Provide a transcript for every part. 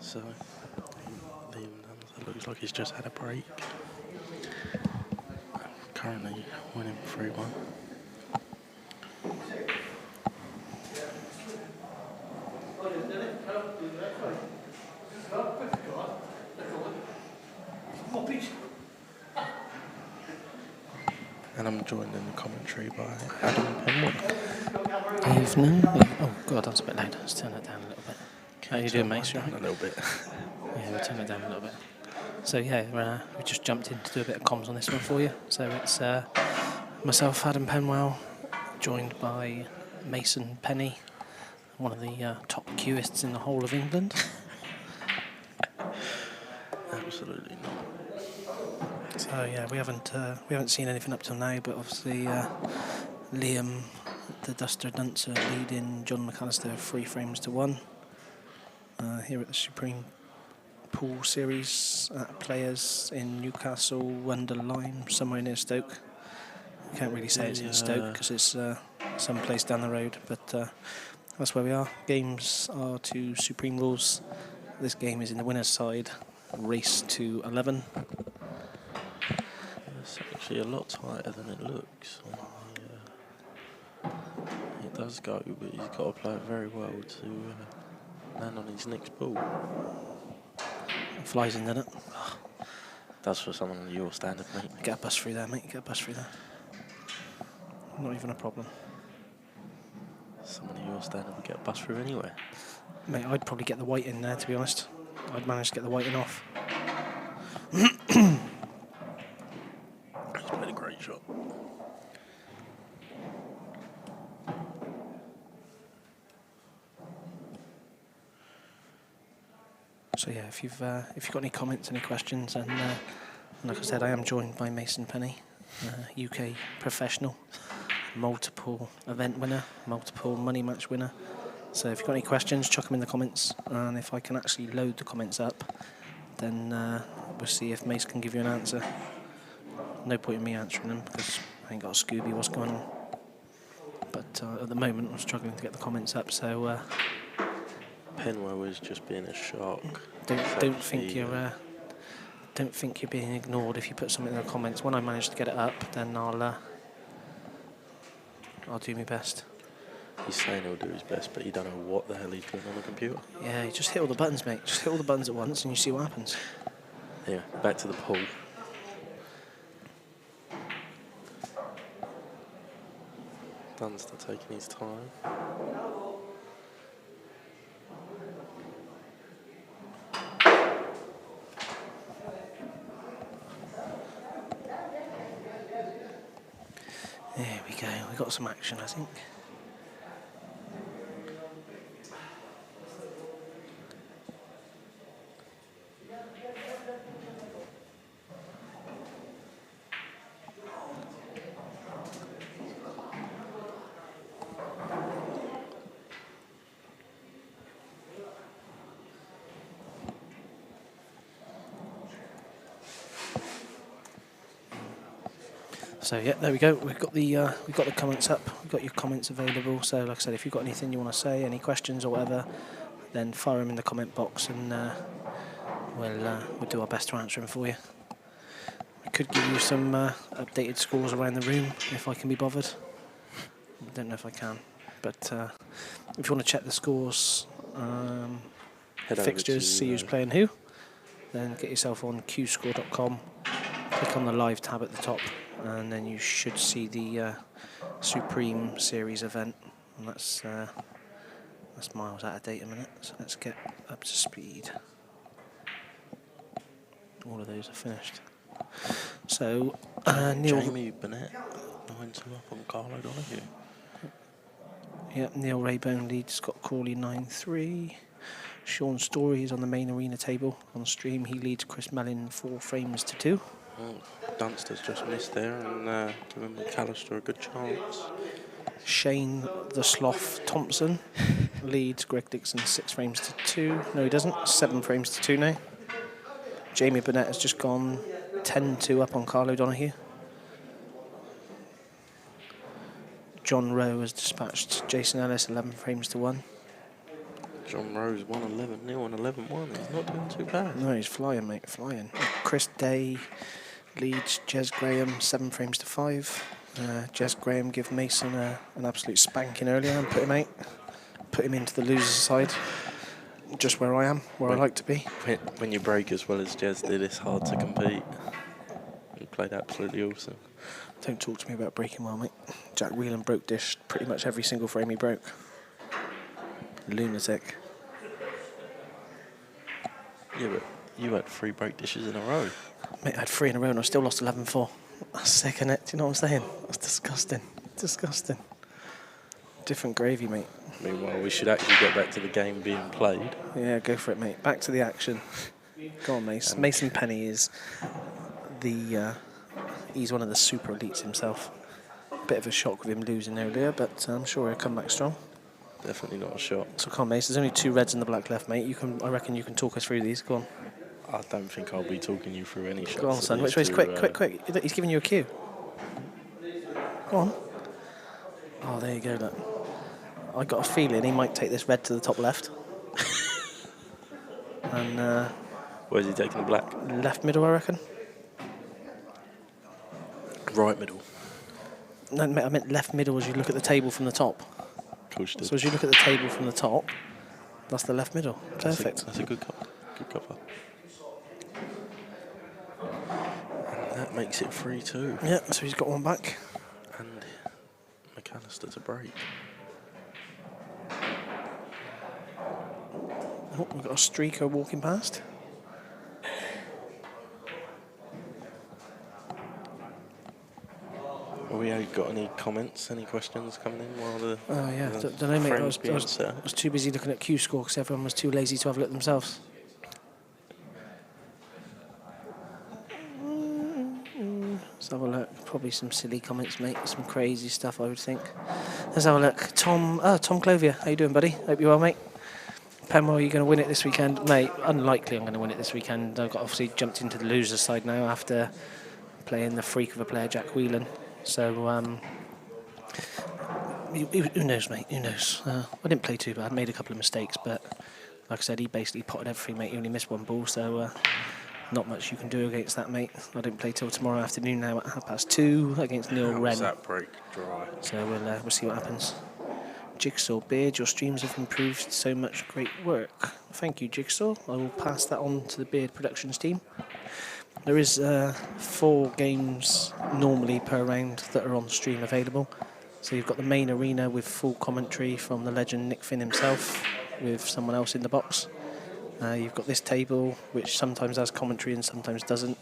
So Liam Dunster looks like he's just had a break. Currently winning 3-1. And I'm joined in the commentary by Adam Penwood. Evening. Oh God, that's a bit loud. Let's turn it down a little bit. How you doing, mate? Down a little bit. Yeah, we'll turn it down a little bit. So yeah, we just jumped in to do a bit of comms on this one for you. So it's myself, Adam Penwell, joined by Mason Penny, one of the top queuists in the whole of England. Absolutely not. So yeah, we haven't seen anything up till now, but obviously Liam, the Duster Dunster, leading Jon McAllister 3 frames to 1 here at the Supreme Pool Series at Players in Newcastle under Lyme, somewhere near Stoke. I can't really say it's in Stoke because it's some place down the road, but that's where we are. Games are to Supreme rules. This game is in the winner's side, race to 11. It's actually a lot tighter than it looks. It does go, but he's got to play it very well to land on his next ball. It flies in, doesn't it? That's for someone of your standard, mate. Get a bus through there, mate. Get a bus through there. Not even a problem. Someone of your standard would get a bus through anywhere. Mate, I'd probably get the white in there, to be honest. I'd manage to get the white in off. He's played a great shot. So yeah, if you've got any comments, any questions, and like I said, I am joined by Mason Penny, UK professional, multiple event winner, multiple money match winner. So if you've got any questions, chuck them in the comments, and if I can actually load the comments up, then we'll see if Mace can give you an answer. No point in me answering them because I ain't got a Scooby what's going on. But at the moment, I'm struggling to get the comments up, so. Penwell is just being a shark. Don't think you're being ignored if you put something in the comments. When I manage to get it up, then I'll do my best. He's saying he'll do his best, but you don't know what the hell he's doing on the computer. Yeah, you just hit all the buttons, mate. Just hit all the buttons at once, and you see what happens. Yeah, back to the pool. Dunster taking his time. There we go. We got some action, I think. So yeah, there we go. We've got the comments up. We've got your comments available. So like I said, if you've got anything you want to say, any questions or whatever, then fire them in the comment box, and we'll do our best to answer them for you. I could give you some updated scores around the room if I can be bothered. I don't know if I can, but if you want to check the scores, fixtures, see who's playing who, then get yourself on qscore.com. Click on the live tab at the top, and then you should see the Supreme Series event, and that's miles out of date a minute, so let's get up to speed. All of those are finished. So Neil, Jamie Burnett 9-2 up on Carlo Donahue. Yeah, Neil Raybone leads Scott Crawley 9-3. Sean Story is on the main arena table. On stream, he leads Chris Mellin 4 frames to 2. Dunster's just missed there, and giving McAllister a good chance. Shane the Sloth Thompson leads Greg Dixon 6 frames to 2. No, he doesn't. 7 frames to 2 now. Jamie Burnett has just gone 10-2 up on Carlo Donahue. John Rowe has dispatched Jason Ellis 11 frames to 1. John Rose won 11-0 and 11-1. He's not doing too bad. No, he's flying, mate, flying. Chris Day leads Jez Graham 7 frames to 5. Jez Graham give Mason an absolute spanking earlier and put him into the loser's side. Just where I am, where I like to be. When you break as well as Jez did, it's hard to compete. He played absolutely awesome. Don't talk to me about breaking well, mate. Jack Whelan broke dish pretty much every single frame he broke. Lunatic. Yeah, but you had 3 break dishes in a row. Mate, I had 3 in a row and I still lost 11-4. That's sick, innit? Do you know what I'm saying? That's disgusting. Disgusting. Different gravy, mate. Meanwhile, we should actually get back to the game being played. Yeah, go for it, mate. Back to the action. Go on, Mason. Mason Penny is he's one of the super elites himself. Bit of a shock with him losing earlier, but I'm sure he'll come back strong. Definitely not a shot. So come on, Mason. There's only 2 reds and the black left, mate. I reckon you can talk us through these. Go on. I don't think I'll be talking you through any shots. Go on, son. Which way's quick. He's giving you a cue. Go on. Oh, there you go, look. I got a feeling he might take this red to the top left. And where's he taking the black? Left middle, I reckon. Right middle. No, mate, I meant left middle as you look at the table from the top. Of course you did. So as you look at the table from the top, that's the left middle. Perfect. That's a good cover. Good cover. And that makes it 3-2. Yeah, so he's got one back. And McAllister to break. Oh, we've got a streaker walking past. Have we got any comments, any questions coming in while the Oh yeah, don't know, mate. I was too busy looking at Q score because everyone was too lazy to have a look themselves. Let's have a look. Probably some silly comments, mate. Some crazy stuff, I would think. Let's have a look. Tom Clovier, how you doing, buddy? Hope you're well, mate. Penwell, are you going to win it this weekend? Mate, unlikely I'm going to win it this weekend. I've got obviously jumped into the loser's side now after playing the freak of a player, Jack Whelan. So, who knows, mate? Who knows? I didn't play too bad. Made a couple of mistakes, but like I said, he basically potted everything, mate. He only missed 1 ball, so not much you can do against that, mate. I don't play till tomorrow afternoon now at 2:30 against Neil Wren. How's that break dry? So we'll see what happens. Jigsaw Beard, your streams have improved so much. Great work. Thank you, Jigsaw. I will pass that on to the Beard Productions team. There is 4 games normally per round that are on stream available. So you've got the main arena with full commentary from the legend Nick Finn himself with someone else in the box. You've got this table which sometimes has commentary and sometimes doesn't.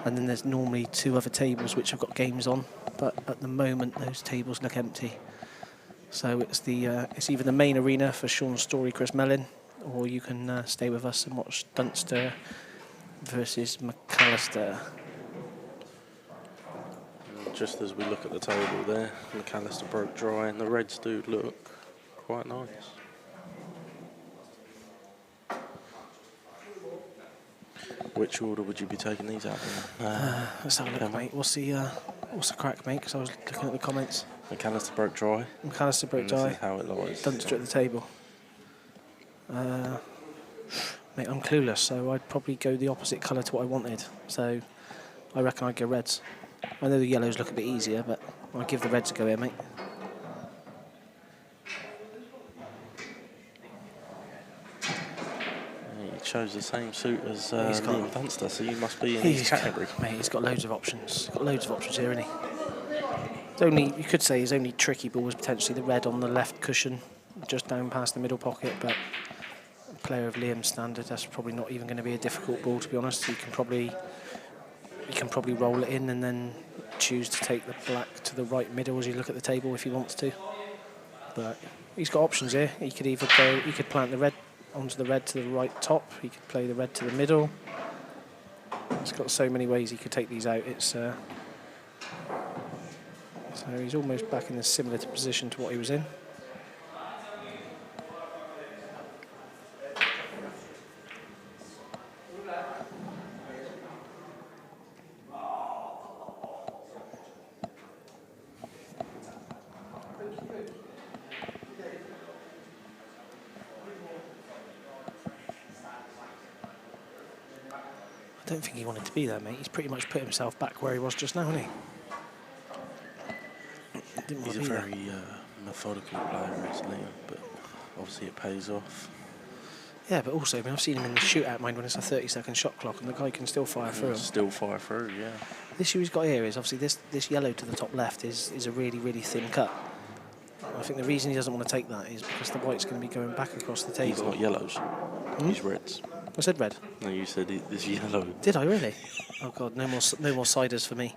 And then there's normally 2 other tables which have got games on, but at the moment those tables look empty. So it's either the main arena for Sean's Story, Chris Mellon, or you can stay with us and watch Dunster versus McAllister. Just as we look at the table there, McAllister broke dry and the reds do look quite nice. Which order would you be taking these out in? Let's have a look, mate. What's the crack, mate? Because I was looking at the comments. McAllister broke dry. McAllister broke dry. This is how it lies. Dunster at the table. Mate, I'm clueless, so I'd probably go the opposite colour to what I wanted. So I reckon I'd go reds. I know the yellows look a bit easier, but I'll give the reds a go here, mate. He chose the same suit as Liam Dunster, so you must be in his category. Mate, he's got loads of options. He's got loads of options here, isn't he? It's only, you could say his only tricky ball was potentially the red on the left cushion, just down past the middle pocket, but a player of Liam's standard, that's probably not even going to be a difficult ball, to be honest. He can probably roll it in and then choose to take the black to the right middle as you look at the table if he wants to. But he's got options here. He could either go, he could plant the red onto the red to the right top. He could play the red to the middle. He's got so many ways he could take these out. It's so he's almost back in a similar position to what he was in. don't think he wanted to be there, mate. He's pretty much put himself back where he was just now, hasn't he? Didn't want He's to a be there. very methodical player, is Liam, but obviously it pays off. Yeah, but also, I mean, I've seen him in the shootout, mind, when it's a 30-second shot clock, and the guy can still fire through him. Still fire through, yeah. The issue he's got here is obviously this yellow to the top left is a really, really thin cut. I think the reason he doesn't want to take that is because the white's going to be going back across the table. He's not yellows. He's reds. I said red. No, you said this yellow. Did I really? Oh God, no more ciders for me.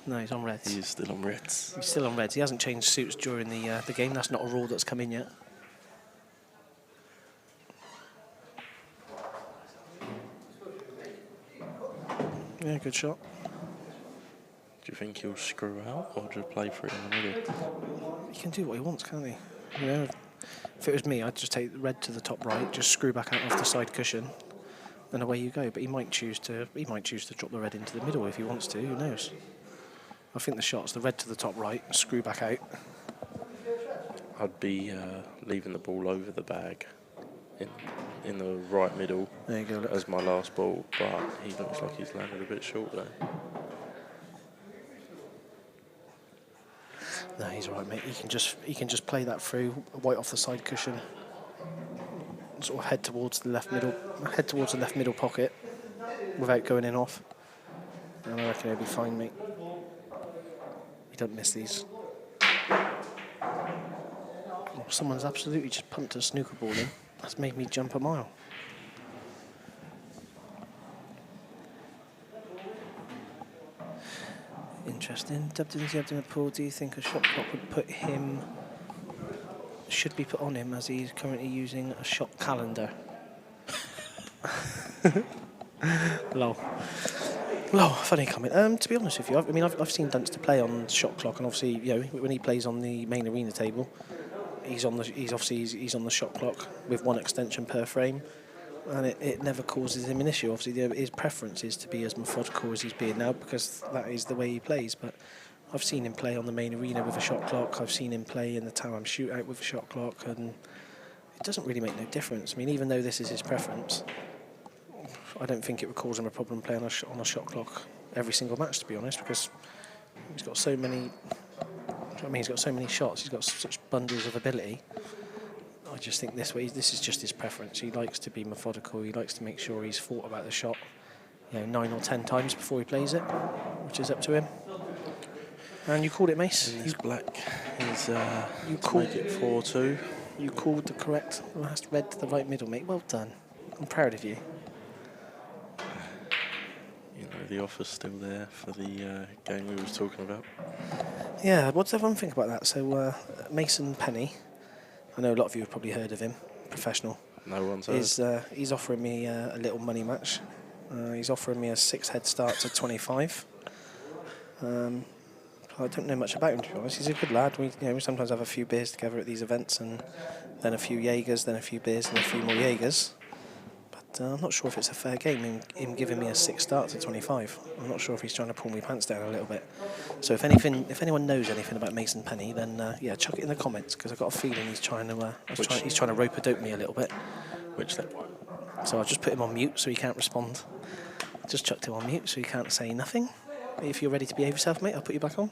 No, he's on reds. He's still on reds. He's still on reds. He hasn't changed suits during the game. That's not a rule that's come in yet. Yeah, good shot. Do you think he'll screw out or just play for it in the middle? He can do what he wants, can't he? You know, if it was me, I'd just take the red to the top right, just screw back out off the side cushion, then away you go. But he might choose to drop the red into the middle if he wants to. Who knows? I think the shot's the red to the top right, screw back out. I'd be leaving the ball over the bag in the right middle. There you go. Look. As my last ball, but he looks like he's landed a bit short there. No, he's right, mate. He can just play that through, white off the side cushion, sort of head towards the left middle pocket, without going in off. And I reckon he'll be fine, mate. He don't miss these. Oh, someone's absolutely just pumped a snooker ball in. That's made me jump a mile. Interesting. Dubbed into the pool. Do you think a shot clock would should be put on him as he's currently using a shot calendar? Lol. Lol, funny comment. To be honest with you, I've seen Dunster play on shot clock, and obviously, you know, when he plays on the main arena table, he's on the shot clock with one extension per frame, and it never causes him an issue. Obviously, his preference is to be as methodical as he's being now because that is the way he plays. But I've seen him play on the main arena with a shot clock. I've seen him play in the Town shootout with a shot clock, and it doesn't really make no difference. I mean, even though this is his preference, I don't think it would cause him a problem playing on a shot clock every single match, to be honest, because he's got so many. He's got so many shots. He's got such bundles of ability. I just think this is just his preference. He likes to be methodical. He likes to make sure he's thought about the shot, 9 or 10 times before he plays it, which is up to him. And you called it, Mace. He's black. You called it 4-2. You called the correct last red to the right middle, mate. Well done. I'm proud of you. You know, the offer's still there for the game we was talking about. Yeah, what does everyone think about that? So, Mason Penny, I know a lot of you have probably heard of him, professional. No one's heard. He's offering me a little money match. He's offering me a 6 head start to 25. I don't know much about him, to be honest. He's a good lad. We sometimes have a few beers together at these events, and then a few Jaegers, then a few beers, and a few more Jaegers. But I'm not sure if it's a fair game, him giving me a 6 start to 25. I'm not sure if he's trying to pull my pants down a little bit. So if anyone knows anything about Mason Penny, then chuck it in the comments, because I've got a feeling he's trying to rope-a-dope me a little bit. Which then? So I've just put him on mute so he can't respond. Just chucked him on mute so he can't say nothing. If you're ready to behave yourself, mate, I'll put you back on.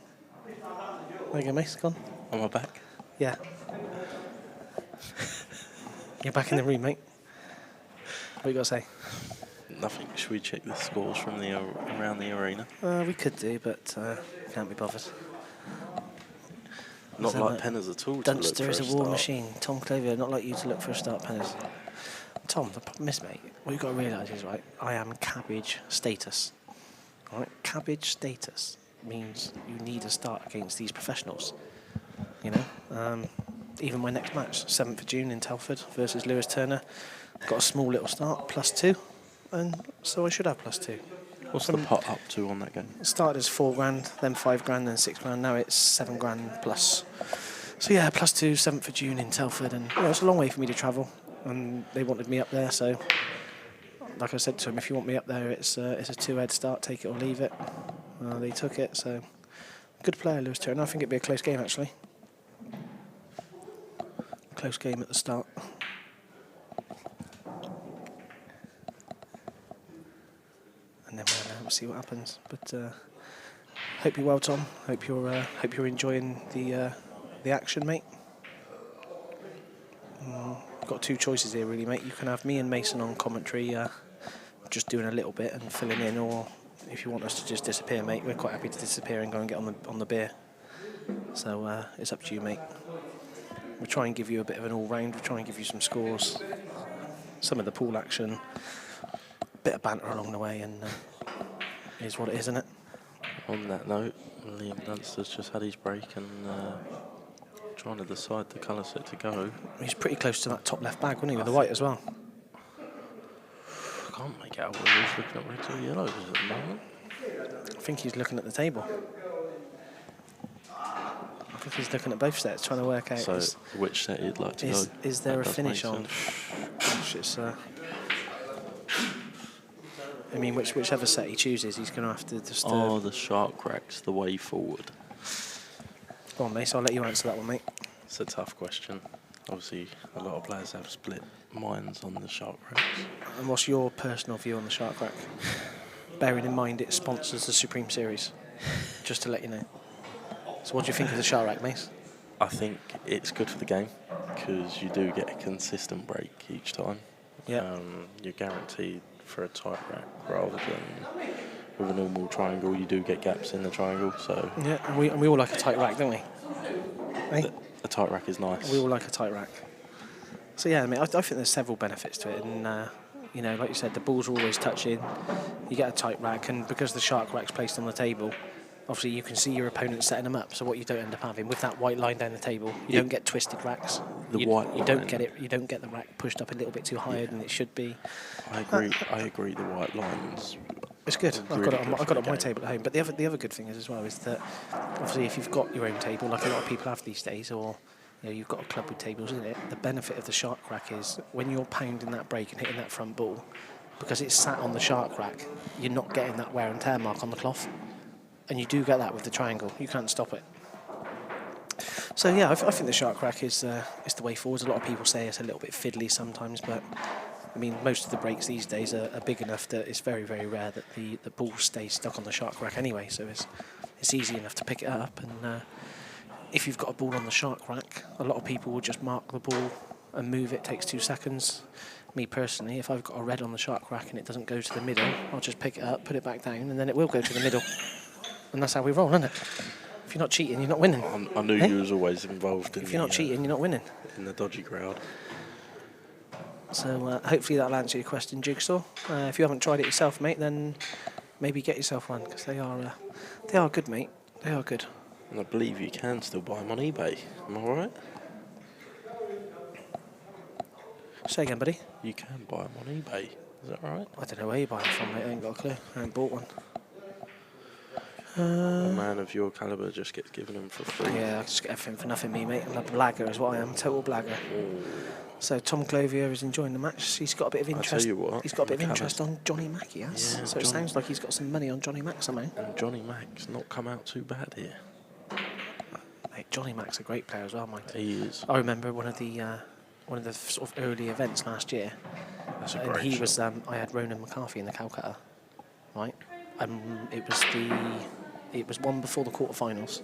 There you go, mate. Go on. On my back? Yeah. You're back in the room, mate. What you got to say? Nothing. Should we check the scores from around the arena? We could do, but can't be bothered. Not like Penners at all. Dunster is a war machine. Tom Clavier, not like you to look for a start, Penners. Tom, the problem is, mate, what you've got to realise is, right, I am cabbage status. All right? Cabbage status means you need a start against these professionals. You know? Even my next match, 7th of June in Telford versus Lewis Turner, got a small little start, +2, and so I should have +2. What's the pot up to on that game? It started as £4,000, then £5,000, then £6,000. Now it's £7,000 plus. So yeah, +2, 7th of June in Telford, and it's a long way for me to travel, and they wanted me up there. So, like I said to them, if you want me up there, it's a 2-head start, take it or leave it. They took it. So, good player, Lewis Turner. I think it'd be a close game actually. Close game at the start. see what happens. But hope you're well, Tom. Hope you're enjoying the action, mate. Got two choices here, really, mate. You can have me and Mason on commentary, just doing a little bit and filling in, or if you want us to just disappear, mate, we're quite happy to disappear and go and get on the beer. So it's up to you, mate. We'll try and give you a bit of an all-round. We'll try and give you some scores, some of the pool action, a bit of banter along the way, and it is what it is, isn't it? On that note, Liam Dunster's just had his break and trying to decide the colour set to go. He's pretty close to that top left bag, wasn't he, with the white as well? I can't make out whether he's looking at reds or yellows at the moment. I think he's looking at the table. I think he's looking at both sets, trying to work out. So, which set he'd like to go? Is there That a does finish make on? sense. Gosh, it's, I mean, whichever set he chooses, he's going to have to just... Oh, the shark rack's the way forward. Go on, Mace, I'll let you answer that one, mate. It's a tough question. Obviously, a lot of players have split minds on the shark racks. And what's your personal view on the shark rack? Bearing in mind it sponsors the Supreme Series, just to let you know. So what do you think of the shark rack, Mace? I think it's good for the game because you do get a consistent break each time. Yeah. You're guaranteed for a tight rack rather than with a normal triangle. You do get gaps in the triangle, so Yeah, and we all like a tight rack, don't we? Hey? a tight rack is nice. We all like a tight rack. So yeah, I mean, I think there's several benefits to it, and you know, like you said, the balls are always touching. You get a tight rack, and because the shark rack's placed on the table, obviously you can see your opponent setting them up. So what you don't end up having with that white line down the table, you don't get twisted racks. You don't get it. You don't get the rack pushed up a little bit too higher than it should be. I agree. I agree. The white lines. It's good. Really I've got it on my table at home. But the other good thing is as well is that obviously if you've got your own table, like a lot of people have these days, or you know, you've got a club with tables, isn't it? The benefit of the shark rack is when you're pounding that break and hitting that front ball, because it's sat on the shark rack, you're not getting that wear and tear mark on the cloth, and you do get that with the triangle. You can't stop it. So yeah, I think the shark rack is the way forward. A lot of people say it's a little bit fiddly sometimes, but I mean, most of the breaks these days are big enough that it's very, very rare that the ball stays stuck on the shark rack anyway. So it's easy enough to pick it up. And if you've got a ball on the shark rack, a lot of people will just mark the ball and move it. It takes 2 seconds. Me personally, if I've got a red on the shark rack and it doesn't go to the middle, I'll just pick it up, put it back down, and then it will go to the middle. And that's how we roll, isn't it? If you're not cheating, you're not winning. I knew you was always involved in. If you're not cheating, you're not winning. In the dodgy crowd. So hopefully that'll answer your question, Jigsaw. If you haven't tried it yourself, mate, then maybe get yourself one, because they are good, mate. They are good. And I believe you can still buy them on eBay. Am I right? Say again, buddy. You can buy them on eBay. Is that right? I don't know where you buy them from, mate. I ain't got a clue. I ain't bought one. A man of your calibre just gets given them for free. Yeah, I just get everything for nothing, me, mate. I'm a blagger is what I am, total blagger. So Tom Clovier is enjoying the match. He's got a bit of interest. I'll tell you what, he's got a bit of interest on Johnny Mack, he has. Yeah, so it sounds like he's got some money on Johnny Mack somehow. And Johnny Mack's not come out too bad here. Mate, Johnny Mack's a great player as well, mate. He is. I remember one of the sort of early events last year. That's a And great he shot. was I had Ronan McCarthy in the Calcutta, right? And it was one before the quarterfinals,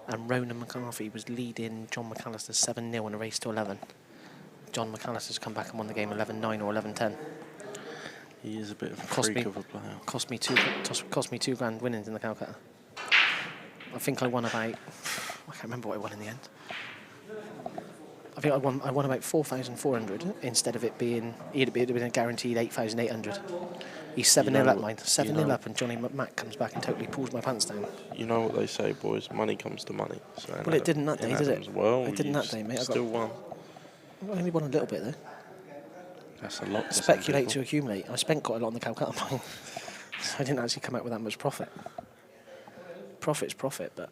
and Ronan McCarthy was leading Jon McAllister 7-0 in a race to 11. Jon McAllister's come back and won the game 11-9 or 11-10. He is a bit of a freak of a player. Cost me two grand winnings in the Calcutta. I think I won about, I can't remember what I won in the end. I think I won about 4,400 instead of it being, it'd have been a guaranteed 8,800. He's 7-0 up, mine. 7-0 up, and Johnny Mack comes back and totally pulls my pants down. You know what they say, boys, money comes to money. So Well, it didn't that day, did it? Well, It didn't that day, mate. Still won. I only won a little bit, though. That's a lot. Speculate to accumulate. I spent quite a lot on the Calcutta mine. So I didn't actually come out with that much profit. Profit's profit, but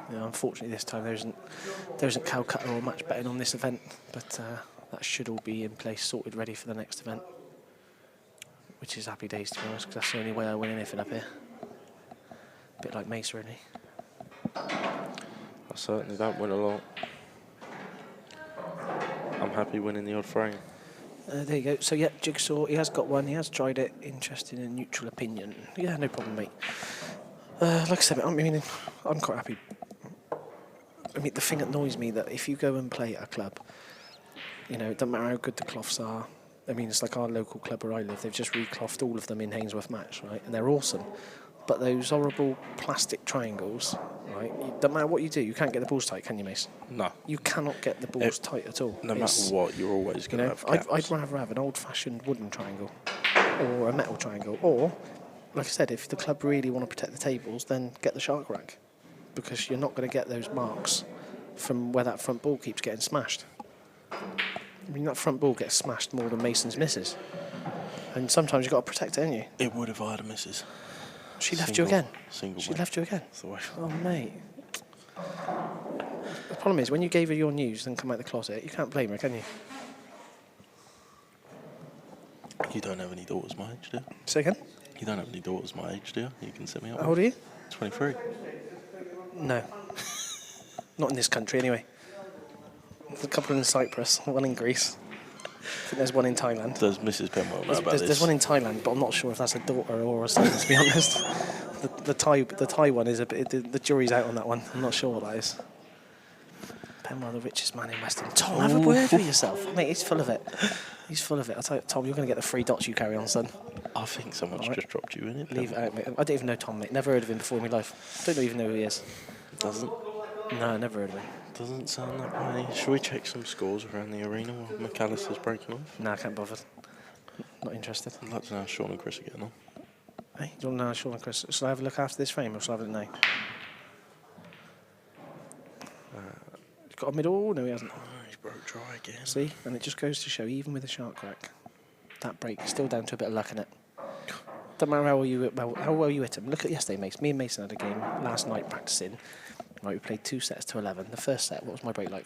you know, unfortunately this time there isn't Calcutta or match betting on this event, but that should all be in place, sorted, ready for the next event, which is happy days, to be honest, because that's the only way I win anything up here. A bit like Mace, really. I certainly don't win a lot. I'm happy winning the odd frame. There you go. So, yeah, Jigsaw, he has got one. He has tried it. Interested in neutral opinion. Yeah, no problem, mate. Like I said, I'm quite happy. I mean, the thing that annoys me that if you go and play at a club, you know, it doesn't matter how good the cloths are. I mean, it's like our local club where I live. They've just reclothed all of them in Hainsworth Match, right? And they're awesome. But those horrible plastic triangles, right? Doesn't matter what you do, you can't get the balls tight, can you, Mace? No. You cannot get the balls tight at all. No matter what, you're always going to have caps. I'd rather have an old-fashioned wooden triangle or a metal triangle. Or, like I said, if the club really want to protect the tables, then get the shark rack. Because you're not going to get those marks from where that front ball keeps getting smashed. I mean, that front ball gets smashed more than Mason's misses. And sometimes you've got to protect it, haven't you? It would if I had a missus. She left you again? She left you again? That's the way. Oh, mate. The problem is, when you gave her your news and come out the closet, you can't blame her, can you? You don't have any daughters my age, do you? Say again? You don't have any daughters my age, do you? You can set me up. How old are you? 23. No. Not in this country, anyway. There's a couple in Cyprus, one in Greece. I think there's one in Thailand. Does Mrs. Penwell know about this? There's one in Thailand, but I'm not sure if that's a daughter or a son, to be honest. The Thai one is a bit... The jury's out on that one. I'm not sure what that is. Penwell, the richest man in Western. Tom, have a word for yourself. Mate, he's full of it. He's full of it. I'll tell you, Tom, you're going to get the 3 dots you carry on, son. I think someone's just dropped you in it. Leave it out, mate. I don't even know Tom, mate. Never heard of him before in my life. Don't even know who he is. Doesn't? No, never heard of him. Doesn't sound that way. Should we check some scores around the arena while McAllister's breaking off? No, I can't bother. Not interested. I'd like to know how Sean and Chris are getting on. Hey, you don't know how Sean and Chris... Shall I have a look after this frame or shall I have it now? He's got a middle... No, he hasn't. Oh, he's broke dry again. See? And it just goes to show, even with a shark crack, that break is still down to a bit of luck in it. Don't matter how well you hit him. Look at yesterday, Mason. Me and Mason had a game last night practicing. Right, we played 2 sets to 11. The first set, what was my break like?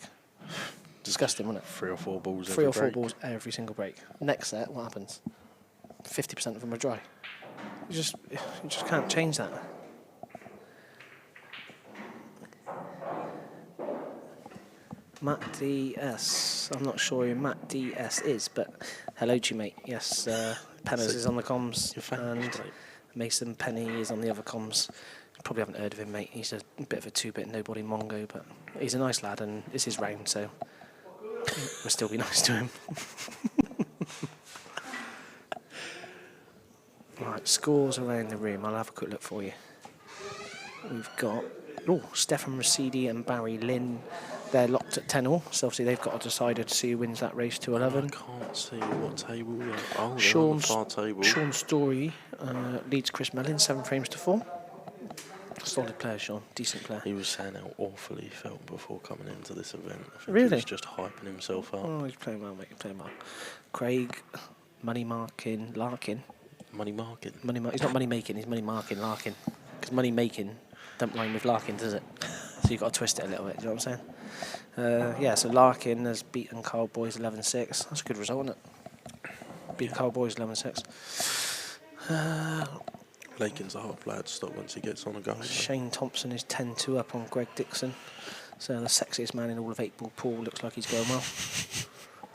Disgusting, wasn't it? 3 or 4 balls 3 or 4 balls every single break. Next set, what happens? 50% of them are dry. You just can't change that. Matt DS. I'm not sure who Matt DS is, but hello to you, mate. Yes, Penners is on the comms, and Mason Penny is on the other comms. Probably haven't heard of him, mate. He's a bit of a 2-bit nobody mongo, but he's a nice lad, and it's his round, so we'll still be nice to him. Right, scores around the room. I'll have a quick look for you. We've got Stefan Racidi and Barry Lynn. They're locked at 10-all, so obviously they've got to decide to see who wins that race to 11. I can't see what table we're on. Oh, Sean far table. Sean Story leads Chris Mellon 7 frames to 4. Solid player, Sean. Decent player. He was saying how awful he felt before coming into this event. I think Really? He was just hyping himself up. Oh, he's playing well, mate. He's playing well. Craig, money marking, Larkin. Money marking. He's not money making. He's money marking, Larkin. Because money making don't rhyme with Larkin, does it? So you've got to twist it a little bit. Do you know what I'm saying? Yeah. So Larkin has beaten Carl Boys 11-6. That's a good result, isn't it? Beat Carl Boys 11-6. Lakin's a hard player to stop once he gets on a go. Shane Thompson is 10-2 up on Greg Dixon. So the sexiest man in all of 8-ball pool looks like he's going well.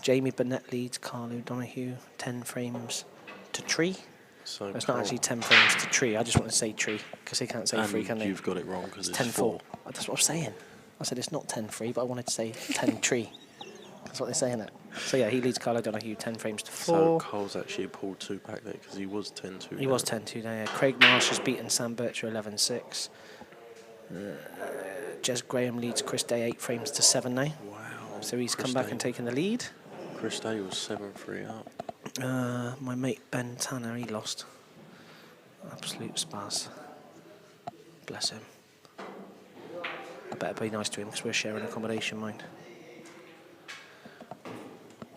Jamie Burnett leads Carl O'Donoghue 10 frames to tree. So it's not actually 10 frames to tree. I just want to say tree because they can't say and 3, can they? You've got it wrong because it's 10-4. That's what I'm saying. I said it's not 10-3, but I wanted to say 10 tree. That's what they're saying it. So yeah, he leads Carl O'Donoghue 10 frames to 4. So Carl's actually pulled 2 back there because he was 10-2. He was 10-2 there. Yeah. Craig Marsh has beaten Sam Bircher 11-6. Jez Graham leads Chris Day 8 frames to 7 now. Wow. So he's Chris come back Day. and taken the lead. Chris Day was 7-3 up. My mate Ben Tanner, he lost. Absolute spaz. Bless him. I better be nice to him because we're sharing accommodation, mind.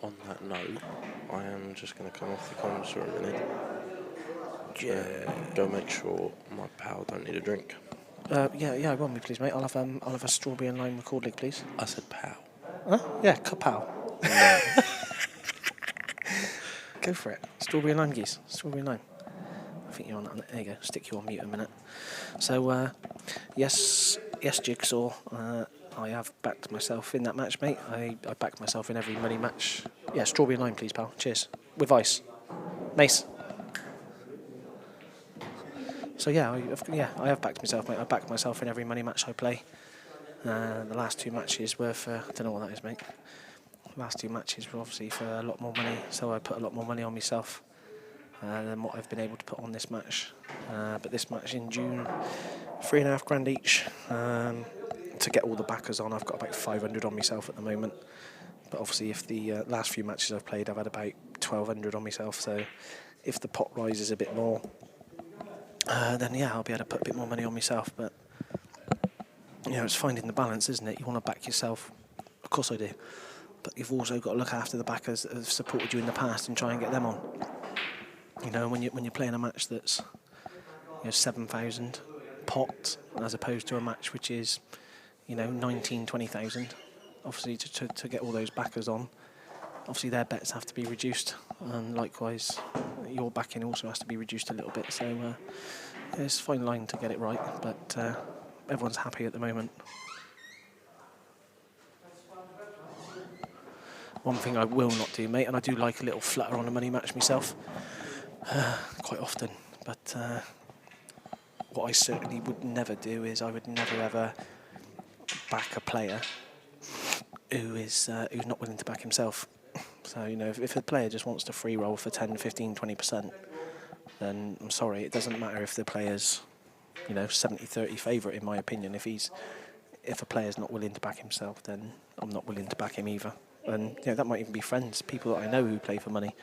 On that note, I am just going to come off the comms for a minute. Yeah. Go make sure my pal don't need a drink. Yeah, go on me, please, mate. I'll have a strawberry and lime record leg, please. I said pal. Huh? Yeah, kapow. No. Go for it. Strawberry and lime geese. Strawberry and lime. I think you're on that. There you go. Stick you on mute a minute. So, yes, Jigsaw. I have backed myself in that match, mate. I backed myself in every money match Yeah, strawberry and lime, please, pal. Cheers. With ice. Mace. So yeah, I have backed myself, mate. I back myself in every money match I play. The last 2 matches were for, I don't know what that is, mate. Last 2 matches were obviously for a lot more money, so I put a lot more money on myself than what I've been able to put on this match. But this match in June, 3.5 grand each. To get all the backers on, I've got about 500 on myself at the moment. But obviously, if the last few matches I've played, I've had about 1,200 on myself. So if the pot rises a bit more, then yeah, I'll be able to put a bit more money on myself. But you know, it's finding the balance, isn't it? You want to back yourself. Of course I do. But you've also got to look after the backers that have supported you in the past and try and get them on. You know, when you're playing a match that's 7,000 pot, as opposed to a match which is 19, 20,000. Obviously, to get all those backers on, obviously their bets have to be reduced, and likewise, your backing also has to be reduced a little bit. So it's a fine line to get it right, but everyone's happy at the moment. One thing I will not do, mate, and I do like a little flutter on a money match myself, quite often, but what I certainly would never do is I would never ever back a player who's not willing to back himself. So, if a player just wants to free roll for 10, 15, 20%, then I'm sorry, it doesn't matter if the player's 70-30 favourite, in my opinion. If a player's not willing to back himself, then I'm not willing to back him either. And that might even be friends, people that I know who play for money,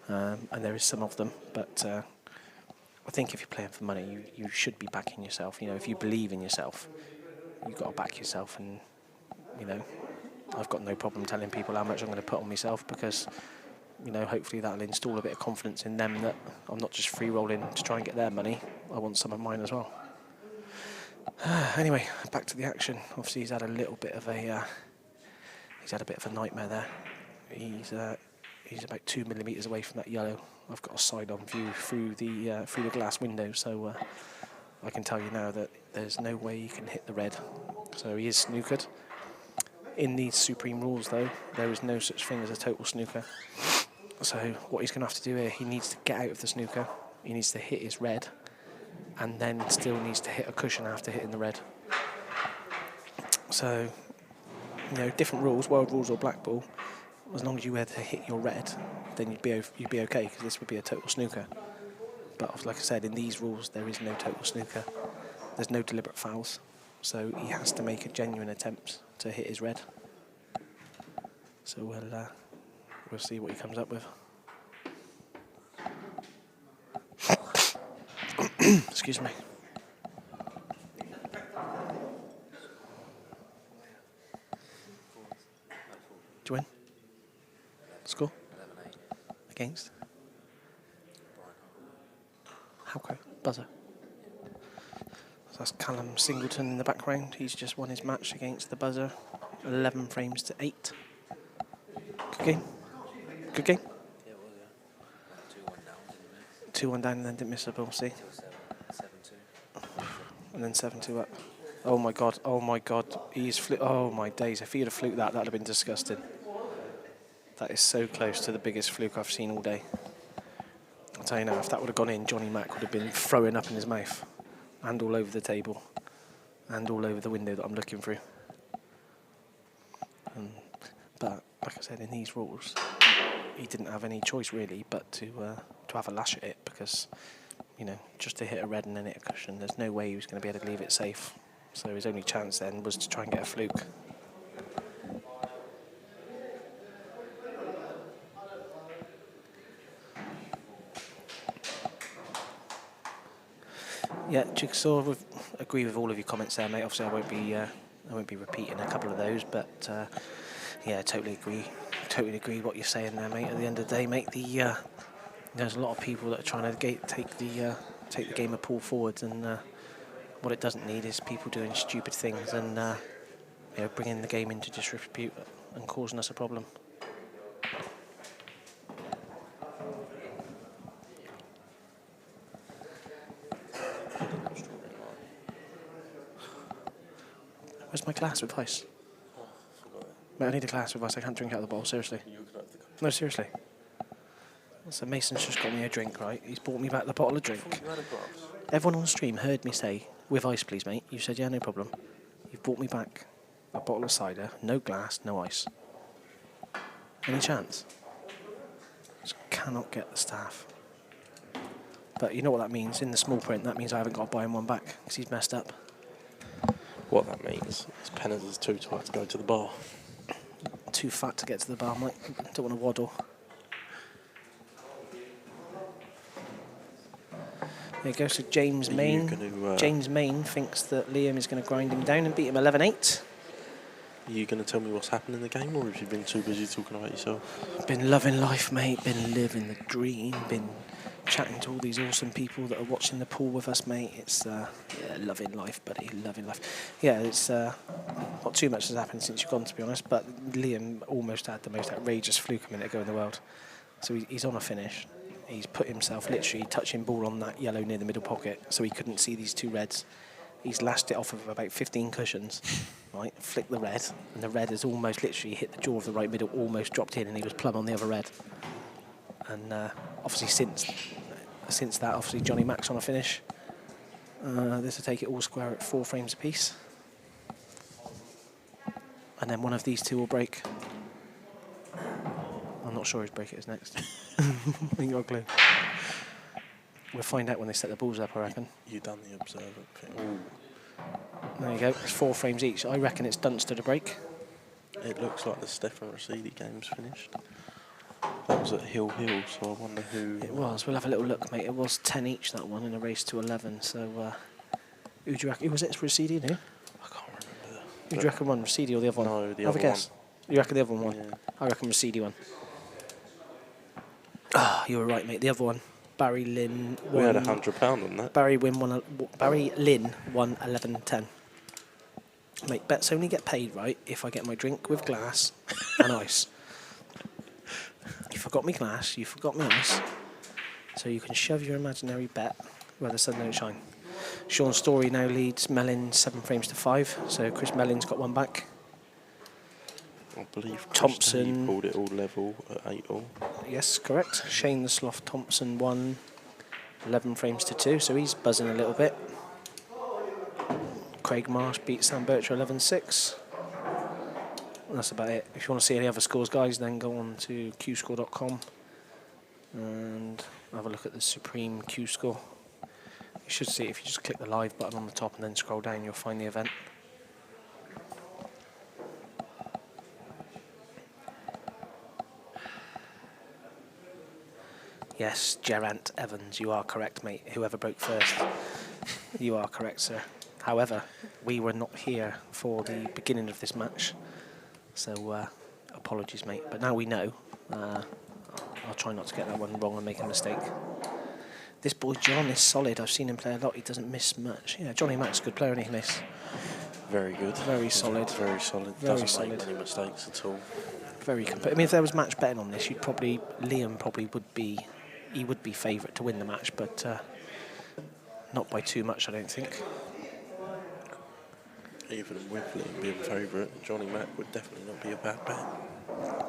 and there is some of them. But I think if you're playing for money, you should be backing yourself. If you believe in yourself, you've got to back yourself. And I've got no problem telling people how much I'm going to put on myself, because hopefully that'll install a bit of confidence in them that I'm not just free rolling to try and get their money. I want some of mine as well. Anyway, back to the action. Obviously, he's had a bit of a nightmare there. He's about 2 millimetres away from that yellow. I've got a side-on view through the glass window, so I can tell you now that there's no way he can hit the red. So he is snookered. In these Supreme rules, though, there is no such thing as a total snooker. So what he's going to have to do here, he needs to get out of the snooker. He needs to hit his red, and then still needs to hit a cushion after hitting the red. So, different rules, world rules or black ball. As long as you were to hit your red, then you'd be okay, because this would be a total snooker. But like I said, in these rules, there is no total snooker. There's no deliberate fouls. So he has to make a genuine attempt to hit his red. So we'll see what he comes up with. Excuse me. Do you win? Score? 11-8. Against? Howco. Buzzer. So that's Callum Singleton in the background. He's just won his match against the buzzer. 11 frames to 8. Good game. Good game. Yeah, it was, yeah. 2-1 down, didn't 2-1 down and then didn't miss a ball, see? 7-2. And then 7-2 up. Oh my god, oh my days. If he had a fluke that would have been disgusting. That is so close to the biggest fluke I've seen all day. I'll tell you now, if that would have gone in, Johnny Mac would have been throwing up in his mouth. And all over the table. And all over the window that I'm looking through. But, like I said, in these rules, he didn't have any choice really but to have a lash at it, because, just to hit a red and then hit a cushion, there's no way he was going to be able to leave it safe. So his only chance then was to try and get a fluke. Yeah, Jigsaw, I agree with all of your comments there, mate. Obviously, I won't be repeating a couple of those, but yeah, totally agree what you're saying there, mate. At the end of the day, mate, there's a lot of people that are trying to take the game a pull forwards, and what it doesn't need is people doing stupid things and bringing the game into disrepute and causing us a problem. Where's my glass with ice? Oh, forgot it. Mate, I need a glass with ice. I can't drink out of the bowl, seriously. You can have the cup. No, seriously. So Mason's just got me a drink, right? He's bought me back the bottle of drink. You had a glass. Everyone on stream heard me say, with ice please, mate. You said, yeah, no problem. You've bought me back a bottle of cider, no glass, no ice. Any chance? Just cannot get the staff. But you know what that means? In the small print, that means I haven't got to buy him one back because he's messed up. What that means is Pennant is too tight to go to the bar. Too fat to get to the bar, mate. Don't want to waddle. There you go, so James Are you Main. gonna, James Main thinks that Liam is going to grind him down and beat him 11-8. Are you going to tell me what's happened in the game, or have you been too busy talking about yourself? Been loving life, mate. Been living the dream. Been chatting to all these awesome people that are watching the pool with us, mate. It's yeah, loving life, buddy. Loving life. Yeah, it's not too much has happened since you've gone, to be honest. But Liam almost had the most outrageous fluke a minute ago in the world. So he's on a finish. He's put himself literally touching ball on that yellow near the middle pocket, so he couldn't see these two reds. He's lashed it off of about 15 cushions, right? Flicked the red, and the red has almost literally hit the jaw of the right middle, almost dropped in, and he was plumb on the other red. And obviously since that, obviously Johnny Mac's on a finish. This will take it all square at 4 frames apiece. And then one of these two will break. I'm not sure whose break it is next. I ain't got a clue. We'll find out when they set the balls up, I reckon. You done the observant thing. Ooh. There you go, it's 4 frames each. I reckon it's Dunster to break. It looks like the Stefan Rosidi game's finished. That was at Hill Hill, so I wonder who... It was, we'll have a little look, mate. It was 10 each, that one, in a race to 11. So, who do you reckon? Who was it? Rosidi, no? I can't remember. Who do you reckon won, Rosidi or the other one? No, the Have other a guess. one. You reckon the other one won? Yeah. I reckon Rosidi won. Ah, you were right, mate. The other one, Barry Lynn won. We had £100 on that. Barry Lynn won 11.10. Mate, bets only get paid, right, if I get my drink with glass and ice. You forgot me glass, you forgot me ice. So you can shove your imaginary bet where the sun don't shine. Sean Story now leads Mellin 7 frames to 5, so Chris Mellin's got one back. I believe Chris Thompson Day pulled it all level at 8-all. Yes, correct. Shane the Sloth Thompson won 11 frames to 2, so he's buzzing a little bit. Craig Marsh beat Sam Bircher 11-6. That's about it. If you want to see any other scores, guys, then go on to qscore.com and have a look at the Supreme Q score. You should see it if you just click the live button on the top and then scroll down, you'll find the event. Yes, Gerant Evans, you are correct, mate. Whoever broke first. You are correct, sir. However, we were not here for the beginning of this match, so apologies, mate. But now we know. I'll try not to get that one wrong and make a mistake. This boy John is solid. I've seen him play a lot. He doesn't miss much. Yeah, Johnny Mac's a good player, and he miss. Very good. Very solid. Very solid. Very Doesn't solid. make any mistakes at all. Very competitive. I mean, if there was match betting on this, Liam probably would be favourite to win the match, but not by too much, I don't think. Even with Liam being favourite, Johnny Mac would definitely not be a bad bet.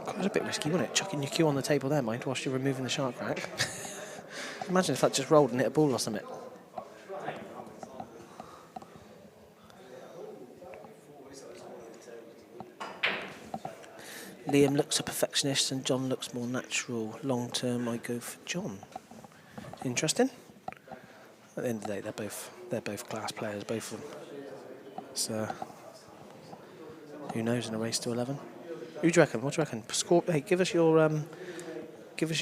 It was a bit risky, wasn't it? Chucking your cue on the table there, mind, whilst you're removing the shark rack. Imagine if that just rolled and hit a ball or something. Liam looks a perfectionist and John looks more natural. Long term, I go for John. Interesting. At the end of the day, they're both class players, both of them. So who knows in a race to 11? Who do you reckon? What do you reckon? Score. Hey, give us your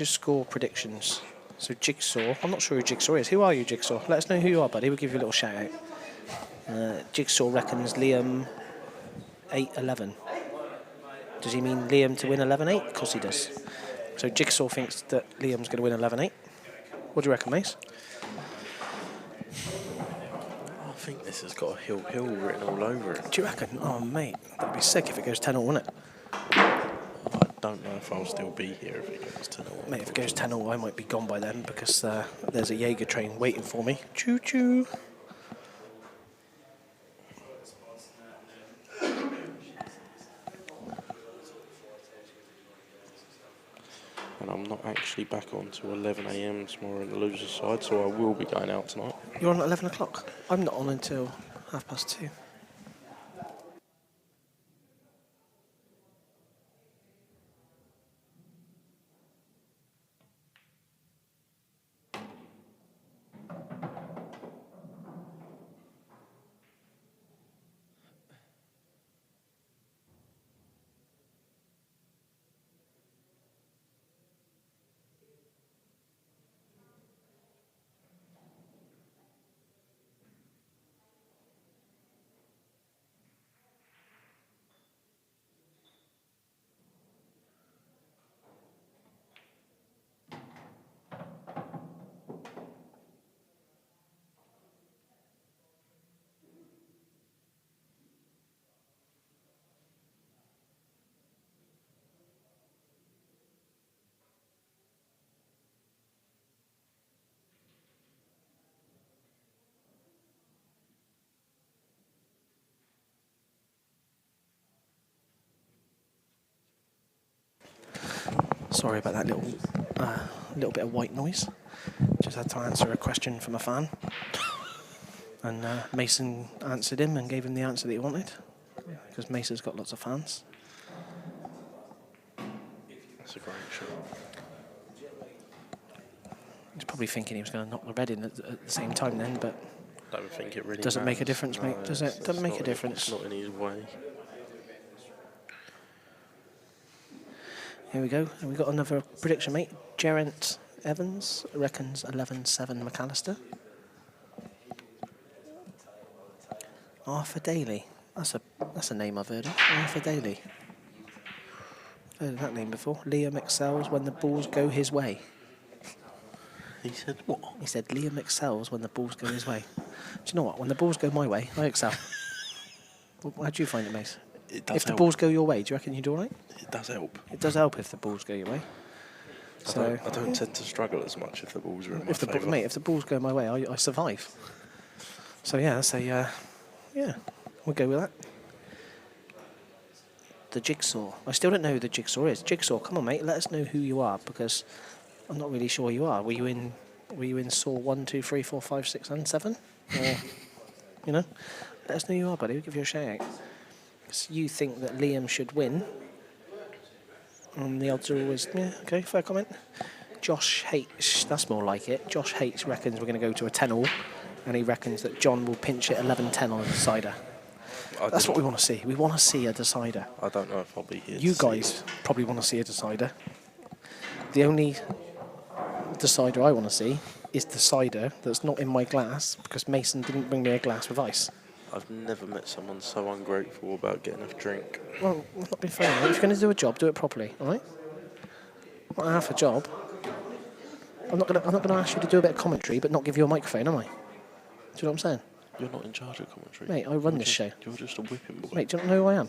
score predictions. So Jigsaw. I'm not sure who Jigsaw is. Who are you, Jigsaw? Let us know who you are, buddy. We'll give you a little shout out. Jigsaw reckons Liam 8-11. Does he mean Liam to win 11-8? Of course he does. So Jigsaw thinks that Liam's going to win 11-8. What do you reckon, Mace? I think this has got a Hill Hill written all over it. Do you reckon? Oh, mate, that'd be sick if it goes 10-all, wouldn't it? I don't know if I'll still be here if it goes 10-all. Mate, if it goes 10-all, I might be gone by then because there's a Jaeger train waiting for me. Choo-choo. And I'm not actually back on till 11 a.m. tomorrow in the loser's side, so I will be going out tonight. You're on at 11 o'clock? I'm not on until 2:30. Sorry about that little bit of white noise. Just had to answer a question from a fan. And Mason answered him and gave him the answer that he wanted. Because Mason's got lots of fans. That's a great shot. He's probably thinking he was going to knock the red in at the same time then, but I don't think it really doesn't make a matters. difference, No, mate. Does it? it's Doesn't make a not- difference. It's not in his way. Here we go. And we've got another prediction, mate. Geraint Evans reckons 11-7 McAllister. Arthur Daly. That's a name I've heard of. Arthur Daly. I've heard of that name before. Liam excels when the balls go his way. He said what? He said Liam excels when the balls go his way. Do you know what? When the balls go my way, I excel. How do you find it, Mace? It does If the help. balls go your way, do you reckon you'd all right? It does help. It does help if the balls go your way. So I don't tend to struggle as much if the balls are in my if the favour. mate, if the balls go my way, I survive. So yeah, that's a yeah, we'll go with that. The Jigsaw. I still don't know who the Jigsaw is. Jigsaw, come on, mate, let us know who you are because I'm not really sure you are. Were you in Saw 1, 2, 3, 4, 5, 6, and 7? Or you know, let us know who you are, buddy. We'll give you a shout out. So you think that Liam should win? And the odds are always okay. Fair comment. Josh hates. That's more like it. Josh hates reckons we're going to go to a 10-all, and he reckons that John will pinch it 11-10 on a decider. That's what we want to see. We want to see a decider. I don't know if I'll be here. You to see guys probably want to see a decider. The only decider I want to see is the cider that's not in my glass because Mason didn't bring me a glass with ice. it. I've never met someone so ungrateful about getting a drink. Well, it's not been fair. Mate. If you're going to do a job, do it properly, all right? Not half a job. I'm not going to ask you to do a bit of commentary, but not give you a microphone, am I? Do you know what I'm saying? You're not in charge of commentary. Mate, I run this show. You're just a whipping boy. Mate, do you not know who I am?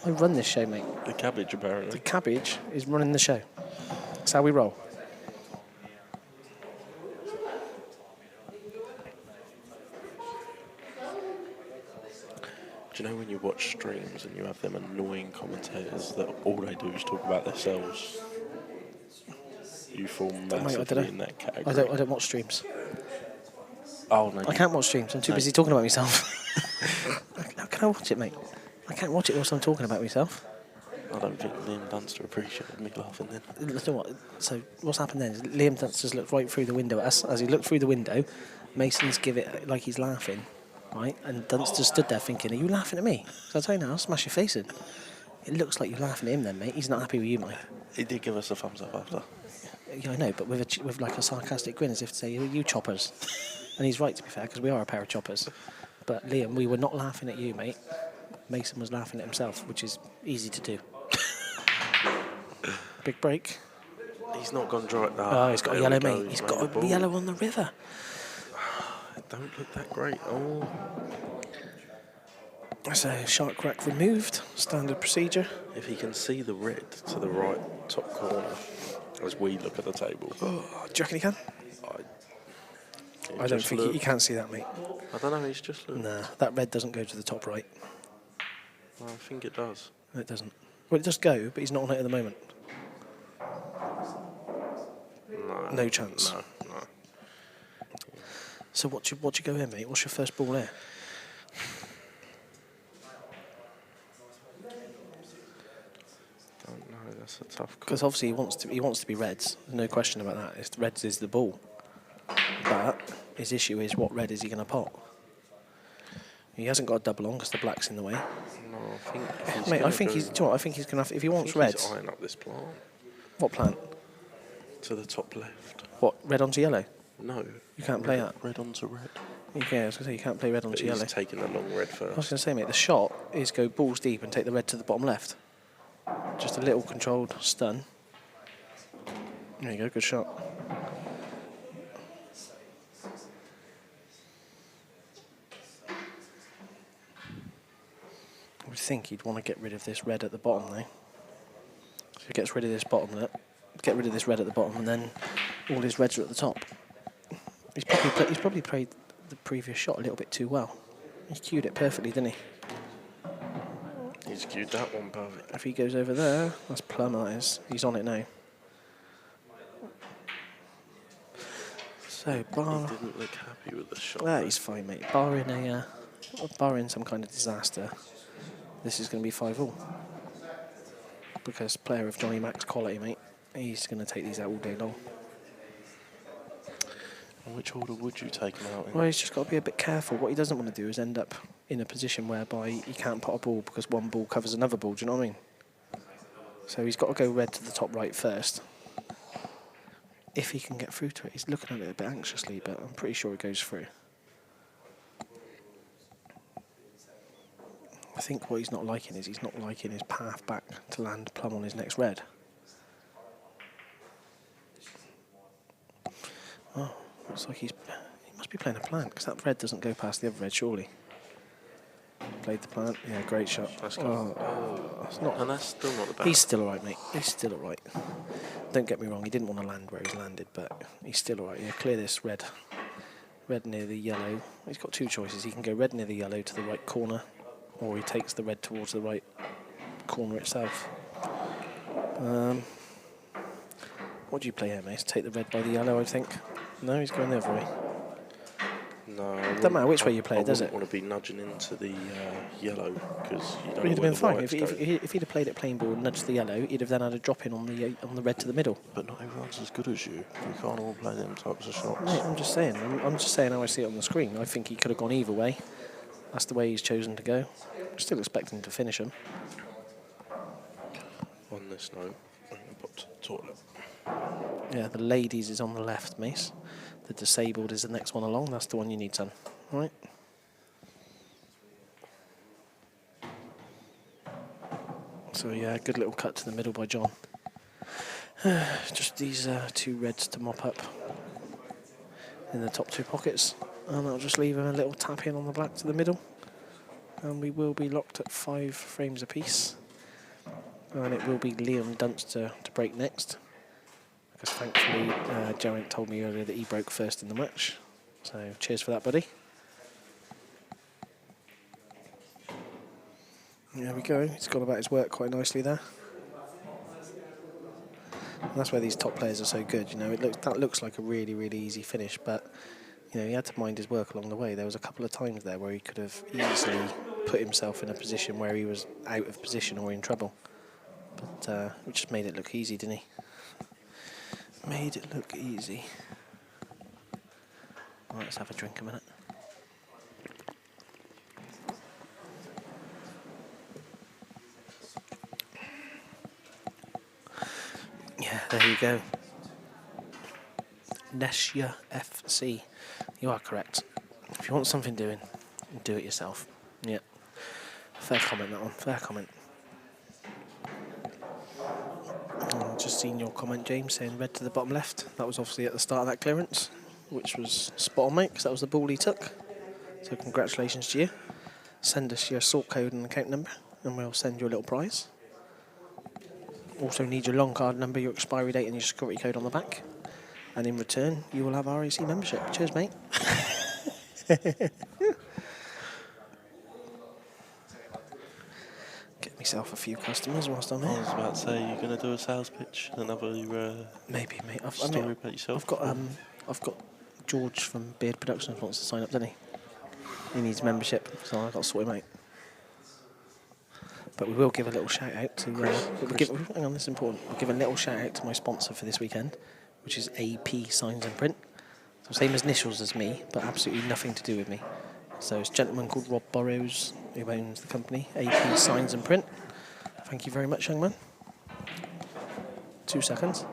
I run this show, mate. The cabbage, apparently. The cabbage is running the show. That's how we roll. Do you know when you watch streams and you have them annoying commentators that all they do is talk about themselves? You fall massively in that category. I don't watch streams. Oh, no. I can't watch streams. I'm too busy talking about myself. How can I watch it, mate? I can't watch it whilst I'm talking about myself. I don't think Liam Dunster appreciated me laughing then. You know what? So what's happened then is Liam Dunster's looked right through the window at us. As he looked through the window, Mason's give it like he's laughing, right? And Dunster stood there thinking, are you laughing at me? So I tell you now, I'll smash your face in. It looks like you're laughing at him then, mate. He's not happy with you, mate. He did give us a thumbs up after. Yeah, I know, but with like a sarcastic grin as if to say, you choppers. And he's right, to be fair, because we are a pair of choppers. But Liam, we were not laughing at you, mate. Mason was laughing at himself, which is easy to do. Big break. He's not gone dry. Oh, he's got a yellow, mate. He's got a yellow on the river. It don't look that great. Oh. So, shark rack removed. Standard procedure. If he can see the red to the right top corner as we look at the table. Oh, do you reckon he can? I don't think he can't see that, mate. I don't know, he's just looked. Nah, that red doesn't go to the top right. I think it does. No, it doesn't. Well, it does go, but he's not on it at the moment. No chance. No. So what you go here, mate? What's your first ball here? Don't know. That's a tough call. Because obviously he wants to be Reds. There's no question about that. It's Reds is the ball. But his issue is what red is he going to pot? He hasn't got a double on because the black's in the way. No, I think. Mate, I think he's. Do you know what? I think he's going to have. If he wants reds. He's eyeing up this plant. What plant? To the top left. What, red onto yellow? No. You can't play that. Red onto red. Yeah, I was going to say you can't play red onto yellow. He's taking the long red first. I was going to say, mate, the shot is go balls deep and take the red to the bottom left. Just a little controlled stun. There you go, good shot. I would think he'd want to get rid of this red at the bottom, though. So he gets rid of this get rid of this red at the bottom, and then all his reds are at the top. He's probably played the previous shot a little bit too well. He cued it perfectly, didn't he? He's cued that one perfect. If he goes over there, that's plum, that is. He's on it now. So, He didn't look happy with the shot. Yeah, he's fine, mate. Barring some kind of disaster, this is going to be 5-all. Because player of Johnny Mac's quality, mate, he's going to take these out all day long. And which order would you take him out in? Well, he's just got to be a bit careful. What he doesn't want to do is end up in a position whereby he can't pot a ball because one ball covers another ball. Do you know what I mean? So he's got to go red to the top right first. If he can get through to it. He's looking at it a bit anxiously, but I'm pretty sure it goes through. I think what he's not liking is he's not liking his path back to land plumb on his next red. Oh, looks like he must be playing a plant because that red doesn't go past the other red, surely. Played the plant. Yeah, great shot. That's good. It's not. And that's still not the best. He's still alright, mate. He's still alright. Don't get me wrong, he didn't want to land where he's landed, but he's still alright. Yeah, clear this red. Red near the yellow. He's got two choices. He can go red near the yellow to the right corner, or he takes the red towards the right corner itself. What do you play here, mate? Take the red by the yellow, I think. No, he's going the other way. No, Doesn't matter which way you play it, does it? I wouldn't want to be nudging into the yellow because you don't know He'd have where been the fine. whites If go. he'd have played it plain ball and nudged the yellow, he'd have then had a drop in on the red to the middle. But not everyone's as good as you. You can't all play them types of shots. Mate, I'm just saying. I'm just saying how I see it on the screen. I think he could have gone either way. That's the way he's chosen to go. Still expecting to finish him. On this note, I'm going to pop to the toilet. Yeah, the ladies is on the left, Mace. The disabled is the next one along. That's the one you need, son. All right. So yeah, good little cut to the middle by John. Just these two reds to mop up in the top two pockets, and I'll just leave him a little tap in on the black to the middle, and we will be locked at 5 frames apiece. And it will be Liam Dunster to break next, because thankfully Geraint told me earlier that he broke first in the match. So cheers for that, buddy. There we go. He's gone about his work quite nicely there. And that's where these top players are so good. You know, that looks like a really, really easy finish, but you know, he had to mind his work along the way. There was a couple of times there where he could have easily put himself in a position where he was out of position or in trouble. But we just made it look easy, didn't he? Made it look easy. Right, let's have a drink a minute. Yeah, there you go. Nescia FC. You are correct. If you want something doing, do it yourself. Yeah. Fair comment, that one. Fair comment. Just seen your comment, James, saying red to the bottom left. That was obviously at the start of that clearance, which was spot on, mate, because that was the ball he took. So congratulations to you. Send us your sort code and account number, and we'll send you a little prize. Also need your long card number, your expiry date, and your security code on the back. And in return, you will have RAC membership. Cheers, mate. Get me yourself a few customers whilst I'm I here. was about to say, you're going to do a sales pitch, another Maybe, mate. story about yourself. I've got George from Beard Productions wants to sign up, doesn't he? He needs membership, so I've got to sort him out. But we will give a little shout out to. Hang on, this is important. We'll give a little shout out to my sponsor for this weekend, which is AP Signs and Print. So same as initials as me, but absolutely nothing to do with me. So it's a gentleman called Rob Burrows who owns the company, AP Signs and Print. Thank you very much, young man. 2 seconds.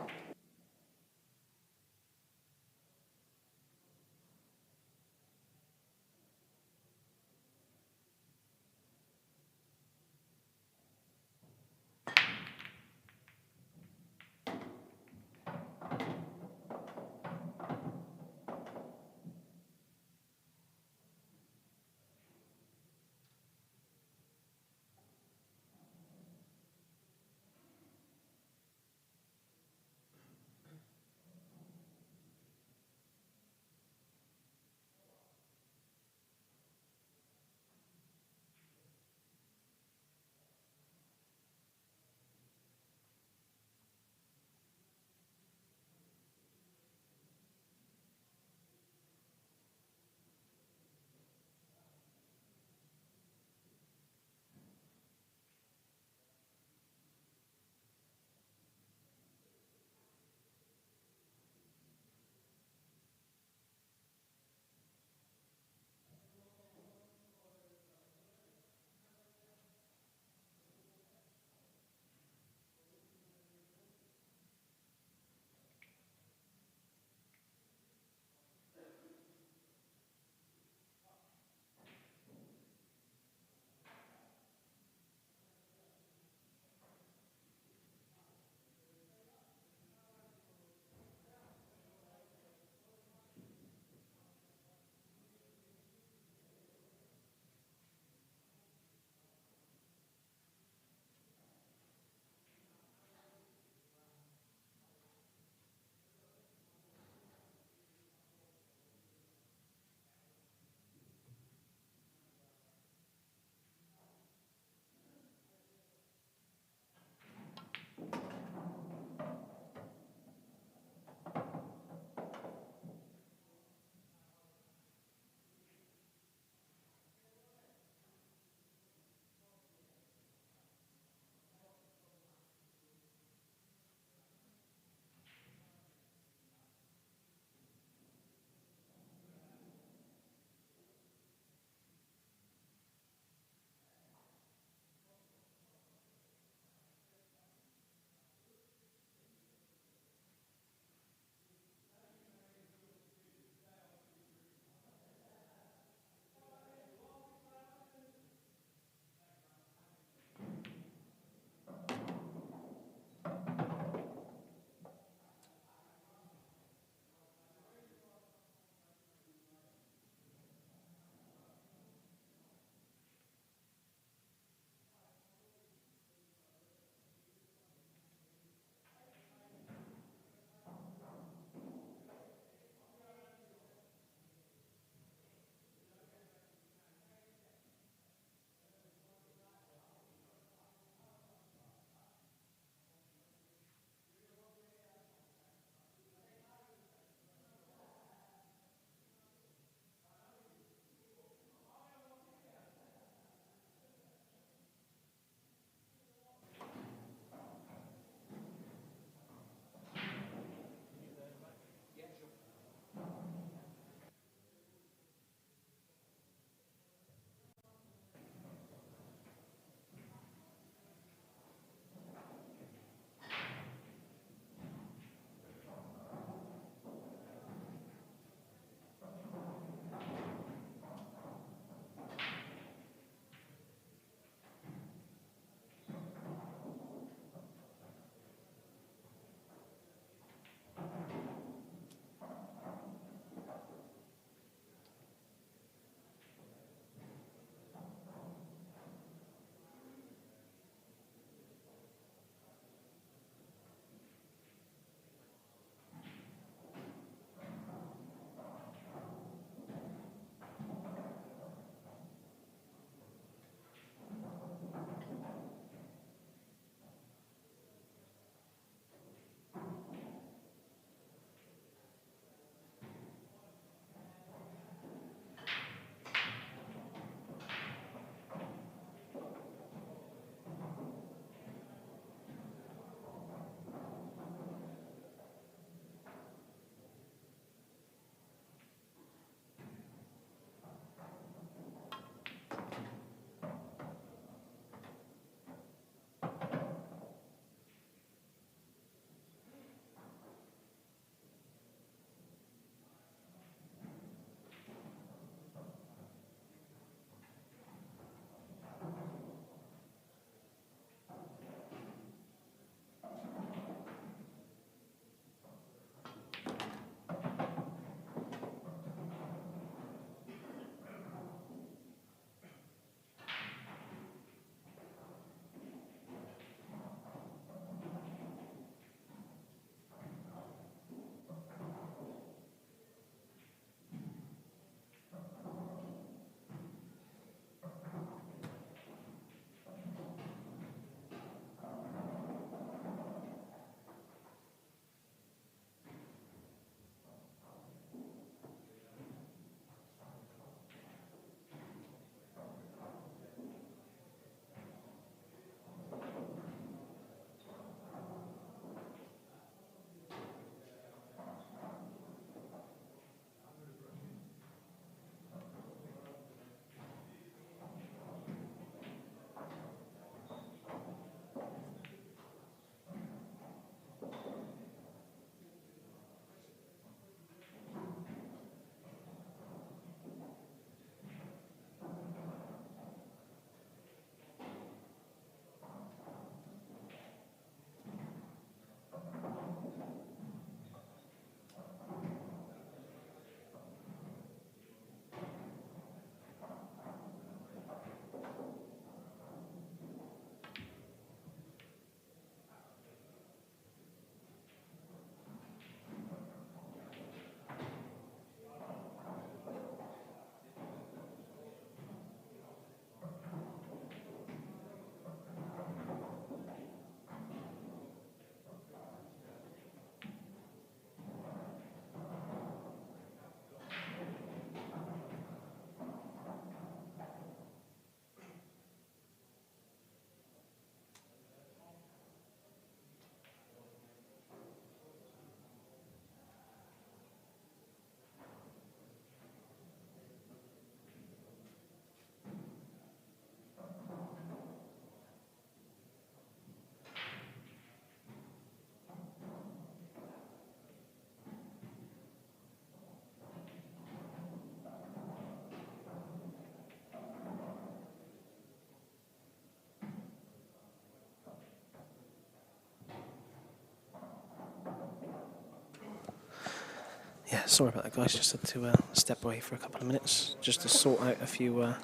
sorry about that, guys. Just had to step away for a couple of minutes just to sort out a few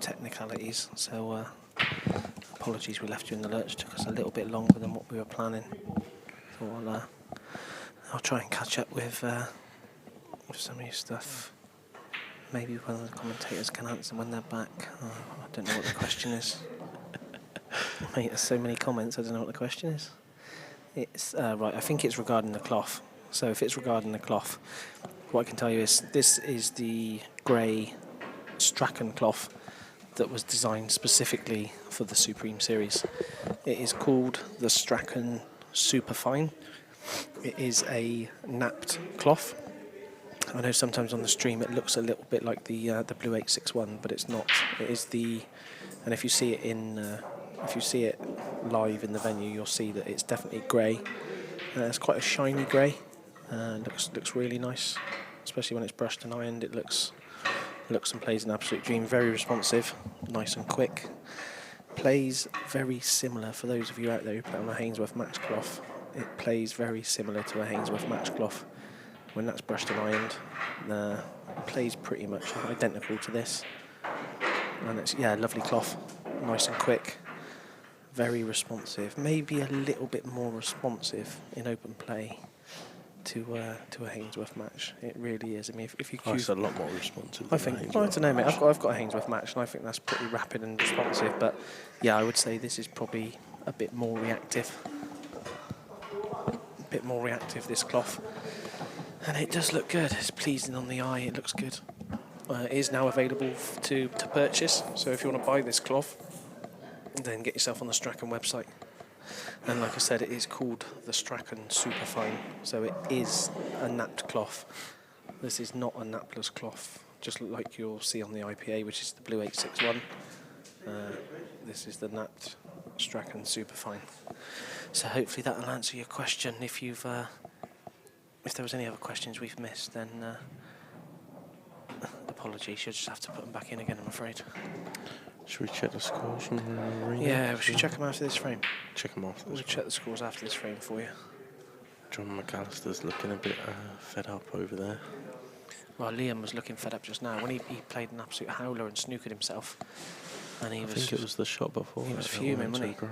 technicalities. So apologies, we left you in the lurch. Took us a little bit longer than what we were planning. So I'll try and catch up with some of your stuff. Maybe one of the commentators can answer when they're back. I don't know what the question is. Mate, there's so many comments. I don't know what the question is. It's right. I think it's regarding the cloth. So if it's regarding the cloth, what I can tell you is this is the grey Strachan cloth that was designed specifically for the Supreme Series. It is called the Strachan Superfine. It is a napped cloth. I know sometimes on the stream it looks a little bit like the Blue 861, but it's not. It is the, and if you see it live in the venue, you'll see that it's definitely grey. It's quite a shiny grey. Looks really nice, especially when it's brushed and ironed. It looks and plays an absolute dream. Very responsive, nice and quick. Plays very similar, for those of you out there who play on a Hainsworth match cloth, it plays very similar to a Hainsworth match cloth. When that's brushed and ironed, it plays pretty much identical to this. And it's, yeah, lovely cloth, nice and quick, very responsive. Maybe a little bit more responsive in open play to a Hainsworth match. It really is. I mean, if you it's a lot more responsive. I think. Well, I don't know, mate. I've got a Hainsworth match, and I think that's pretty rapid and responsive. But yeah, I would say this is probably a bit more reactive. This cloth, and it does look good. It's pleasing on the eye. It looks good. It is now available to purchase. So if you want to buy this cloth, then get yourself on the Strachan website. And like I said, it is called the Strachan Superfine. So it is a napped cloth. This is not a napless cloth, just like you'll see on the IPA, which is the Blue 861. This is the napped Strachan Superfine. So hopefully that will answer your question. If there was any other questions we've missed, then apologies. You'll just have to put them back in again, I'm afraid. Should we check the scores from the arena? Yeah, we should check them after this frame. Check them after this. We'll check the scores after this frame for you. Jon McAllister's looking a bit fed up over there. Well, Liam was looking fed up just now when he played an absolute howler and snookered himself. And I think it was the shot before. He was fuming, wasn't he? Great.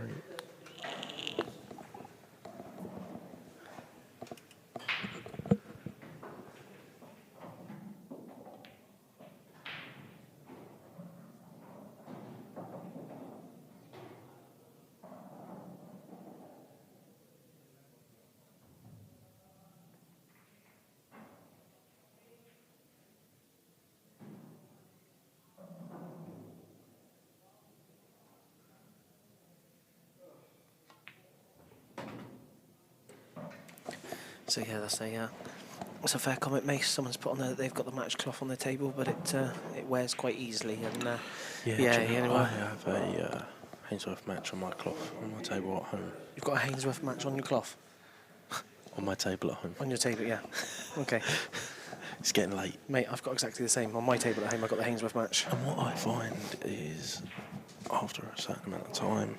So yeah, that's a fair comment, Mace. Someone's put on there that they've got the match cloth on their table, but it wears quite easily. And anyway. I have a Hainsworth match on my cloth on my table at home. You've got a Hainsworth match on your cloth? On my table at home. On your table, yeah. Okay. It's getting late. Mate, I've got exactly the same. On my table at home, I've got the Hainsworth match. And what I find is, after a certain amount of time,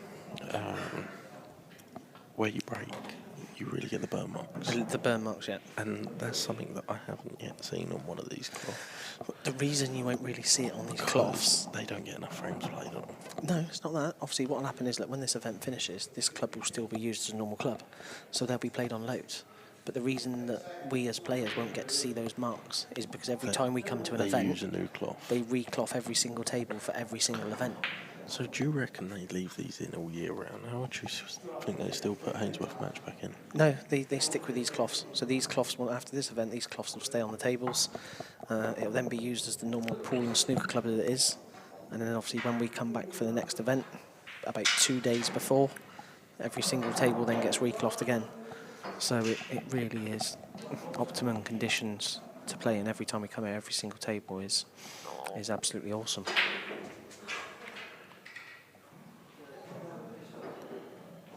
where you break, you really get the burn marks. The burn marks, yeah. And that's something that I haven't yet seen on one of these cloths. The reason you won't really see it on these cloths, they don't get enough frames played on them. No, it's not that. Obviously, what will happen is that when this event finishes, this club will still be used as a normal club, so they'll be played on loads. But the reason that we as players won't get to see those marks is because every time we come to an event, they use a new cloth. They re-cloth every single table for every single event. So do you reckon they leave these in all year round? How would you think they still put Hainsworth match back in? No, they stick with these cloths. So these cloths, after this event, these cloths will stay on the tables. It will then be used as the normal pool and snooker club that it is. And then obviously when we come back for the next event, about 2 days before, every single table then gets re-clothed again. So it really is optimum conditions to play in. Every time we come here, every single table is absolutely awesome.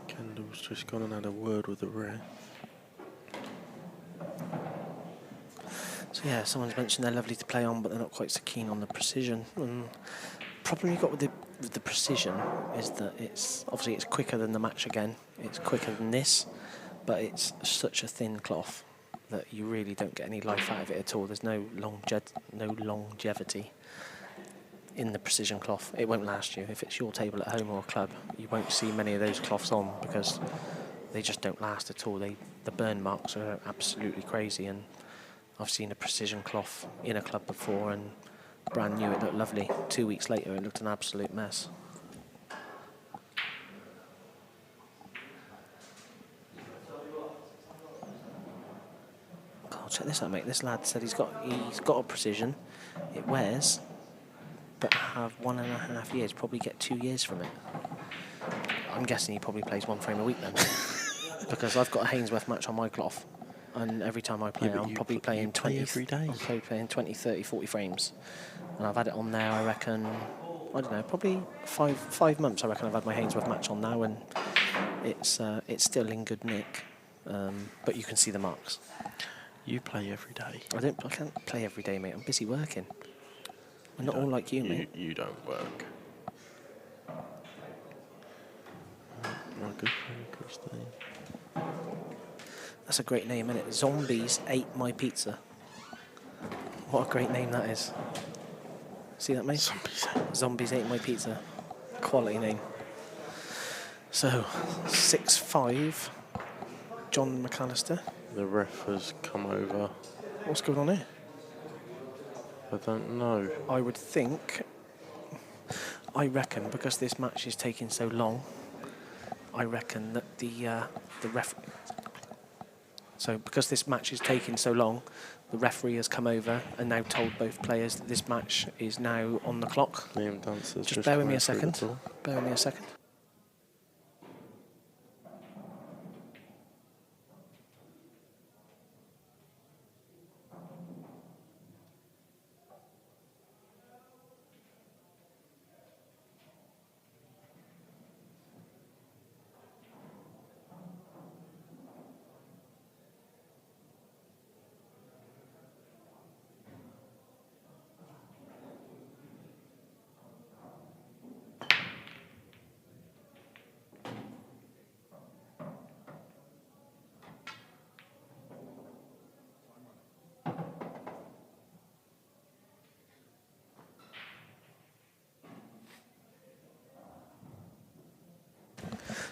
Kendall's just gone and had a word with the rare. So yeah, someone's mentioned they're lovely to play on, but they're not quite so keen on the precision. Problem you've got with the precision is that it's quicker than the match again. It's quicker than this, but it's such a thin cloth. that you really don't get any life out of it at all. There's no longevity in the precision cloth. It won't last you. If it's your table at home or a club, you won't see many of those cloths on because they just don't last at all. The burn marks are absolutely crazy, and I've seen a precision cloth in a club before and brand new, it looked lovely. 2 weeks later it looked an absolute mess. God, check this out, mate. This lad said he's got a precision. It wears, but have 1.5 years. Probably get 2 years from it. I'm guessing he probably plays 1 frame a week then, because I've got a Hainsworth match on my cloth, and every time I play, I'm probably playing 20 every day. I'm probably playing 20, 30, 40 frames, and I've had it on there. I reckon, I don't know, probably five months. I reckon I've had my Hainsworth match on now, and it's still in good nick, but you can see the marks. You play every day. I can't play every day, mate. I'm busy working. We're not all like you, mate. You don't work. My good friend Christine. That's a great name, isn't it? Zombies Ate My Pizza. What a great name that is. See that, mate? Zombies Ate My Pizza. Quality name. So, 6-5, Jon McAllister. The ref has come over. What's going on here? I don't know. I reckon, because this match is taking so long, I reckon that the ref. So because this match is taking so long, the referee has come over and now told both players that this match is now on the clock. Liam Dunster's just bear with me a second. Bear with me a second.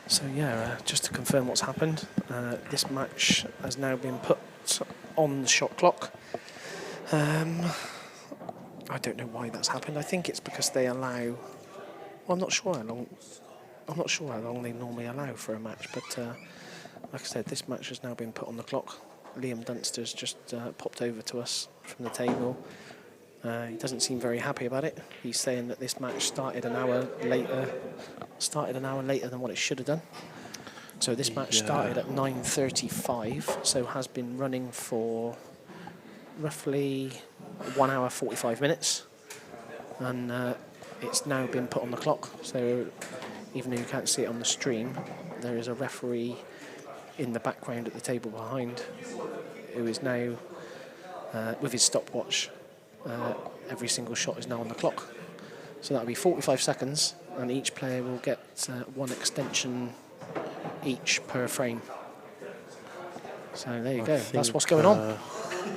So yeah, just to confirm what's happened, this match has now been put on the shot clock. I don't know why that's happened. I think it's because they allow. Well, I'm not sure how long they normally allow for a match, but like I said, this match has now been put on the clock. Liam Dunster's just popped over to us from the table. He doesn't seem very happy about it. He's saying that this match started an hour later than what it should have done. So this match started at 9:35, so has been running for roughly 1 hour 45 minutes, and it's now been put on the clock. So even though you can't see it on the stream, there is a referee in the background at the table behind who is now with his stopwatch. Every single shot is now on the clock. So that'll be 45 seconds, and each player will get 1 extension each per frame. So there you go. That's what's going on. I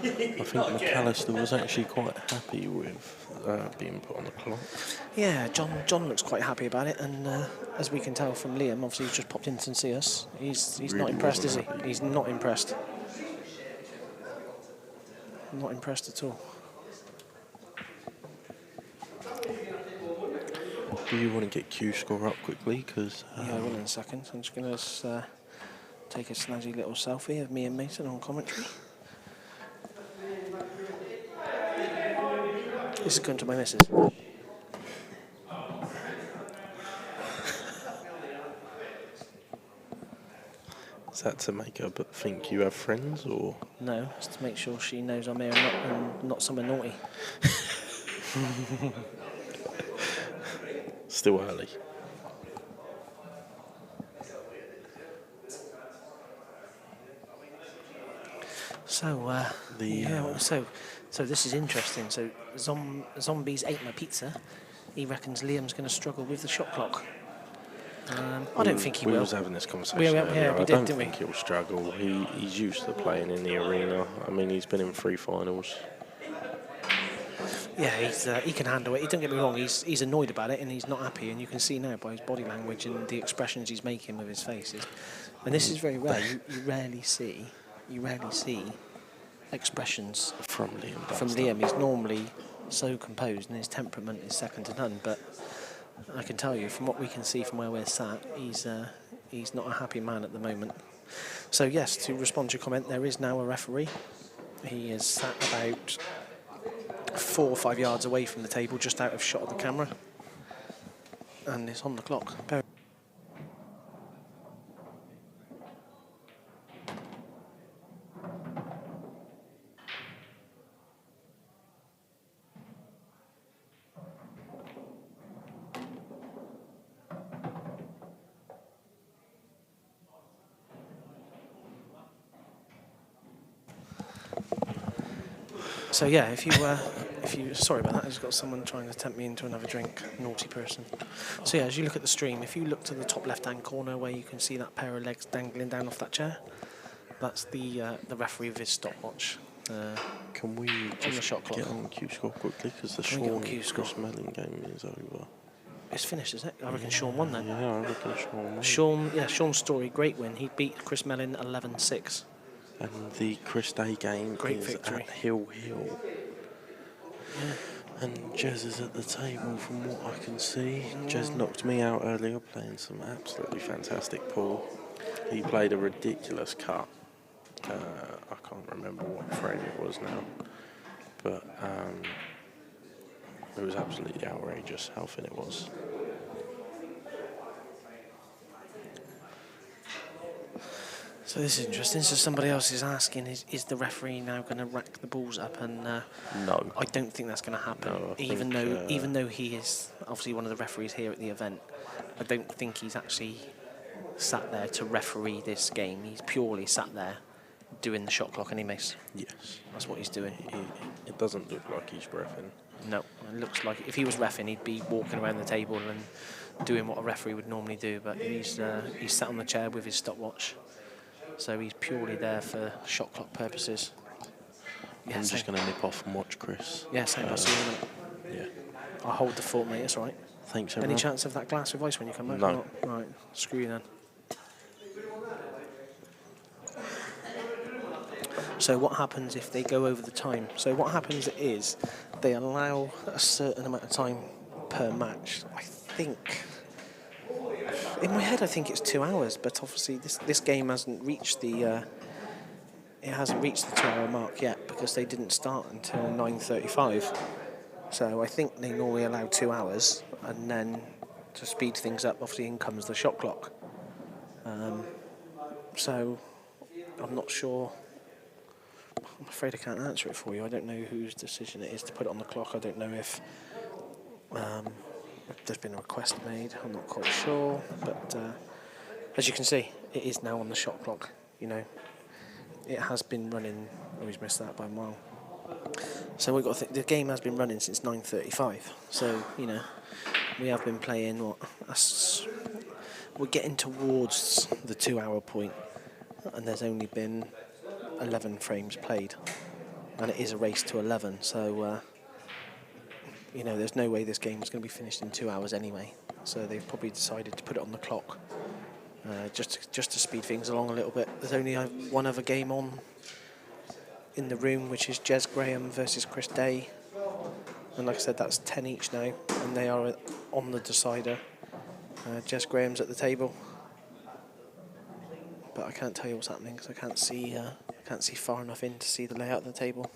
think McAllister was actually quite happy with being put on the clock. Yeah, Jon looks quite happy about it, and as we can tell from Liam, obviously he's just popped in to see us. He's really not impressed, is he? Happy. He's not impressed. Not impressed at all. Do you want to get Q score up quickly? Because yeah, I will in a second. I'm just going to take a snazzy little selfie of me and Mason on commentary. This is going to my missus. Is that to make her think you have friends, or? No, it's to make sure she knows I'm here and not somewhere naughty. Still early. So so this is interesting. So Zombies Ate My Pizza. He reckons Liam's going to struggle with the shot clock. I don't think he will. We was having this conversation earlier. Yeah, we I did, don't didn't think he'll struggle. He's used to playing in the arena. I mean, he's been in 3 finals. Yeah, he can handle it. Don't get me wrong, he's annoyed about it and he's not happy, and you can see now by his body language and the expressions he's making with his faces. And this is very rare. You rarely see expressions From Liam. from Liam. He's normally so composed and his temperament is second to none. But I can tell you, from what we can see from where we're sat, he's not a happy man at the moment. So yes, to respond to your comment, there is now a referee. He is sat about 4 or 5 yards away from the table, just out of shot of the camera, and it's on the clock. So yeah, if you sorry about that, I just got someone trying to tempt me into another drink, naughty person. So yeah, as you look at the stream, if you look to the top left-hand corner where you can see that pair of legs dangling down off that chair, that's the referee with his stopwatch. Can we just get on Q score quickly, because the Sean Chris Mellon game is over. It's finished, is it? I reckon Sean won then. Yeah, I reckon Sean won. Sean's story, great win. He beat Chris Mellon 11-6. And the Chris Day game Great is victory. at Hill. Yeah. And Jez is at the table from what I can see. Jez knocked me out earlier playing some absolutely fantastic pool. He played a ridiculous cut. I can't remember what frame it was now. But it was absolutely outrageous how thin it was. So this is interesting. So somebody else is asking, is the referee now going to rack the balls up? And no, I don't think that's going to happen. No, even though he is obviously one of the referees here at the event, I don't think he's actually sat there to referee this game. He's purely sat there doing the shot clock anyways. Yes, that's what he's doing. It doesn't look like he's reffing. No, it looks like if he was reffing, he'd be walking around the table and doing what a referee would normally do. But he's sat on the chair with his stopwatch. So he's purely there for shot clock purposes. I'm just going to nip off and watch Chris. Yeah, same. I'll see you in a minute. Yeah. I'll hold the fort, mate. It's all right. Thanks, everyone. Any chance of that glass of ice when you come back? No. Right, screw you then. So what happens if they go over the time? So what happens is they allow a certain amount of time per match. I think... in my head, I think it's 2 hours, but obviously this game hasn't reached the 2-hour mark yet, because they didn't start until 9:35. So I think they normally allow 2 hours, and then to speed things up, obviously in comes the shot clock. So I'm not sure. I'm afraid I can't answer it for you. I don't know whose decision it is to put it on the clock. I don't know if there's been a request made. I'm not quite sure, but as you can see, it is now on the shot clock. You know, it has been running. Oh, he's missed that by a mile. So we've got to think the game has been running since 9:35. So you know, we have been playing. We're getting towards the 2-hour point, and there's only been 11 frames played, and it is a race to 11. So. You know, there's no way this game is going to be finished in 2 hours anyway. So they've probably decided to put it on the clock, just to speed things along a little bit. There's only one other game on in the room, which is Jez Graham versus Chris Day. And like I said, that's 10 each now, and they are on the decider. Jez Graham's at the table, but I can't tell you what's happening because I can't see far enough in to see the layout of the table.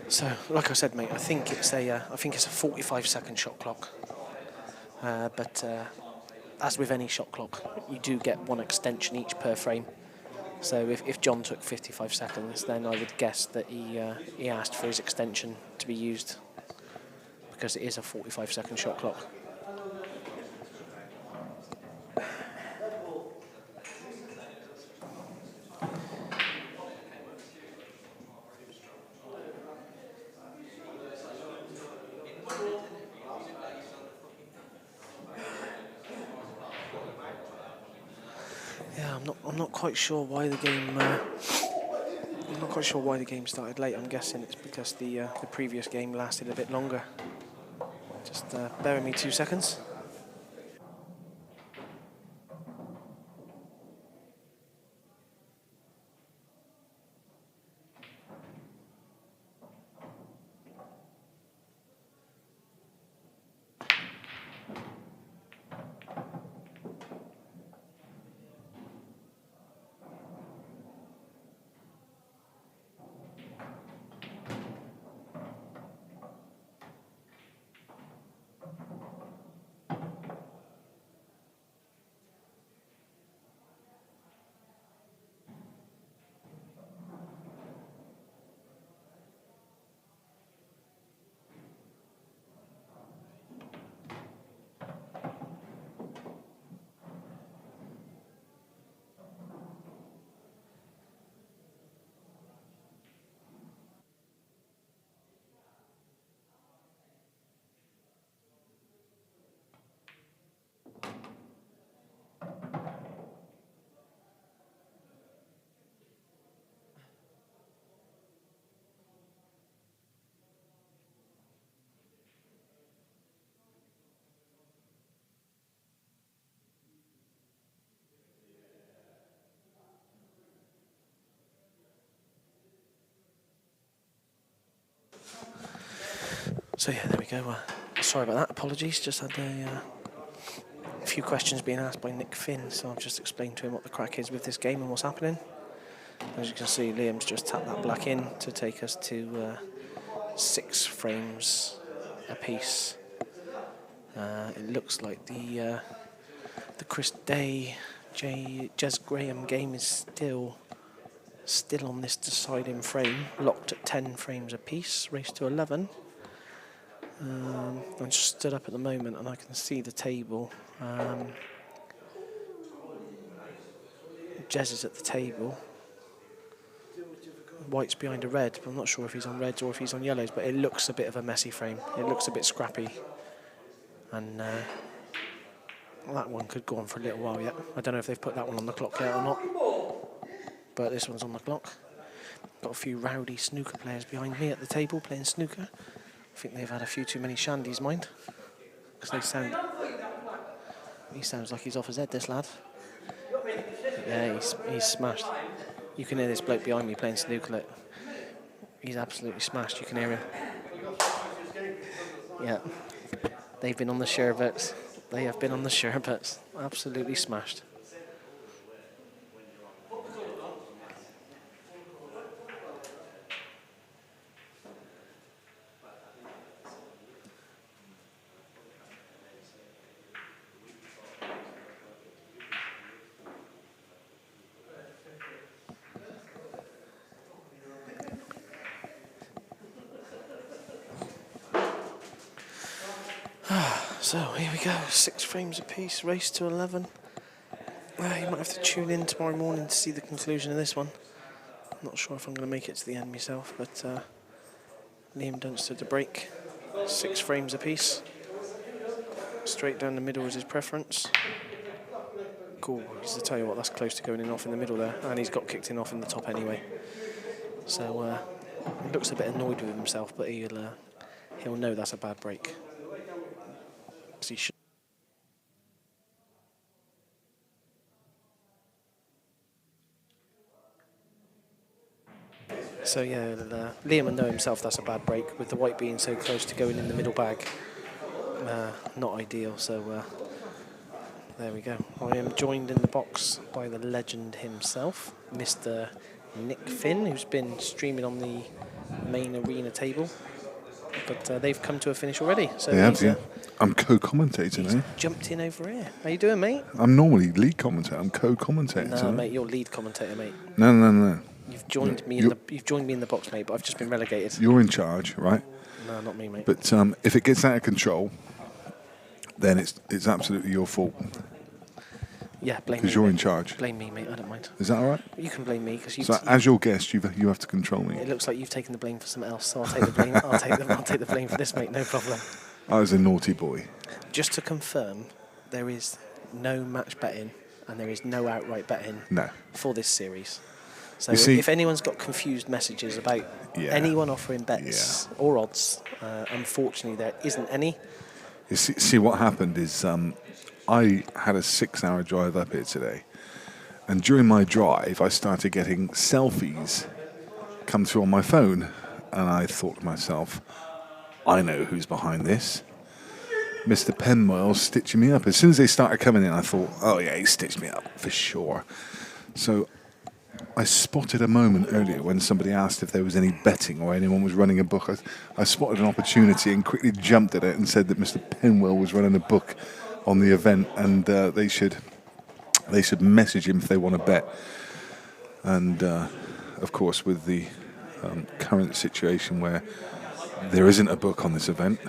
So, like I said, mate, I think it's a 45-second shot clock. But as with any shot clock, you do get one extension each per frame. So if John took 55 seconds, then I would guess that he asked for his extension to be used, because it is a 45-second shot clock. Yeah, I'm not quite sure why the game. I'm not quite sure why the game started late. I'm guessing it's because the previous game lasted a bit longer. Just bear with me 2 seconds. So yeah, there we go. Sorry about that. Apologies. Just had a few questions being asked by Nick Finn, so I've just explained to him what the crack is with this game and what's happening. As you can see, Liam's just tapped that black in to take us to 6 frames apiece. It looks like the Chris Day, Jez Graham game is still on this deciding frame, locked at 10 frames apiece, race to 11. I'm just stood up at the moment and I can see the table. Jez is at the table. White's behind a red, but I'm not sure if he's on reds or if he's on yellows, but it looks a bit of a messy frame. It looks a bit scrappy. And that one could go on for a little while yet. I don't know if they've put that one on the clock yet or not, but this one's on the clock. Got a few rowdy snooker players behind me at the table playing snooker. I think they've had a few too many shandies, mind. Because they sound... He sounds like he's off his head, this lad. Yeah, he's smashed. You can hear this bloke behind me playing snooker. Look. He's absolutely smashed, you can hear him. Yeah. They've been on the sherbets. They have been on the sherbets. Absolutely smashed. So here we go, 6 frames apiece, race to 11. You might have to tune in tomorrow morning to see the conclusion of this one. I'm not sure if I'm going to make it to the end myself, but Liam Dunster to break, 6 frames apiece. Straight down the middle is his preference. Cool, I tell you what, that's close to going in off in the middle there, and he's got kicked in off in the top anyway. So he looks a bit annoyed with himself, but he'll know that's a bad break. He should. So yeah, Liam will know himself that's a bad break, with the white being so close to going in the middle bag. Not ideal, so there we go. I am joined in the box by the legend himself, Mr. Nick Finn, who's been streaming on the main arena table. but they've come to a finish already. So They have, he's, yeah. I'm co-commentating, he's eh? jumped in over here. How you doing, mate? I'm normally lead commentator. I'm co-commentating. No, today. mate, you're lead commentator, mate. No. You've joined me in the box, mate. But I've just been relegated. You're in charge, right? No, not me, mate. But if it gets out of control, then it's absolutely your fault Yeah, blame me. because you're mate. in charge. Blame me, mate. I don't mind. Is that all right? You can blame me because you. So as your guest, you have to control me. It looks like you've taken the blame for something else, so I'll take the blame. I'll take the blame for this, mate. No problem. I was a naughty boy. Just to confirm, there is no match betting and there is no outright betting No. for this series. So You see- if anyone's got confused messages about Yeah. anyone offering bets or odds, unfortunately there isn't any. You see what happened is I had a 6-hour drive up here today, and during my drive I started getting selfies come through on my phone, and I thought to myself, I know who's behind this. Mr. Penmoyle's stitching me up. As soon as they started coming in, I thought, oh yeah, he stitched me up for sure. So I spotted a moment earlier when somebody asked if there was any betting or anyone was running a book. I spotted an opportunity and quickly jumped at it and said that Mr. Penwell was running a book on the event, and they should message him if they want to bet. And of course, with the current situation where there isn't a book on this event,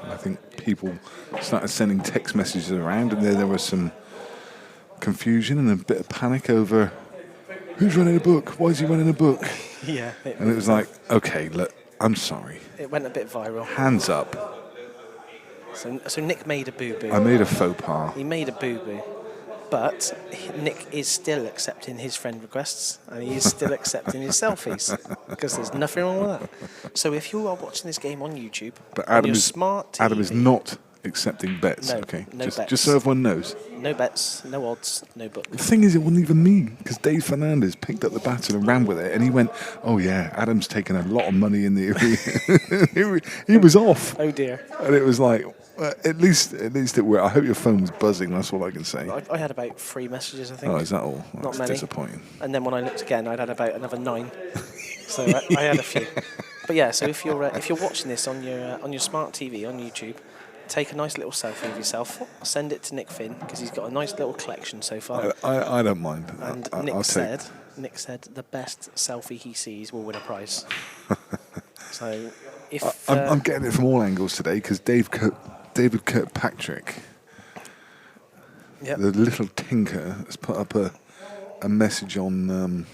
I think people started sending text messages around, and there was some confusion and a bit of panic over who's running a book? Why is he running a book? Yeah. And it was like, okay, look, I'm sorry. It went a bit viral. Hands up. So Nick made a boo-boo. I made a faux pas. He made a boo-boo. But Nick is still accepting his friend requests and he is still accepting his selfies because there's nothing wrong with that. So if you are watching this game on YouTube, But on Adam your is smart TV, Adam is not accepting bets. No, Okay, no just bets. so everyone knows. no bets, no odds, no book. The thing is, it wasn't even me, because Dave Fernandez picked up the baton and ran with it, and he went, "Oh yeah, Adam's taken a lot of money in the." he was off, Oh dear. and it was like, at least it worked. I hope your phone was buzzing. That's all I can say. I had about 3 messages, I think. Oh, is that all? Not That's many. disappointing. And then when I looked again, I'd had about another 9. So I had a few. But yeah, so if you're watching this on your smart TV on YouTube, take a nice little selfie of yourself, send it to Nick Finn because he's got a nice little collection so far. I don't mind. And I'll Nick take. said the best selfie he sees will win a prize. So if I'm getting it from all angles today, because David Kirkpatrick, yep. the little tinker, has put up a message on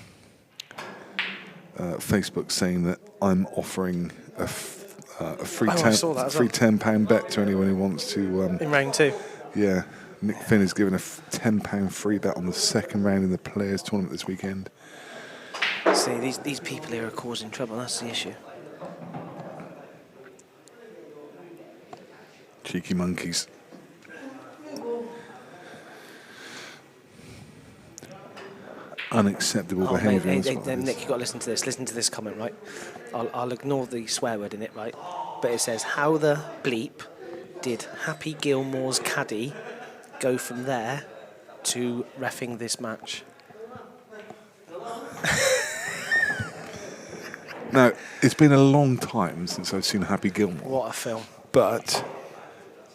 Facebook saying that I'm offering a free I saw that as well. £10 bet to anyone who wants to. in round 2. Yeah, Nick Finn is giving a £10 free bet on the second round in the Players Tournament this weekend. See, these people here are causing trouble. That's the issue. Cheeky monkeys. Unacceptable Oh, mate, behaviour. hey, in hey, sport. Nick, you've got to listen to this. Listen to this comment, right? I'll ignore the swear word in it, right? But it says, how the bleep did Happy Gilmore's caddy go from there to reffing this match? Now, it's been a long time since I've seen Happy Gilmore. What a film. But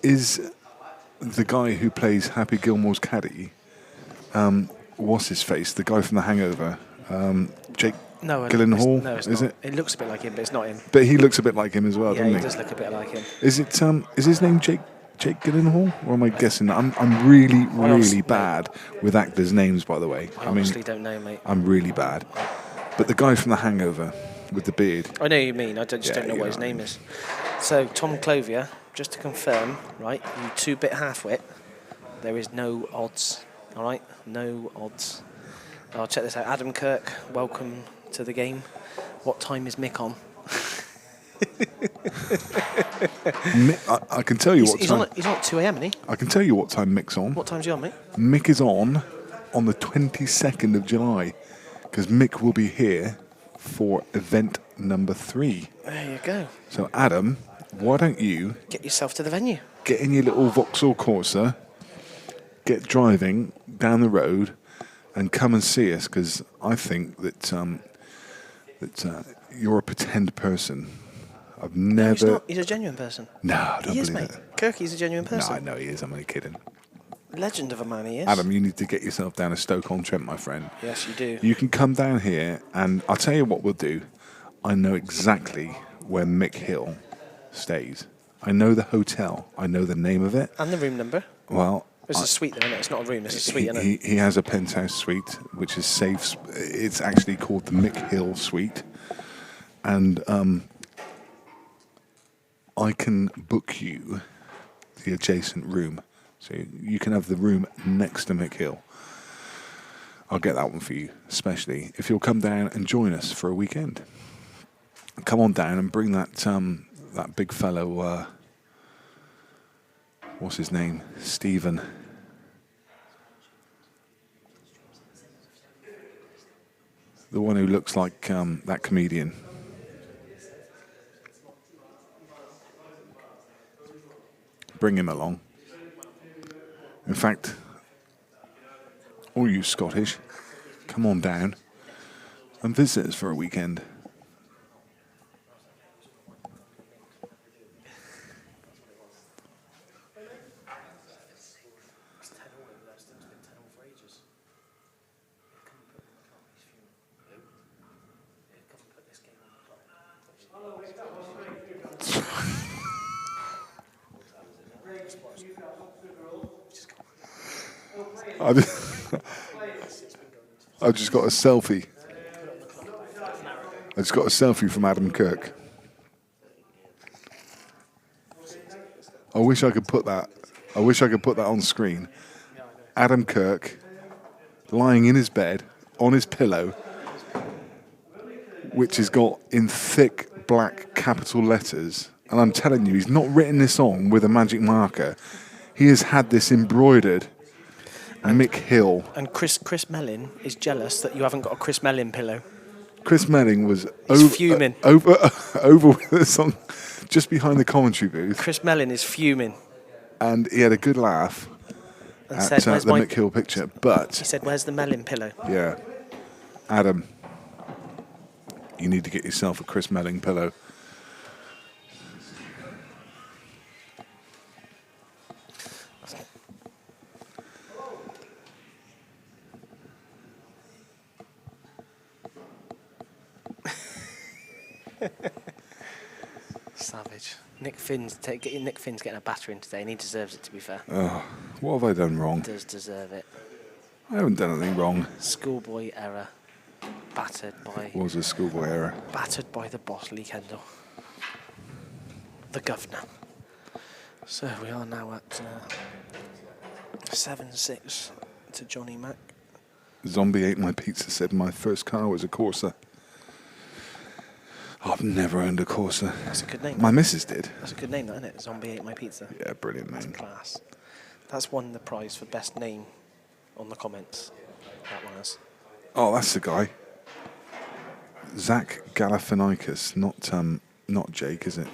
is the guy who plays Happy Gilmore's caddy, what's his face? The guy from The Hangover, Jake No, Gyllenhaal, no, it's is not. it? It looks a bit like him, but it's not him. But he looks a bit like him as well, Yeah, doesn't he he? does look a bit like him. Is it? Is his name Jake Gyllenhaal, or am I guessing that? I'm really honestly- bad with actors' names, by the way. I honestly don't know, mate. I'm really bad. But the guy from The Hangover with the beard. I know what you mean. I just Yeah, don't know you what know his what I name mean. is. So, Tom Clovier, just to confirm, right, you 2-bit half-wit, there is no odds, all right? No odds. I'll check this out. Adam Kirk, welcome to the game. What time is Mick on? I can tell you what He's time. on at 2 a.m., isn't he? I can tell you what time Mick's on. What time's he on, mate? Mick is on the 22nd of July, because Mick will be here for event number 3. There you go. So Adam, why don't you Get yourself to the venue. get in your little Vauxhall Corsa, get driving down the road, and come and see us, because I think that you're a pretend person. I've No, he's never. not. He's a genuine person. No, I don't He is, believe mate. it. Kirky's a genuine No, person. I know he is. I'm only kidding. Legend of a man he is. Adam, you need to get yourself down to Stoke-on-Trent, my friend. Yes, you do. You can come down here, and I'll tell you what we'll do. I know exactly where Mick Hill stays. I know the hotel. I know the name of it. And the room number. Well, It's a suite, though, isn't it? It's not a room. It's a suite, isn't it? he has a penthouse suite, which is safe. It's actually called the Mick Hill Suite. And I can book you the adjacent room. So you can have the room next to Mick Hill. I'll get that one for you, especially if you'll come down and join us for a weekend. Come on down and bring that that big fellow, what's his name? Stephen. The one who looks like that comedian. Bring him along. In fact, all you Scottish, come on down and visit us for a weekend. I just got a selfie. I just got a selfie from Adam Kirk. I wish I could put that. I wish I could put that on screen. Adam Kirk lying in his bed on his pillow, which has got in thick black capital letters. And I'm telling you, he's not written this on with a magic marker. He has had this embroidered. Mick Hill. And Chris Mellin is jealous that you haven't got a Chris Mellin pillow. Chris Melling was fuming. over with us on just behind the commentary booth, Chris Mellin is fuming. and he had a good laugh And at said, "Where's the my?" Mick Hill picture. He But said, "Where's the Mellin pillow?" yeah, Adam, you need to get yourself a Chris Melling pillow. Savage. Nick Finn's getting a battering today, and he deserves it. To be fair, What have I done wrong? does deserve it. I haven't done anything wrong. Schoolboy error. Battered by It was a schoolboy error. the boss, Lee Kendall, the governor. So we are now at 7-6 to Johnny Mac. Zombie ate my pizza. Said my first car was a Corsa. I've never owned a Corsa. That's a good name. My missus did. That's a good name, isn't it? Zombie ate my pizza. Yeah, brilliant That's name. class. That's won the prize for best name on the comments. That one has. Oh, that's the guy. Zach Galifianakis, not Jake, is it?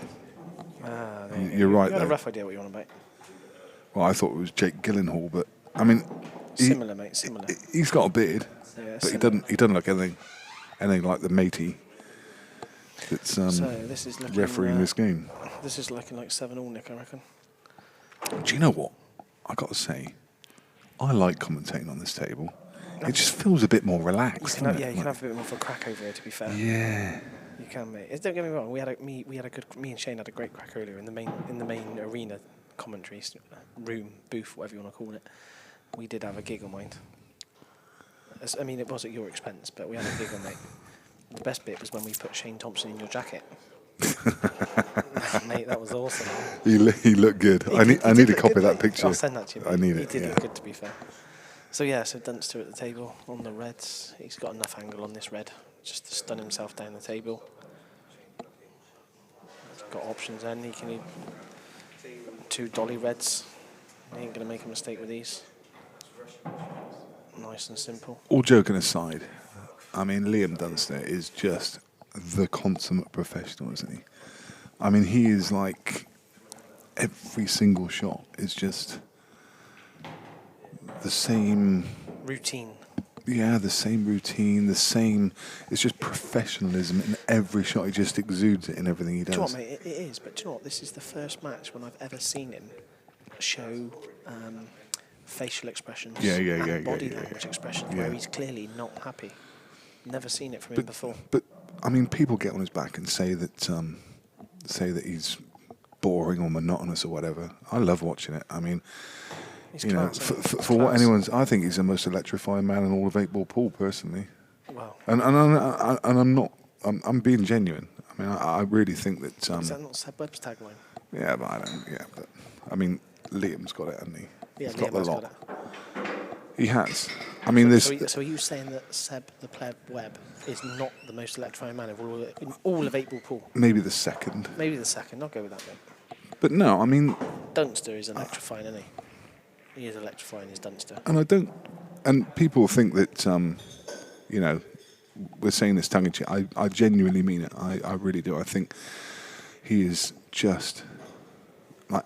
There you go. You're right, You had a though. rough idea what you want to make. Well, I thought it was Jake Gyllenhaal, but I mean, Similar, mate. Similar. he's got a beard, Yeah, but he similar. doesn't look anything like the matey that's So this is looking, refereeing this game. This is looking like 7-7, Nick, I reckon. Do you know what? I got to say, I like commentating on this table. It just feels a bit more relaxed. You can have, doesn't it? you can have a bit more of a crack over here, to be fair. Yeah. You can, mate. Don't get me wrong. Me and Shane had a great crack earlier in the main arena commentary room, booth, whatever you want to call it. We did have a giggle, mind. I mean, it was at your expense, but we had a giggle, mate. The best bit was when we put Shane Thompson in your jacket. Mate, that was awesome. He looked good. I need to copy that picture. I'll send that to you. I need He it. did Yeah. look good, to be fair. So Dunster at the table on the reds. He's got enough angle on this red just to stun himself down the table. He's got options then. He can need 2 dolly reds. He ain't going to make a mistake with these. Nice and simple. All joking aside, I mean, Liam Dunster is just the consummate professional, isn't he? I mean, he is like every single shot is just the same Routine. Yeah, the same routine, the same. It's just professionalism in every shot. He just exudes it in everything he Do you know what, does. mate? It is, but do you know what? This is the first match when I've ever seen him show facial expressions and body language expressions where he's clearly not happy. Never seen it from him before. But I mean, people get on his back and say that he's boring or monotonous or whatever. I love watching it. I mean, He's you know, class, for what anyone's, I think he's the most electrifying man in all of 8-ball pool, personally. Wow. And I'm not. I'm being genuine. I mean, I really think that. Is that not Seb Webb's tagline? Yeah, but I don't. Yeah, but I mean, Liam's got it, hasn't he? Yeah, He's got the Liam has lot. got it. He has. I mean, there's. So are you saying that Seb the Pleb Webb is not the most electrifying man in all of 8-ball pool? Maybe the second. Maybe the second. I'll go with that one. But no, I mean. Dunster is electrifying, isn't he? He is electrifying his Dunster. And I don't. And people think that, you know, we're saying this tongue in cheek. I genuinely mean it. I really do. I think he is just like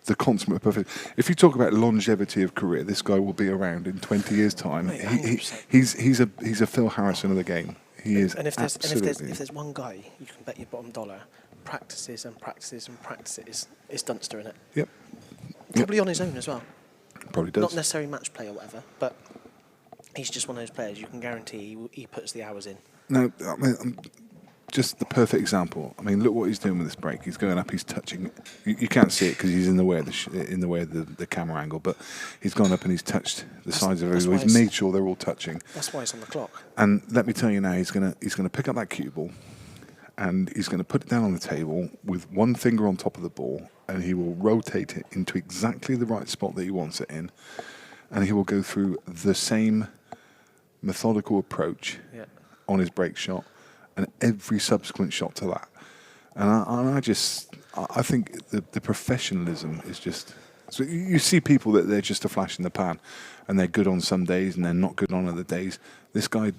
the consummate perfect. If you talk about longevity of career, this guy will be around in 20 years' time. Mate, He's a Phil Harrison of the game. He is. And if absolutely. there's one guy you can bet your bottom dollar practices and practices and practices, it's Dunster in it. Yep. Probably on his own as well. Probably does. Not necessarily match play or whatever, but he's just one of those players you can guarantee he puts the hours in. No, I mean, just the perfect example. I mean, look what he's doing with this break. He's going up. He's touching. You can't see it because he's in the way of the camera angle. But he's gone up and he's touched the sides of everyone. He's made sure they're all touching. That's why it's on the clock. And let me tell you now, he's gonna pick up that cue ball, and he's gonna put it down on the table with one finger on top of the ball, and he will rotate it into exactly the right spot that he wants it in, and he will go through the same methodical approach on his break shot and every subsequent shot to that. And I think the professionalism is just. So you see people that they're just a flash in the pan, and they're good on some days and they're not good on other days. This guy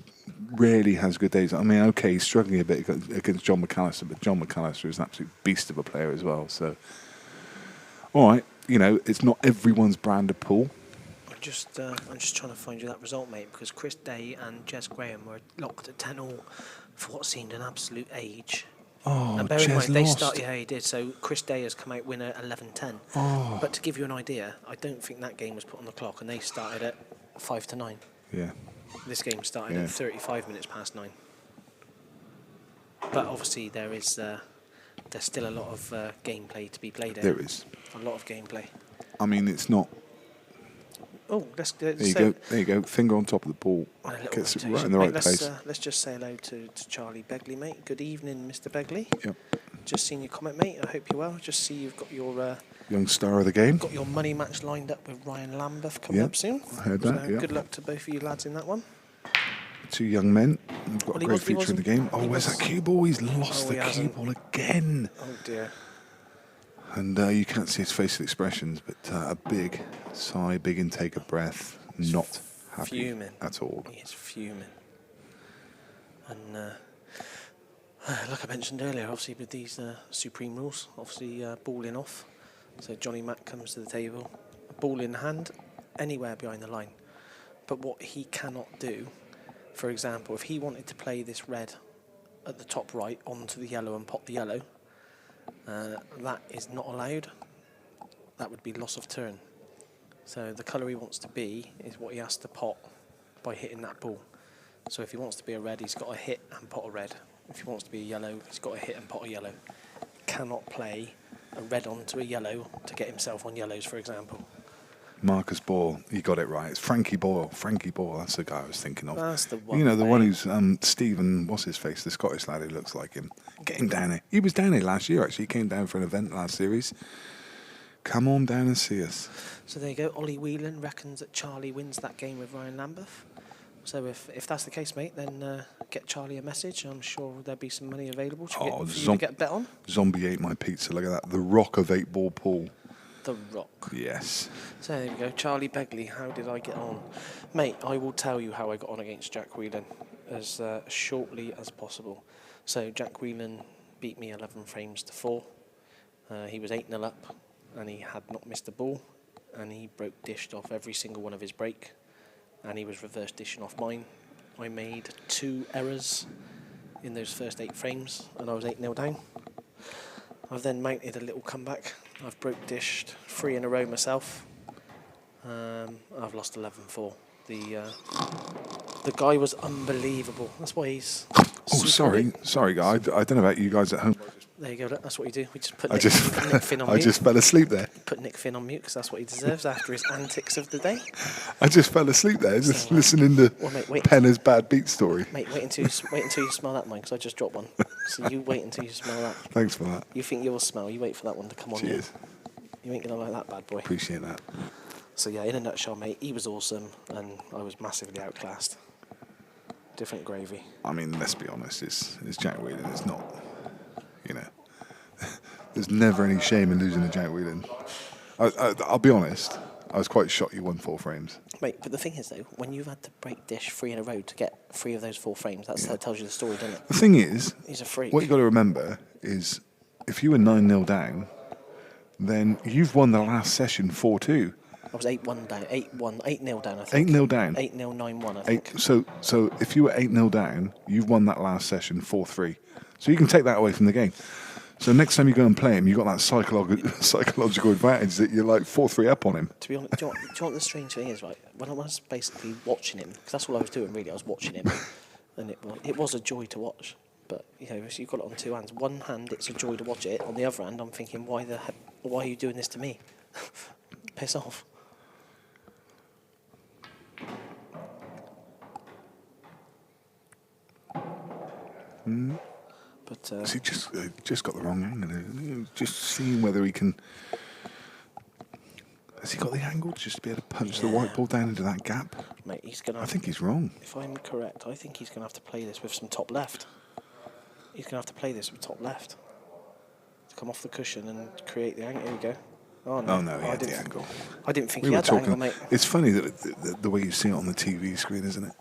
rarely has good days. I mean, okay, he's struggling a bit against Jon McAllister, but Jon McAllister is an absolute beast of a player as well. So, all right, you know, it's not everyone's brand of pool. I'm just trying to find you that result, mate, because Chris Day and Jez Graham were locked at 10-all for what seemed an absolute age. Oh, and bear in mind, Jez lost. yeah, he did. So Chris Day has come out winner 11-10. Oh. But to give you an idea, I don't think that game was put on the clock, and they started at 5-9. Yeah. This game started at 35 minutes past 9. But obviously there's still a lot of gameplay to be played. There is. A lot of gameplay. I mean, it's not. Oh, there you go. There you go. Finger on top of the ball. Gets it right in the right place. Let's just say hello to Charlie Begley, mate. Good evening, Mr. Begley. Yep. Just seen your comment, mate. I hope you're well. Just see you've got your young star of the game. Got your money match lined up with Ryan Lambeth coming up soon. I heard that. So good luck to both of you lads in that one. Two young men. We've got a great future in the game. Oh, where's that cue ball? He's lost the cue ball again. Oh dear. And you can't see his facial expressions, but a big sigh, big intake of breath. Not happy fuming at all. He is fuming. And like I mentioned earlier, obviously with these supreme rules, obviously balling off. So Johnny Mac comes to the table, ball in hand, anywhere behind the line. But what he cannot do, for example, if he wanted to play this red at the top right onto the yellow and pot the yellow, that is not allowed. That would be loss of turn. So the colour he wants to be is what he has to pot by hitting that ball. So if he wants to be a red, he's got to hit and pot a red. If he wants to be a yellow, he's got to hit and pot a yellow. He cannot play a red onto a yellow to get himself on yellows, for example. Marcus Boyle, you got it right. It's Frankie Boyle. Frankie Boyle, that's the guy I was thinking of. That's the one. You know, the one who's Stephen, what's his face, the Scottish lad who looks like him. Get him down here. He was down here last year, actually. He came down for an event last series. Come on down and see us. So there you go. Ollie Whelan reckons that Charlie wins that game with Ryan Lambeth. So if that's the case, mate, then get Charlie a message. I'm sure there'll be some money available for you to get a bet on. Zombie ate my pizza. Look at that. The Rock of 8-ball pool. The Rock. Yes. So there we go. Charlie Begley, how did I get on? Mate, I will tell you how I got on against Jack Whelan as shortly as possible. So Jack Whelan beat me 11 frames to 4. He was 8-0 up, and he had not missed a ball, and he dished off every single one of his break. and he was reverse dishing off mine. I made 2 errors in those first 8 frames, and I was 8-0 down. I've then mounted a little comeback. I've broke dished 3 in a row myself. I've lost 11-4. The guy was unbelievable. That's why he's. Oh, sorry, guy. I don't know about you guys at home. There you go. That's what you do. We just put I Nick, just, Nick Finn on I mute. just fell asleep there. Put Nick Finn on mute because that's what he deserves after his antics of the day. I just fell asleep there, just So, listening to well, mate, wait. Penner's bad beat story. Mate, wait until you smell that, mine, because I just dropped one. So you wait until you smell that. Thanks for that. You think you'll smell? You wait for that one to come on. Cheers. You ain't gonna like that bad boy. Appreciate that. So yeah, in a nutshell, mate, he was awesome, and I was massively outclassed. Different gravy. I mean, let's be honest, it's Jack Whelan. It's not, there's never any shame in losing to Jack Whelan. I'll be honest, I was quite shocked you won 4 frames. Mate, but the thing is, though, when you've had to break dish 3 in a row to get 3 of those 4 frames, that tells you the story, doesn't it? The thing is, He's a freak. what you got to remember is, if you were 9-0 down, then you've won the last session 4-2. I was 8-1 down, 8-0 down, I think. 8-0 down. 8-0, 9-1, I think. So if you were 8-0 down, you've won that last session 4-3. So you can take that away from the game. So next time you go and play him, you've got that psychological advantage that you're like 4-3 up on him. To be honest, do you know what the strange thing is, right? When I was basically watching him, because that's all I was doing really, I was watching him, and it was a joy to watch. But, if you've got it on 2 hands, one hand it's a joy to watch it, on the other hand I'm thinking, why are you doing this to me? Piss off. But He just got the wrong angle. Just seeing whether he can. Has he got the angle just to be able to punch the white ball down into that gap? mate, he's gonna. I think he's wrong. If I'm correct, I think he's gonna have to play this with some top left. He's gonna have to play this with top left. To come off the cushion and create the angle. Here we go. Oh no, he had the angle. I didn't think We he were had the angle, talking. mate. It's funny that the way you see it on the TV screen, isn't it?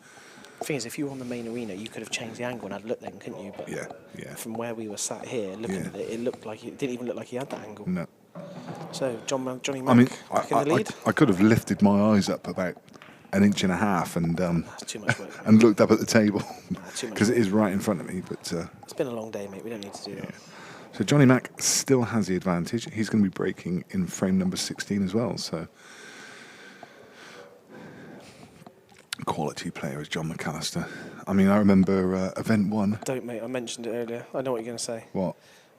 The thing is, if you were on the main arena, you could have changed the angle and had a look then, couldn't you? But Yeah. from where we were sat here looking at it, it didn't even look like he had that angle. No. So Johnny Mac, I mean, back in the lead. I could have lifted my eyes up about an inch and a half and That's too much work. and looked up at the table Too much because it work. is right in front of me. But It's been a long day, mate. We don't need to do that. so Johnny Mac still has the advantage. He's going to be breaking in frame number 16 as well. So quality player is Jon McAllister. I mean, I remember event 1. Don't, mate. I mentioned it earlier. I know what you're going to say. What?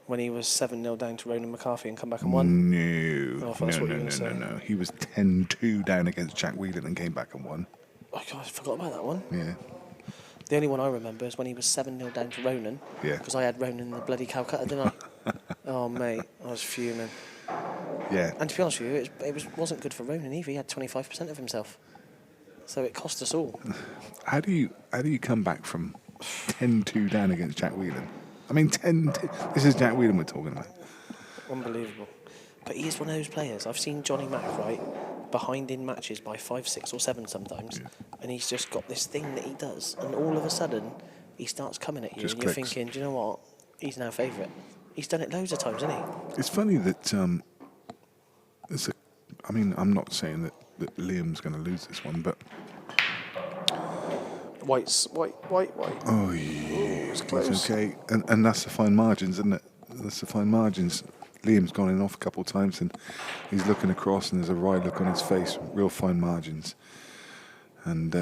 When he was 7-0 down to Ronan McCarthy and come back and won. No, Oh, I thought that's what you were no. gonna say. He was 10-2 down against Jack Whelan and came back and won. Oh, God, I forgot about that one. Yeah. The only one I remember is when he was 7-0 down to Ronan. Yeah. Because I had Ronan in the bloody Calcutta, didn't I? Oh, mate. I was fuming. Yeah. And to be honest with you, it wasn't good for Ronan either. He had 25% of himself. So it cost us all. How do you come back from 10-2 down against Jack Whelan? I mean, 10-2. This is Jack Whelan we're talking about. Unbelievable. But he is one of those players. I've seen Johnny Mac, right, behind in matches by 5, 6 or 7 sometimes. Yeah. And he's just got this thing that he does. And all of a sudden, he starts coming at you. Just and you're clicks. thinking, do you know what? He's now favourite. He's done it loads of times, hasn't he? It's funny that I mean, I'm not saying that Liam's going to lose this one, but White. oh yeah, it's okay. And that's the fine margins, isn't it? That's the fine margins. Liam's gone in off a couple of times, and he's looking across, and there's a wry look on his face. Real fine margins, and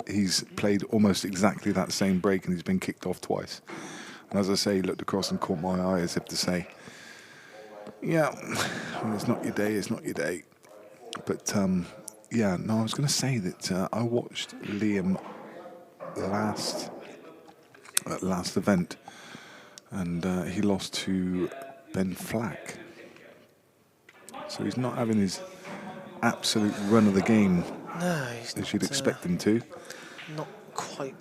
he's played almost exactly that same break, and he's been kicked off twice. And as I say, he looked across and caught my eye as if to say, "Yeah, well, it's not your day. It's not your day." But yeah, no, I was going to say that I watched Liam last event, and he lost to Ben Flack. So he's not having his absolute run of the game No, he's as you'd not, expect him to. Not quite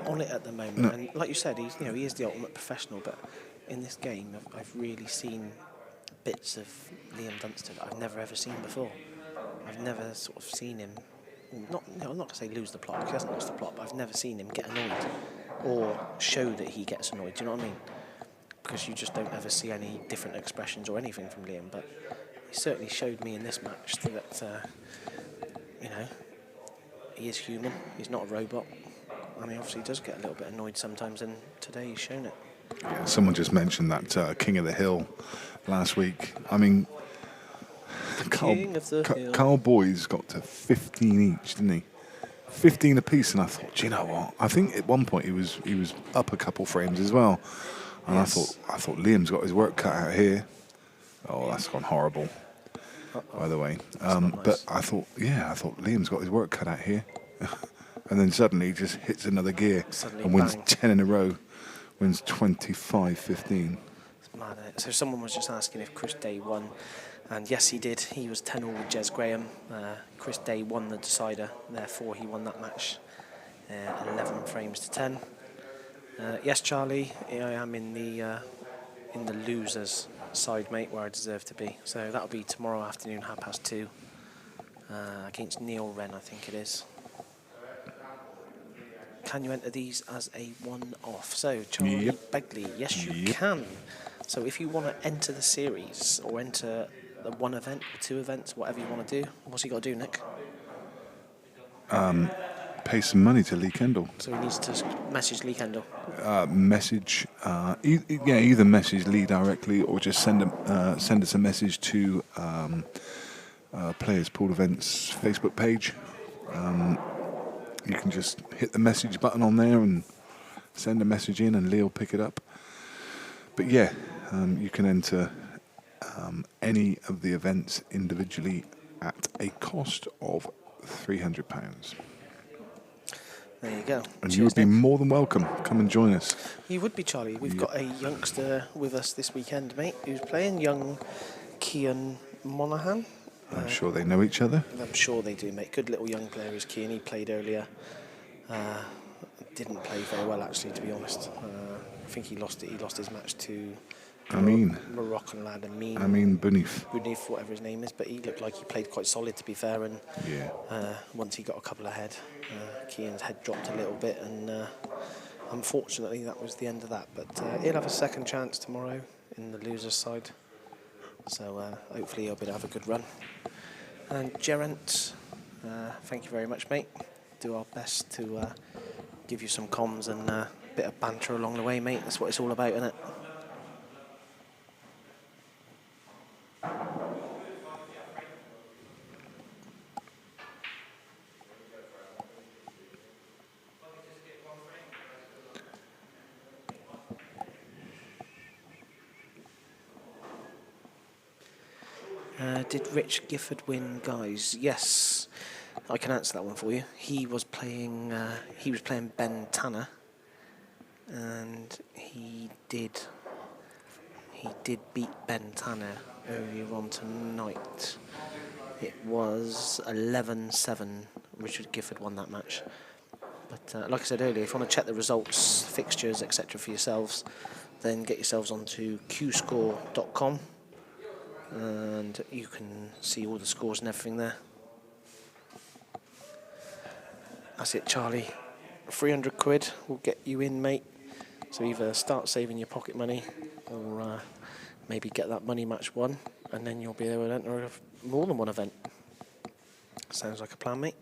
on it at the moment. No. And like you said, he is the ultimate professional. But in this game, I've really seen bits of Liam Dunster that I've never ever seen before. I've never sort of seen him. I'm not going to say lose the plot, because he hasn't lost the plot. But I've never seen him get annoyed or show that he gets annoyed. Do you know what I mean? Because you just don't ever see any different expressions or anything from Liam. But he certainly showed me in this match that you know, he is human. He's not a robot. I mean, obviously he does get a little bit annoyed sometimes, and today he's shown it. Yeah, someone just mentioned that King of the Hill last week. I mean, King of the Hill. Carl Boyes got to 15 each, didn't he? 15 apiece, and I thought, do you know what? I think at one point he was up a couple frames as well, and Yes. I thought Liam's got his work cut out here. Oh, that's gone horrible. By the way, not nice. but I thought Liam's got his work cut out here, and then suddenly he just hits another gear Suddenly and wins bang. 10 in a row, wins 25-15. It's mad, isn't it? So someone was just asking if Chris Day won, and yes, he did. He was 10-all with Jez Graham. Chris Day won the decider, therefore he won that match 11 frames to 10. Yes, Charlie, I am in the losers side, mate, where I deserve to be. So that'll be tomorrow afternoon, 2:30, against Neil Wren, I think it is. Can you enter these as a one-off? So, Charlie Yep. Begley, yes, you Yep. can. So if you want to enter the series or enter the one event, 2 events, whatever you want to do, what's he got to do, Nick? Pay some money to Lee Kendall. So he needs to message Lee Kendall. Either message Lee directly or just send us a message to Players Pool Events Facebook page. You can just hit the message button on there and send a message in, and Lee will pick it up. But yeah, you can enter any of the events individually at a cost of £300. There you go. And you would be more than welcome. Come and join us. You would be, Charlie. We've got a youngster with us this weekend, mate, who's playing, young Cian Monaghan. I'm sure they know each other. I'm sure they do, mate. Good little young player is Cian. He played earlier. Didn't play very well, actually, to be honest. I think he lost it. He lost his match to Moroccan lad Bunif. Bunif, whatever his name is. But he looked like he played quite solid, to be fair. And Yeah. once he got a couple ahead, Cian's head dropped a little bit, and unfortunately that was the end of that. But he'll have a second chance tomorrow in the losers side. So hopefully he'll be able to have a good run. And Geraint, thank you very much, mate. Do our best to give you some comms and a bit of banter along the way, mate. That's what it's all about, isn't it? Did Rich Gifford win, guys? Yes, I can answer that one for you. He was playing Ben Tanner, and he did beat Ben Tanner earlier on tonight. It was 11-7. Richard Gifford won that match. But like I said earlier, if you want to check the results, fixtures, etc. for yourselves, then get yourselves onto qscore.com. And you can see all the scores and everything there. That's it, Charlie. 300 quid will get you in, mate. So either start saving your pocket money or maybe get that money match won, and then you'll be able to enter more than one event. Sounds like a plan, mate.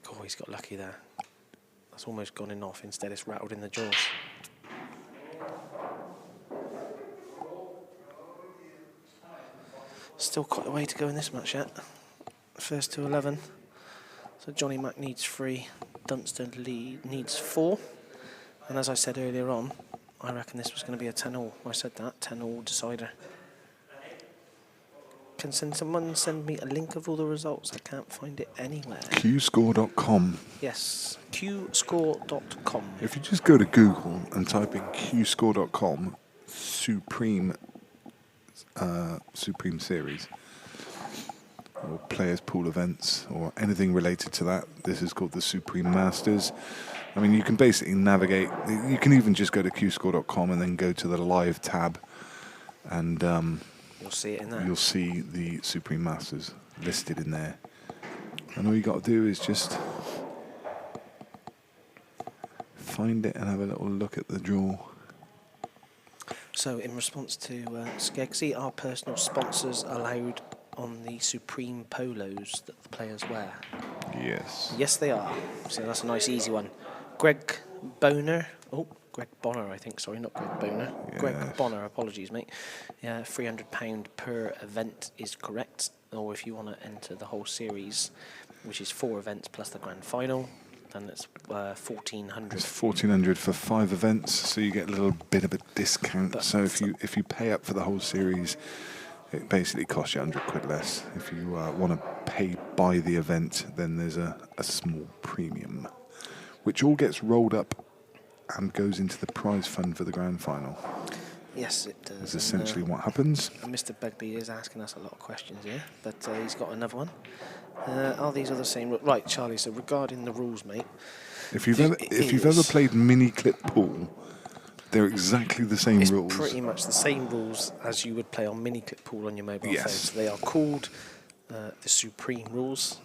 Oh, he's got lucky there. That's almost gone in off. Instead, it's rattled in the jaws. Still quite a way to go in this match yet. First to 11. So Johnny Mac needs 3. Dunster needs 4. And as I said earlier on, I reckon this was going to be a 10-all. I said that, 10-all decider. Can someone send me a link of all the results? I can't find it anywhere. qscore.com. Yes, qscore.com. If you just go to Google and type in qscore.com Supreme Series or Players Pool Events or anything related to that, this is called the Supreme Masters. I mean, you can basically navigate. You can even just go to qscore.com and then go to the live tab, and you'll see it in there. You'll see the Supreme Masters listed in there. And all you got to do is just find it and have a little look at the draw. So, in response to Skeggsy, are personal sponsors allowed on the Supreme polos that the players wear? Yes. Yes, they are. So that's a nice, easy one. Greg Bonner, I think. Sorry, not Greg Boner. Yes. Greg Bonner, apologies, mate. Yeah, £300 per event is correct. Or if you want to enter the whole series, which is 4 events plus the grand final, then it's 1,400. It's 1,400 for 5 events, so you get a little bit of a discount. But so if you pay up for the whole series, it basically costs you £100 less. If you want to pay by the event, then there's a small premium, which all gets rolled up and goes into the prize fund for the grand final. Yes, it does. That's essentially what happens. Mr. Begley is asking us a lot of questions here, but he's got another one. Are these all the same? Right, Charlie, so regarding the rules, mate. If you've ever played mini clip pool, they're exactly the same It's rules. pretty much the same rules as you would play on mini clip pool on your mobile Yes. phone. So they are called the Supreme rules,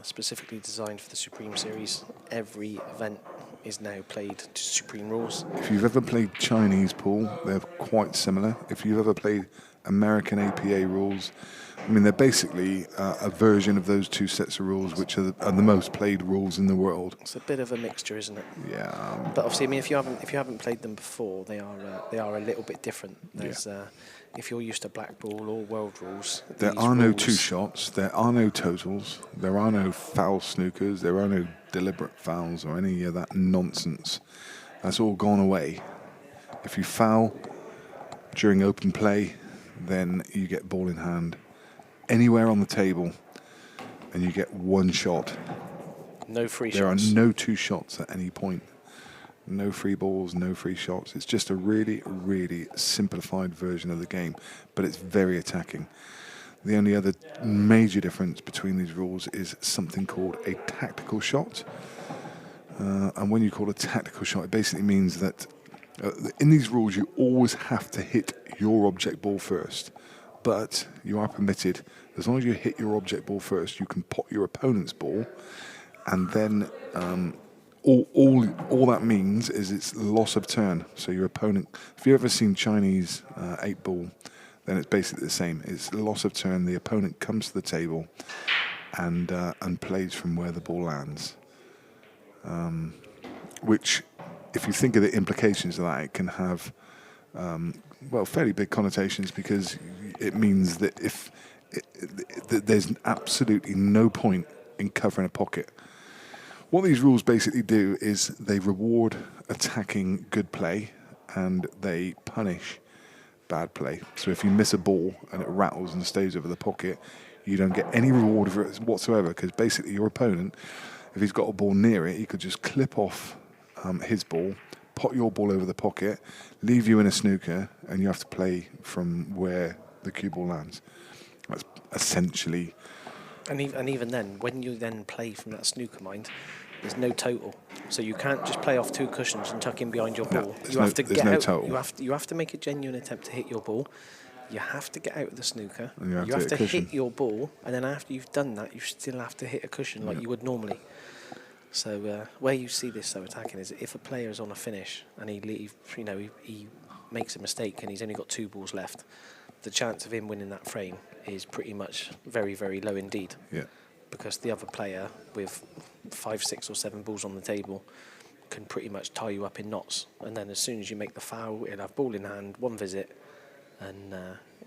specifically designed for the Supreme series. Every event is now played to Supreme rules. If you've ever played Chinese pool, they're quite similar. If you've ever played American APA rules, I mean, they're basically a version of those 2 sets of rules, which are the most played rules in the world. It's a bit of a mixture, isn't it? Yeah. But obviously, I mean, if you haven't played them before, they are a little bit different. There's if you're used to black ball or world rules, There these are no rules- 2 shots. There are no totals. There are no foul snookers. There are no deliberate fouls or any of that nonsense. That's all gone away. If you foul during open play, then you get ball in hand anywhere on the table, and you get 1 shot. No free There shots. are no 2 shots at any point. No free balls, no free shots. It's just a really, really simplified version of the game, but it's very attacking. The only other major difference between these rules is something called a tactical shot. And when you call a tactical shot, it basically means that in these rules you always have to hit your object ball first. But you are permitted, as long as you hit your object ball first, you can pot your opponent's ball, and then all that means is it's loss of turn. So your opponent, if you've ever seen Chinese 8-ball, then it's basically the same. It's loss of turn. The opponent comes to the table and plays from where the ball lands. Which, if you think of the implications of that, it can have fairly big connotations, because it means that that there's absolutely no point in covering a pocket. What these rules basically do is they reward attacking good play and they punish bad play. So if you miss a ball and it rattles and stays over the pocket, you don't get any reward for it whatsoever, because basically your opponent, if he's got a ball near it, he could just clip off his ball, pot your ball over the pocket, leave you in a snooker, and you have to play from where the cue ball lands. That's essentially... And even then, when you then play from that snooker mind, there's no total. So you can't just play off 2 cushions and tuck in behind your ball. there's You have to there's get no out. total. You have to make a genuine attempt to hit your ball. You have to get out of the snooker. And you have to hit a cushion. hit your ball, and then after you've done that, you still have to hit a cushion like you would normally. So where you see this so attacking is if a player is on a finish and he makes a mistake and he's only got 2 balls left, the chance of him winning that frame is pretty much very, very low indeed. Yeah. Because the other player with 5, 6 or 7 balls on the table can pretty much tie you up in knots. And then as soon as you make the foul, he'll have ball in hand, 1 visit, and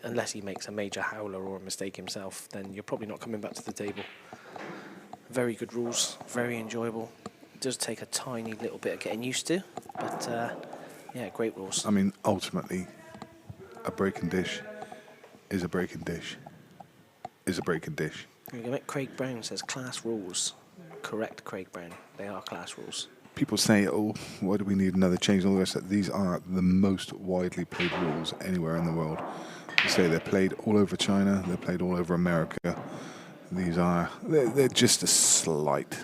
unless he makes a major howler or a mistake himself, then you're probably not coming back to the table. Very good rules, very enjoyable. It does take a tiny little bit of getting used to, but great rules. I mean, ultimately, a breaking dish is a breaking dish is a breaking dish. There you go, mate. Craig Brown says class rules. Correct, Craig Brown. They are class rules. People say, oh, why do we need another change? And all the rest of that. These are the most widely played rules anywhere in the world. They say they're played all over China. They're played all over America. They're just a slight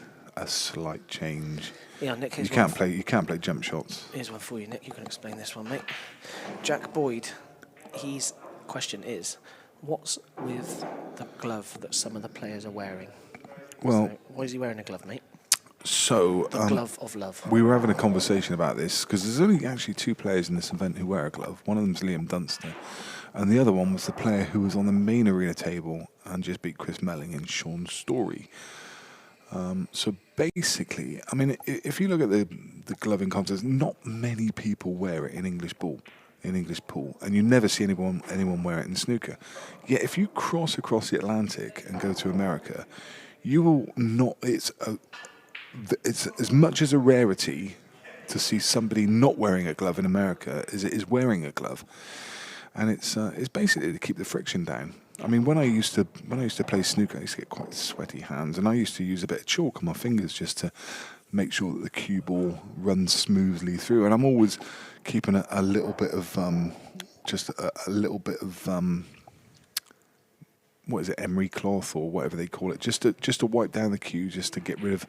change. Yeah, Nick, You can't play jump shots. Here's one for you, Nick. You can explain this one, mate. Jack Boyd, his question is, what's with the glove that some of the players are wearing? Well, So, why is he wearing a glove, mate? So The glove of love. we were having a conversation about this because there's only actually 2 players in this event who wear a glove. One of them's Liam Dunster, and the other one was the player who was on the main arena table and just beat Chris Melling in Sean's Story. So basically, I mean, if you look at the gloving contest, not many people wear it in English pool, and you never see anyone wear it in snooker. Yet if you cross across the Atlantic and go to America, you will not. It's as much as a rarity to see somebody not wearing a glove in America as it is wearing a glove, and it's basically to keep the friction down. I mean, when I used to play snooker, I used to get quite sweaty hands, and I used to use a bit of chalk on my fingers just to make sure that the cue ball runs smoothly through. And I'm always keeping a little bit of what is it, emery cloth or whatever they call it, just to wipe down the cue, just to get rid of,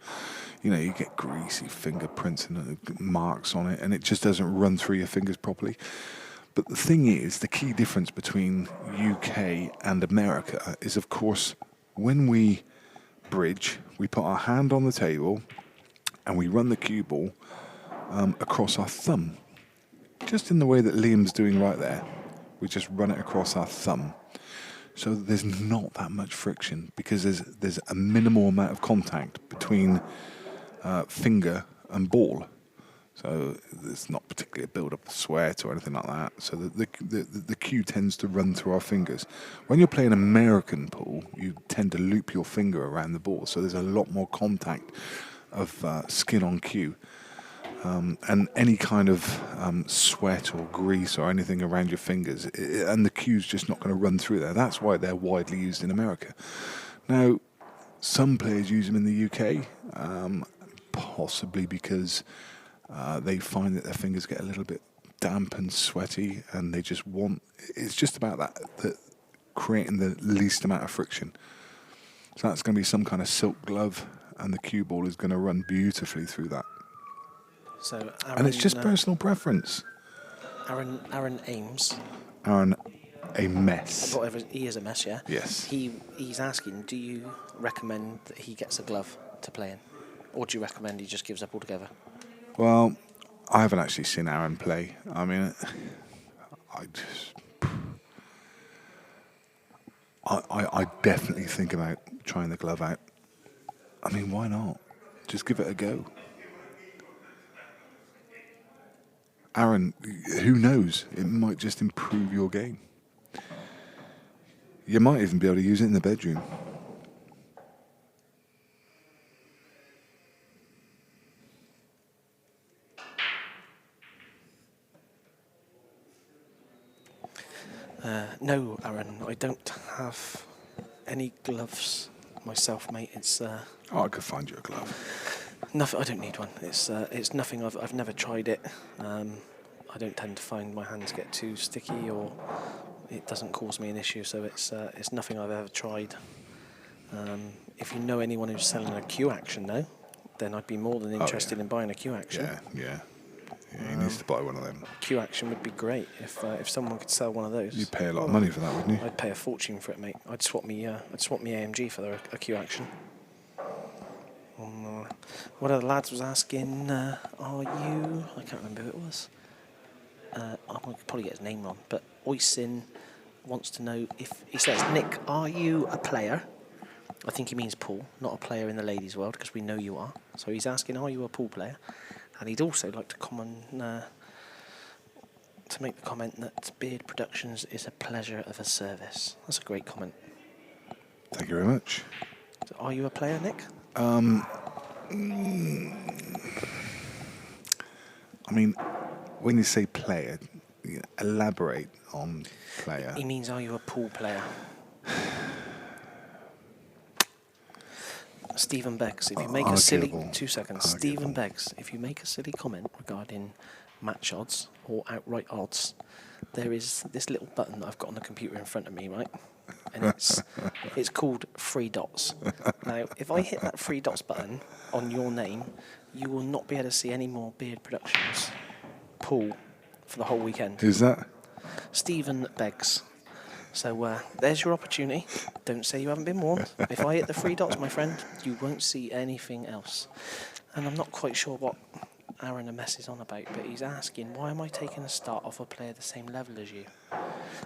you get greasy fingerprints and marks on it, and it just doesn't run through your fingers properly. But the thing is, the key difference between UK and America is, of course, when we bridge, we put our hand on the table and we run the cue ball across our thumb. Just in the way that Liam's doing right there. We just run it across our thumb. So there's not that much friction because there's a minimal amount of contact between finger and ball. So there's not particularly a build-up of sweat or anything like that. So the cue tends to run through our fingers. When you're playing American pool, you tend to loop your finger around the ball. So there's a lot more contact of skin on cue. And any kind of sweat or grease or anything around your fingers, and the cue's just not going to run through there. That's why they're widely used in America. Now, some players use them in the UK, possibly because they find that their fingers get a little bit damp and sweaty, and they just want. It's just about that creating the least amount of friction. So that's going to be some kind of silk glove, and the cue ball is going to run beautifully through that. So Aaron, And it's just personal preference. Aaron Ames. Aaron, a mess. Whatever, he is a mess, yeah? Yes. He's asking, do you recommend that he gets a glove to play in? Or do you recommend he just gives up altogether? Well, I haven't actually seen Aaron play. I mean, I definitely think about trying the glove out. I mean, why not? Just give it a go. Aaron, who knows? It might just improve your game. You might even be able to use it in the bedroom. No, Aaron, I don't have any gloves myself, mate. It's Oh, I could find you a glove. nothing. I don't need one. It's nothing. I've never tried it. I don't tend to find my hands get too sticky, or it doesn't cause me an issue. So it's nothing I've ever tried. If you know anyone who's selling a Q action, though, then I'd be more than interested in buying a Q action. Yeah, he needs to buy one of them. Q action would be great if someone could sell one of those. You'd pay a lot of money for that, wouldn't you? I'd pay a fortune for it, mate. I'd swap me AMG for a Q action. One of the lads was asking, are you? I can't remember who it was. I could probably get his name wrong, but Oisin wants to know if he says, Nick, are you a player? I think he means pool, not a player in the ladies' world, because we know you are. So he's asking, are you a pool player? And he'd also like to make the comment that Beard Productions is a pleasure of a service. That's a great comment. Thank you very much. So are you a player, Nick? I mean, when you say player, elaborate on player. He means, are you a pool player? Stephen Beggs, if you make a silly... 2 seconds. Stephen Beggs, if you make a silly comment regarding match odds or outright odds, there is this little button that I've got on the computer in front of me, right? And it's called 3 dots. Now, if I hit that 3 dots button on your name, you will not be able to see any more Beard Productions pool for the whole weekend. Who's that? Stephen Beggs. So there's your opportunity. Don't say you haven't been warned. If I hit the 3 dots, my friend, you won't see anything else. And I'm not quite sure what Aaron and Mess is on about, but he's asking, why am I taking a start off a player the same level as you?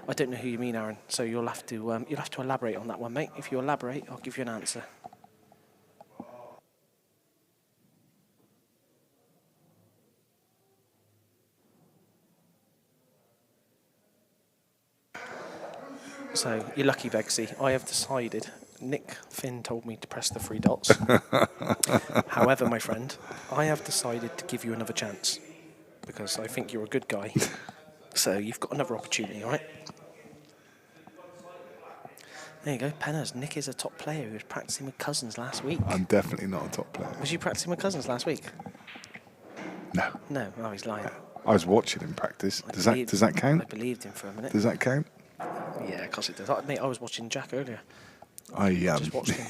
I don't know who you mean, Aaron, so you'll have to elaborate on that one, mate. If you elaborate, I'll give you an answer. So, you're lucky, Begsy. I have decided. Nick Finn told me to press the 3 dots. However, my friend, I have decided to give you another chance because I think you're a good guy. So you've got another opportunity, all right? There you go, Penners. Nick is a top player who was practicing with Cousins last week. I'm definitely not a top player. Was you practicing with Cousins last week? No. No, oh, he's lying. I was watching him practice. Does that count? I believed him for a minute. Does that count? Yeah, of course it does. Mate, I was watching Jack earlier. I just watched him.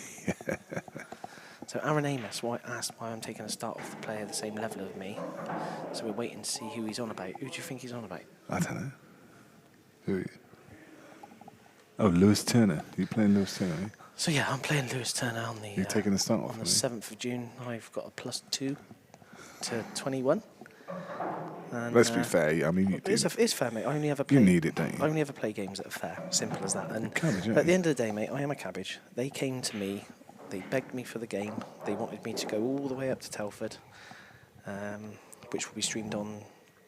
So Aaron Amos asked why I'm taking a start off the player the same level of me. So we're waiting to see who he's on about. Who do you think he's on about? I don't know. Who are you? Oh, Lewis Turner. You playing Lewis Turner? Are you? So yeah, I'm playing Lewis Turner on the. You're taking a start off on the 7th of June. I've got a +2 to 21. And, let's be fair. I mean, it's fair, mate. I only ever play. You need it, don't you? I only ever play games that are fair. Simple as that. And Cabbage, at the end of the day, mate, I am a cabbage. They came to me. They begged me for the game. They wanted me to go all the way up to Telford, which will be streamed on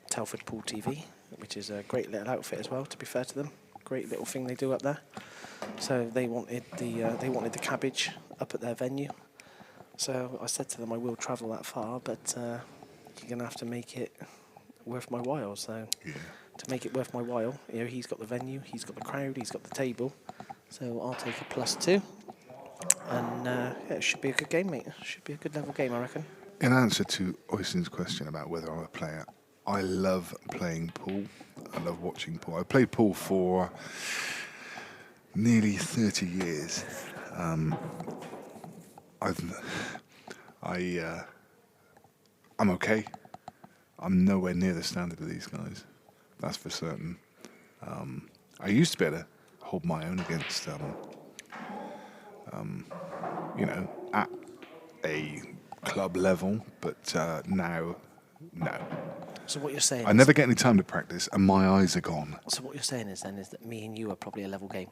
Telford Pool TV, which is a great little outfit as well. To be fair to them, great little thing they do up there. So they wanted the cabbage up at their venue. So I said to them, I will travel that far, but you're gonna have to make it worth my while. So to make it worth my while, you know, he's got the venue, he's got the crowd, he's got the table. So I'll take a +2. And it should be a good game, mate. Should be a good level game, I reckon. In answer to Oyston's question about whether I'm a player, I love playing pool. I love watching pool. I played pool for nearly 30 years. I'm okay. I'm nowhere near the standard of these guys. That's for certain. I used to be able to hold my own against, at a club level, but now, no. So what you're saying? I never get any time to practice, and my eyes are gone. So what you're saying is that me and you are probably a level game.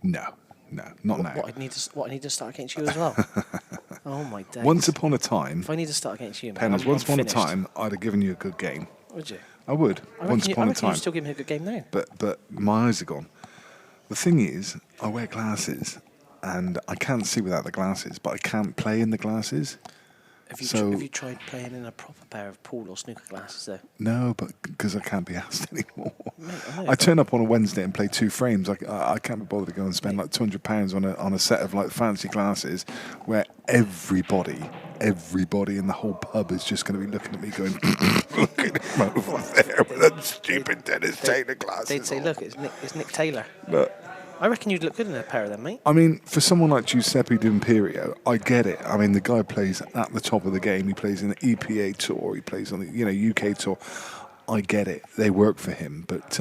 No, not now. What I need to start against you as well. Oh my days. Once upon a time, if I need to start against you, Penners, once upon a time, I'd have given you a good game. Would you? I would. Once upon a time. You still give me a good game now. But my eyes are gone. The thing is, I wear glasses, and I can't see without the glasses, but I can't play in the glasses. Have you tried playing in a proper pair of pool or snooker glasses though? No, but because I can't be asked anymore. Mate, I turn up on a Wednesday and play 2 frames. I can't be bothered to go and spend like £200 on a set of like fancy glasses, where everybody in the whole pub is just going to be looking at me going, look at him over there with that stupid Dennis Taylor glasses. They'd say, look, it's Nick Taylor. Look. I reckon you'd look good in a pair of them, mate. I mean, for someone like Giuseppe D'Imperio, I get it. I mean, the guy plays at the top of the game. He plays in the EPA tour. He plays on the UK tour. I get it. They work for him, but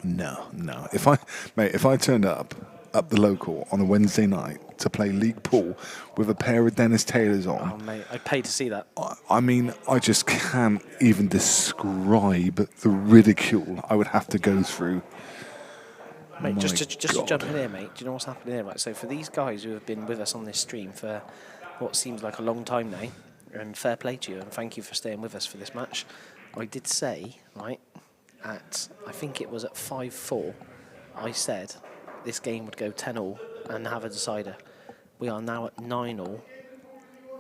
no. If I turned up the local on a Wednesday night to play league pool with a pair of Dennis Taylors on, oh mate, I'd pay to see that. I mean, I just can't even describe the ridicule I would have to go through. Mate, just to jump in here, mate, do you know what's happening here? Right, so for these guys who have been with us on this stream for what seems like a long time now, and fair play to you, and thank you for staying with us for this match, I did say, right, I think it was at 5-4, I said this game would go 10-all and have a decider. We are now at 9-all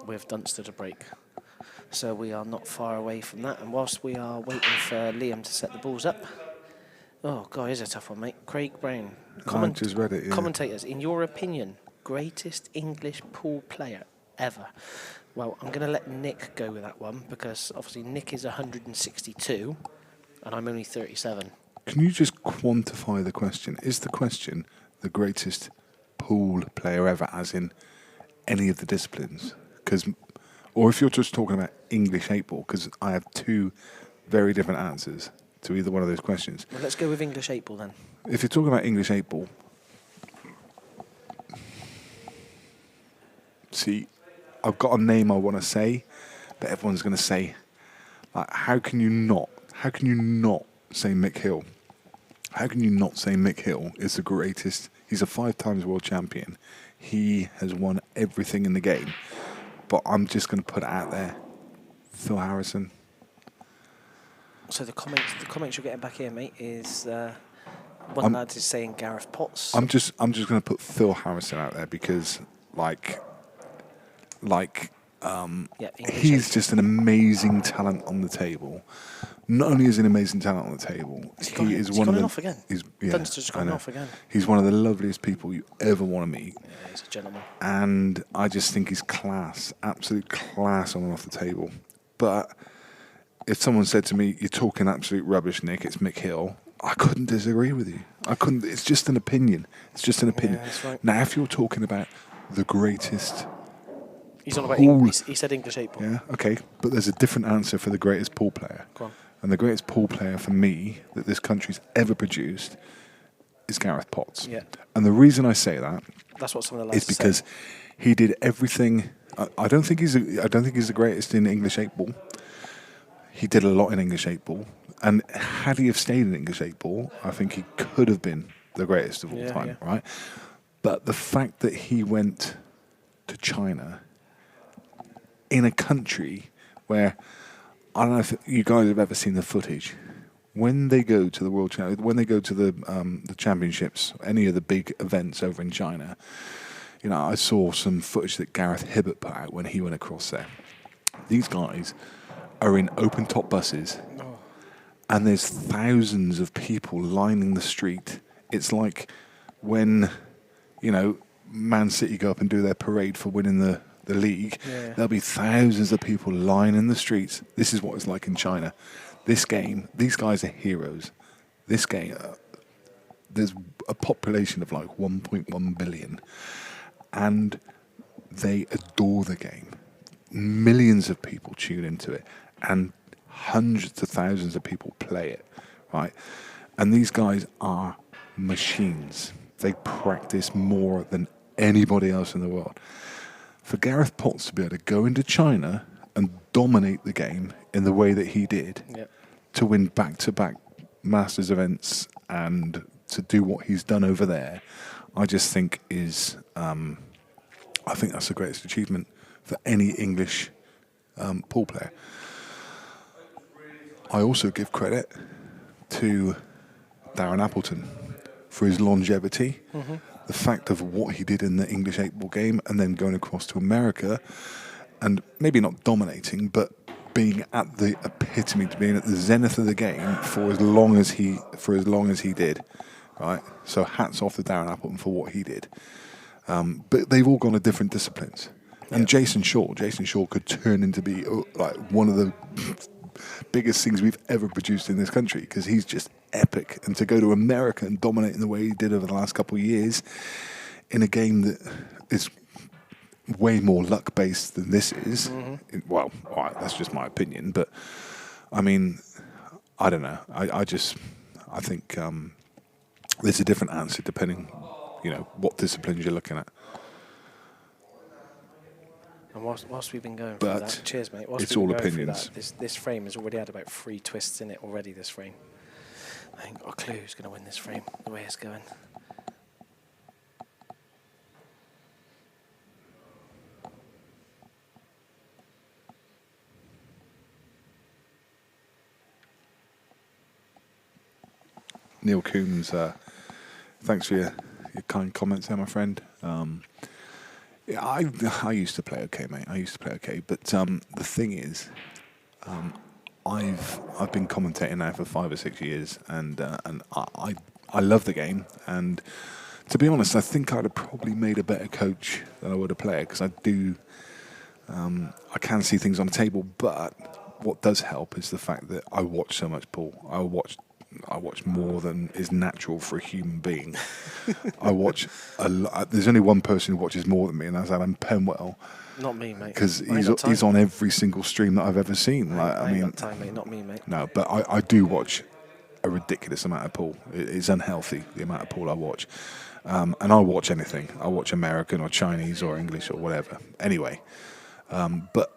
with Dunster to break. So we are not far away from that, and whilst we are waiting for Liam to set the balls up, oh, God, here's a tough one, mate. Craig Brown. I just read it, yeah. Commentators, in your opinion, greatest English pool player ever? Well, I'm going to let Nick go with that one because obviously Nick is 162 and I'm only 37. Can you just quantify the question? Is the question the greatest pool player ever, as in any of the disciplines? Or if you're just talking about English 8-ball, because I have 2 very different answers to either one of those questions. Well, let's go with English 8-ball then. If you're talking about English 8-ball, see, I've got a name I want to say, but everyone's going to say, like, how can you not say Mick Hill? How can you not say Mick Hill is the greatest? He's a 5 times world champion. He has won everything in the game. But I'm just going to put it out there. Phil Harrison. So the comments you're getting back here, mate, is one lad is saying Gareth Potts. I'm just going to put Phil Harrison out there because, he's just an amazing talent on the table. Not only is he an amazing talent on the table, he is one of the. Off again. Dunster's gone off again. He's one of the loveliest people you ever want to meet. Yeah, he's a gentleman. And I just think he's class, absolute class on and off the table. But if someone said to me, "You're talking absolute rubbish, Nick," it's Mick Hill, I couldn't disagree with you. I couldn't. It's just an opinion. It's just an opinion. Yeah, that's right. Now, if you're talking about the greatest. He's on about he said English 8 ball. Yeah, okay. But there's a different answer for the greatest pool player. Go on. And the greatest pool player for me that this country's ever produced is Gareth Potts. Yeah. And the reason I say that That's what some of the lads is because he did everything. I don't think he's the greatest in English 8 ball. He did a lot in English 8 ball. And had he have stayed in English 8 ball, I think he could have been the greatest of all time, right? But the fact that he went to China in a country where, I don't know if you guys have ever seen the footage, when they go to the when they go to the championships, any of the big events over in China, you know, I saw some footage that Gareth Hibbert put out when he went across there. These guys are in open top buses, and there's thousands of people lining the street. It's like when, you know, Man City go up and do their parade for winning the league, there'll be thousands of people lining the streets. This is what it's like in China. This game, these guys are heroes. This game, there's a population of like 1.1 billion, and they adore the game. Millions of people tune into it, and hundreds of thousands of people play it, right? And these guys are machines. They practice more than anybody else in the world. For Gareth Potts to be able to go into China and dominate the game in the way that he did, to win back-to-back Masters events and to do what he's done over there, I just think is, I think that's the greatest achievement for any English pool player. I also give credit to Darren Appleton for his longevity. Mm-hmm. The fact of what he did in the English 8-ball game and then going across to America and maybe not dominating, but being at the epitome, being at the zenith of the game for as long as he did, right? So hats off to Darren Appleton for what he did. But they've all gone to different disciplines. And Jason Shaw could turn into be like one of the biggest things we've ever produced in this country because he's just epic. And to go to America and dominate in the way he did over the last couple of years in a game that is way more luck-based than this is. Mm-hmm. Well, all right, that's just my opinion. But, I mean, I don't know. I think there's a different answer depending, you know, what disciplines you're looking at. And whilst we've been going but through that, cheers, mate. Whilst it's we've all been going opinions. through that, this frame has already had about 3 twists in it already. This frame, I ain't got a clue who's going to win this frame. The way it's going. Neil Coombs, thanks for your kind comments there, my friend. Yeah, I used to play okay, mate. I used to play okay, but the thing is, I've been commentating now for 5 or 6 years, and I love the game. And to be honest, I think I'd have probably made a better coach than I would a player because I do. I can see things on the table, but what does help is the fact that I watch so much pool. I watch more than is natural for a human being. I watch a lot. There's only one person who watches more than me, and that's Alan Penwell. Not me, mate. Because he's on every single stream that I've ever seen. I mean, got time, mate. Not me, mate. No, but I do watch a ridiculous amount of pool. It's unhealthy, the amount of pool I watch. And I'll watch anything. I'll watch American or Chinese or English or whatever. Anyway, But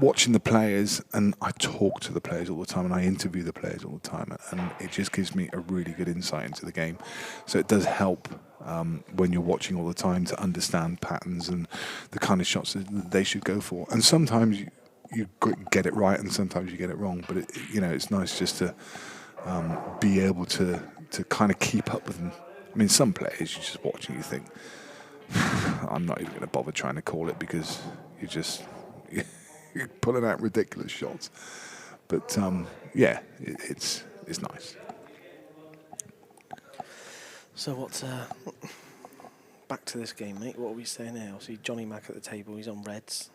watching the players, and I talk to the players all the time, and I interview the players all the time, and it just gives me a really good insight into the game. So it does help when you're watching all the time to understand patterns and the kind of shots that they should go for. And sometimes you get it right, and sometimes you get it wrong. But it's nice just to be able to kind of keep up with them. I mean, some players you just watch and you think, I'm not even going to bother trying to call it because you're pulling out ridiculous shots. But it's nice. So back to this game, mate. What are we saying now? See Johnny Mac at the table. He's on reds.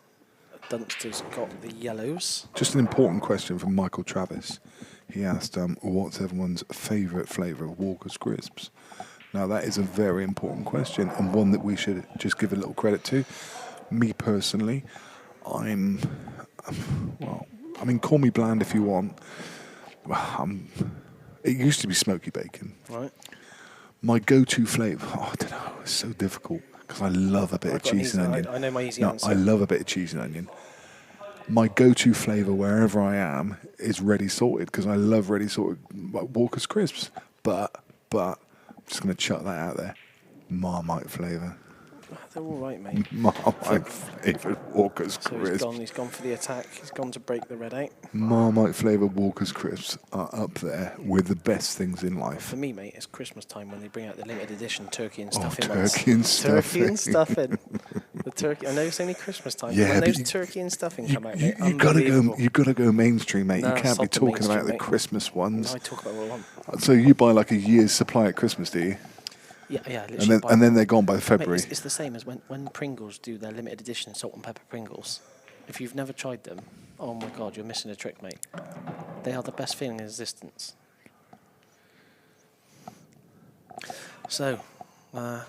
Dunster's got the yellows. Just an important question from Michael Travis. He asked, what's everyone's favourite flavour of Walker's Crisps? Now, that is a very important question, and one that we should just give a little credit to. Me personally, call me bland if you want. It used to be smoky bacon. Right. My go-to flavour, I don't know, it's so difficult because I love a bit of cheese and onion. I know my easy answer. I love a bit of cheese and onion. My go-to flavour wherever I am is ready salted because I love ready salted Walker's Crisps. But I'm just going to chuck that out there. Marmite flavour. They're all right, mate. Marmite flavoured Walker's Crisps. He's gone for the attack. He's gone to break the red out. Marmite flavoured Walker's Crisps are up there with the best things in life. For me, mate, it's Christmas time when they bring out the limited edition turkey and stuffing. Turkey and stuffing. Turkey and stuffing. The turkey. I know it's only Christmas time. Yeah, when but those turkey and stuffing come out, you mate, gotta go mainstream, mate. No, you can't be sod the talking about the mainstream, mate. Christmas ones. No, I talk about what I want. So you buy like a year's supply at Christmas, do you? Yeah. And then they're gone by February. Mate, it's the same as when Pringles do their limited edition salt and pepper Pringles. If you've never tried them, oh my God, you're missing a trick, mate. They are the best feeling in existence. So, we'll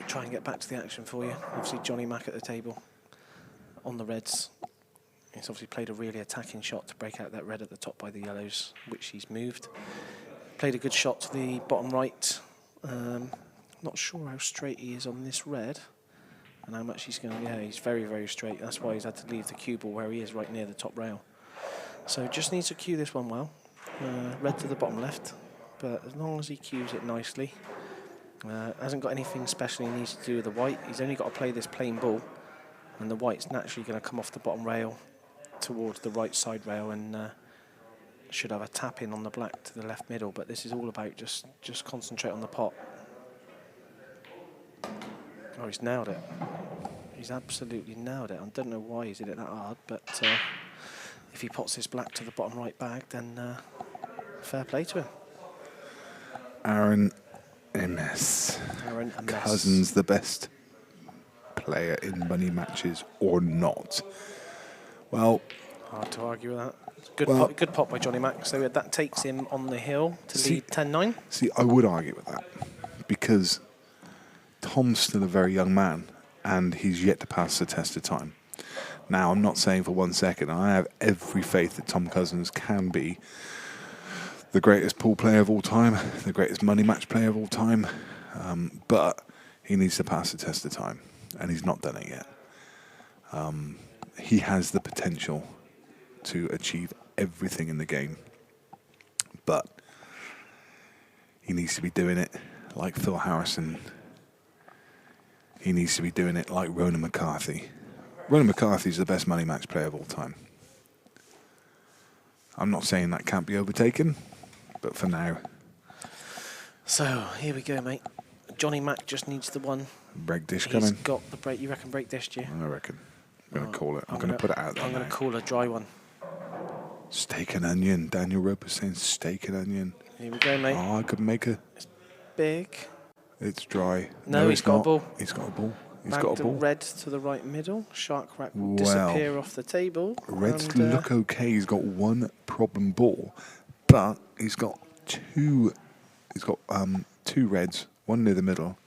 try and get back to the action for you. Obviously, Johnny Mac at the table on the reds. He's obviously played a really attacking shot to break out that red at the top by the yellows, which he's moved. Played a good shot to the bottom right. Not sure how straight he is on this red and how much he's going to... Yeah, he's very, very straight. That's why he's had to leave the cue ball where he is, right near the top rail. So just needs to cue this one well. Red to the bottom left, but as long as he cues it nicely. Hasn't got anything special he needs to do with the white. He's only got to play this plain ball, and the white's naturally going to come off the bottom rail towards the right side rail and should have a tap in on the black to the left middle, but this is all about just concentrate on the pot. Oh, he's nailed it. He's absolutely nailed it. I don't know why he's hit it that hard, but if he pots his black to the bottom right bag, then fair play to him. Aaron MS. Cousins the best player in money matches or not? Well, hard to argue with that. Good pot by Johnny Mac. So that takes him on the hill to lead 10-9. See, I would argue with that because Tom's still a very young man and he's yet to pass the test of time. Now, I'm not saying for 1 second, I have every faith that Tom Cousins can be the greatest pool player of all time, the greatest money match player of all time, but he needs to pass the test of time, and he's not done it yet. He has the potential to achieve everything in the game, but he needs to be doing it like Phil Harrison. He needs to be doing it like Ronan McCarthy. Ronan McCarthy is the best money match player of all time. I'm not saying that can't be overtaken, but for now. So here we go, mate. Johnny Mac just needs the one. Break dish coming. He's got the break. You reckon break dish, do you? I reckon. I'm going to call it. I'm going to put it out there. I'm going to call a dry one. Steak and onion. Daniel Roper's saying steak and onion. Here we go, mate. Oh, I could make a... It's big. It's dry. No, he's got a ball. He's got a ball. He's Back got a the ball. red to the right middle. Shark rack will disappear off the table. Reds look okay. He's got one problem ball, but he's got two. He's got two reds, one near the middle,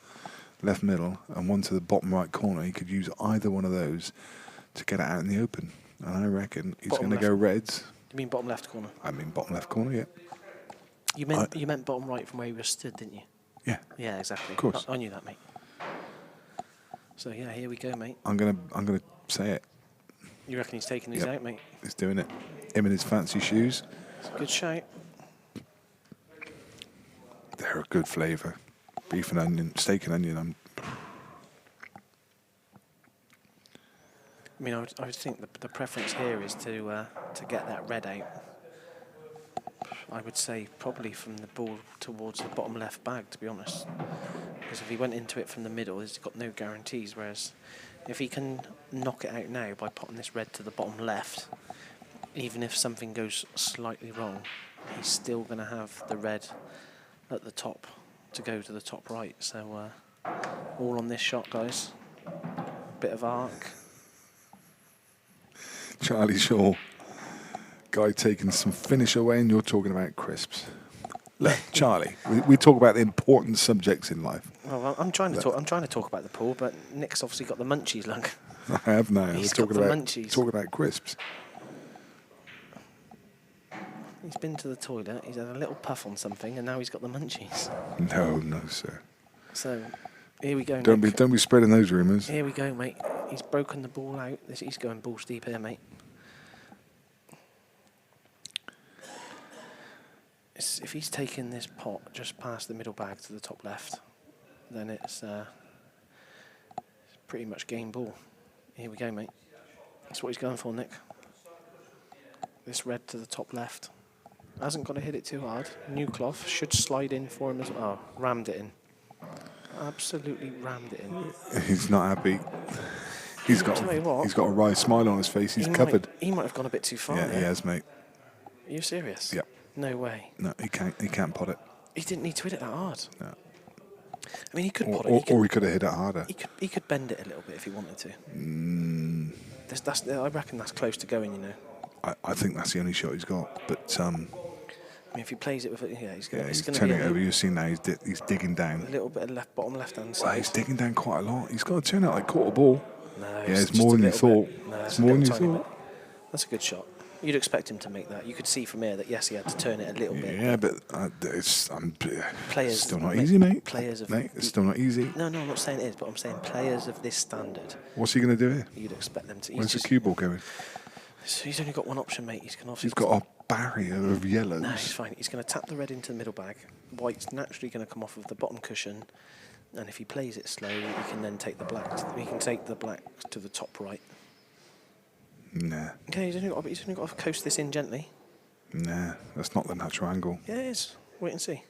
left middle, and one to the bottom right corner. He could use either one of those to get it out in the open. And I reckon he's going to go reds. You mean bottom left corner? I mean bottom left corner, yeah. You meant bottom right from where you were stood, didn't you? Yeah. Yeah, exactly. Of course. I knew that, mate. So yeah, here we go, mate. I'm gonna say it. You reckon he's taking these Yep. out, mate? He's doing it. Him in his fancy shoes. It's a good shout. They're a good flavour. Beef and onion, steak and onion. I mean, I would think the preference here is to get that red out. I would say probably from the ball towards the bottom left bag, to be honest. Because if he went into it from the middle, he's got no guarantees. Whereas if he can knock it out now by popping this red to the bottom left, even if something goes slightly wrong, he's still going to have the red at the top to go to the top right. So all on this shot, guys. Bit of arc. Charlie Shaw, guy taking some finish away, and you're talking about crisps. Look, Charlie, we talk about the important subjects in life. Well, I'm trying to talk. I'm trying to talk about the pool, but Nick's obviously got the munchies, look. I have now. He's We're got talking the about munchies. talking about crisps. He's been to the toilet. He's had a little puff on something, and now he's got the munchies. No, sir. So here we go. Don't Nick. be spreading those rumours. Here we go, mate. He's broken the ball out. He's going balls deep here, mate. If he's taking this pot just past the middle bag to the top left, then it's pretty much game ball. Here we go, mate. That's what he's going for, Nick. This red to the top left. Hasn't got to hit it too hard. New cloth should slide in for him as well. Oh, rammed it in. Absolutely rammed it in. He's not happy. He's got a wry smile on his face. He's covered. He might have gone a bit too far. Yeah, there. he has, mate. Are you serious? Yep. No way. No, he can't pot it. He didn't need to hit it that hard. No. I mean, he could pot it. Or he could have hit it harder. He could bend it a little bit if he wanted to. I reckon that's close to going, you know. I think that's the only shot he's got. But I mean, if he plays it with it, he's going he's to turning be it over. You see now he's digging down. a little bit of bottom left-hand side. Well, he's digging down quite a lot. He's got to turn it like quarter ball. No, Yeah, it's just more a than you little thought. bit. No, It's a more than you little tiny thought. bit. That's a good shot. You'd expect him to make that. You could see from here that yes, he had to turn it a little bit. Yeah, but it's Players, still not easy, mate. Players of Mate, it's still not easy. No, I'm not saying it is, but I'm saying players of this standard. What's he going to do here? You'd expect them to. Where's the cue ball going? So he's only got one option, mate. He's He's got a barrier of yellows. No, he's fine. He's going to tap the red into the middle bag. White's naturally going to come off of the bottom cushion, and if he plays it slow, he can then take the black. He can take the black to the top right. Nah, Okay, he's only got to coast this in gently. that's not the natural angle. Yeah, it is. Wait and see.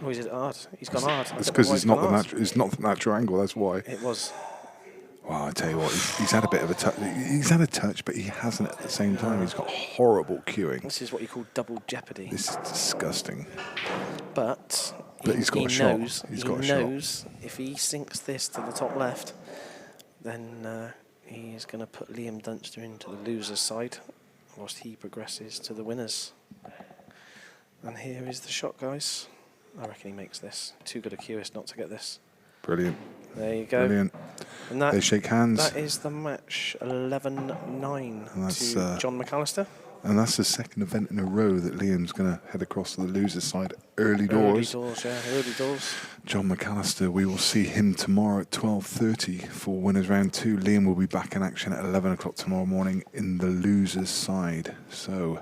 Oh, he's hard. He's gone hard. It's because it's not the natural angle. That's why. It was. Well, I tell you what, he's had a bit of a touch. He's had a touch, but he hasn't at the same time. He's got horrible cueing. This is what you call double jeopardy. This is disgusting. But he's got a shot. He's got a shot. He knows if he sinks this to the top left, then he's going to put Liam Dunster into the loser's side, whilst he progresses to the winners. And here is the shot, guys. I reckon he makes this. Too good a cueist not to get this. Brilliant. There you go. Brilliant. And that, They shake hands. That is the match 11-9 to Jon McAllister. And that's the second event in a row that Liam's going to head across to the loser's side early doors. Early doors. Jon McAllister, we will see him tomorrow at 12:30 for winners round 2. Liam will be back in action at 11 o'clock tomorrow morning in the loser's side. So.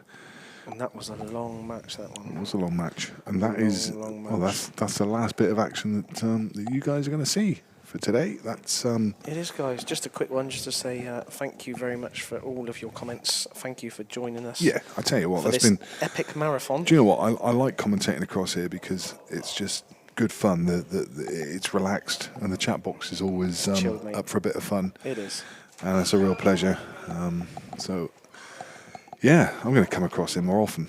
And that was a long match, that one. It was a long match. And that is, long well, match. that's the last bit of action that you guys are going to see for today. That's It is, guys. Just a quick one, just to say thank you very much for all of your comments. Thank you for joining us. Yeah, I tell you what, for that's this been epic marathon. Do you know what? I like commentating across here because it's just good fun. It's relaxed, and the chat box is always Chilled, mate. up for a bit of fun. It is. And it's a real pleasure. So, yeah, I'm going to come across here more often.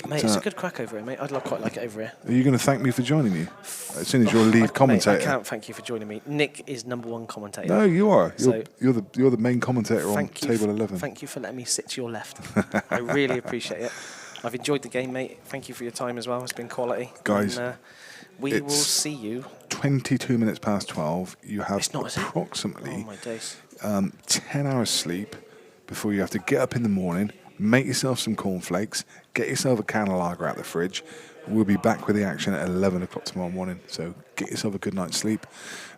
Mate, it's a good crack over here, mate. I'd quite like it over here. Are you going to thank me for joining me as soon as you're lead commentator? Mate, I can't thank you for joining me. Nick is #1 commentator. No, you are. So You're the main commentator on Table 11. Thank you for letting me sit to your left. I really appreciate it. I've enjoyed the game, mate. Thank you for your time as well. It's been quality. Guys, and, we will see you. 22 minutes past 12. You have It's not, is it? approximately Oh, my days. 10 hours sleep before you have to get up in the morning, make yourself some cornflakes, get yourself a can of lager out the fridge. We'll be back with the action at 11 o'clock tomorrow morning. So get yourself a good night's sleep,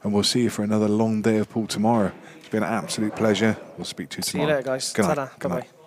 and we'll see you for another long day of pool tomorrow. It's been an absolute pleasure. We'll speak to you See you tomorrow. later, guys. Good night. Ta-da. Good night. Bye-bye.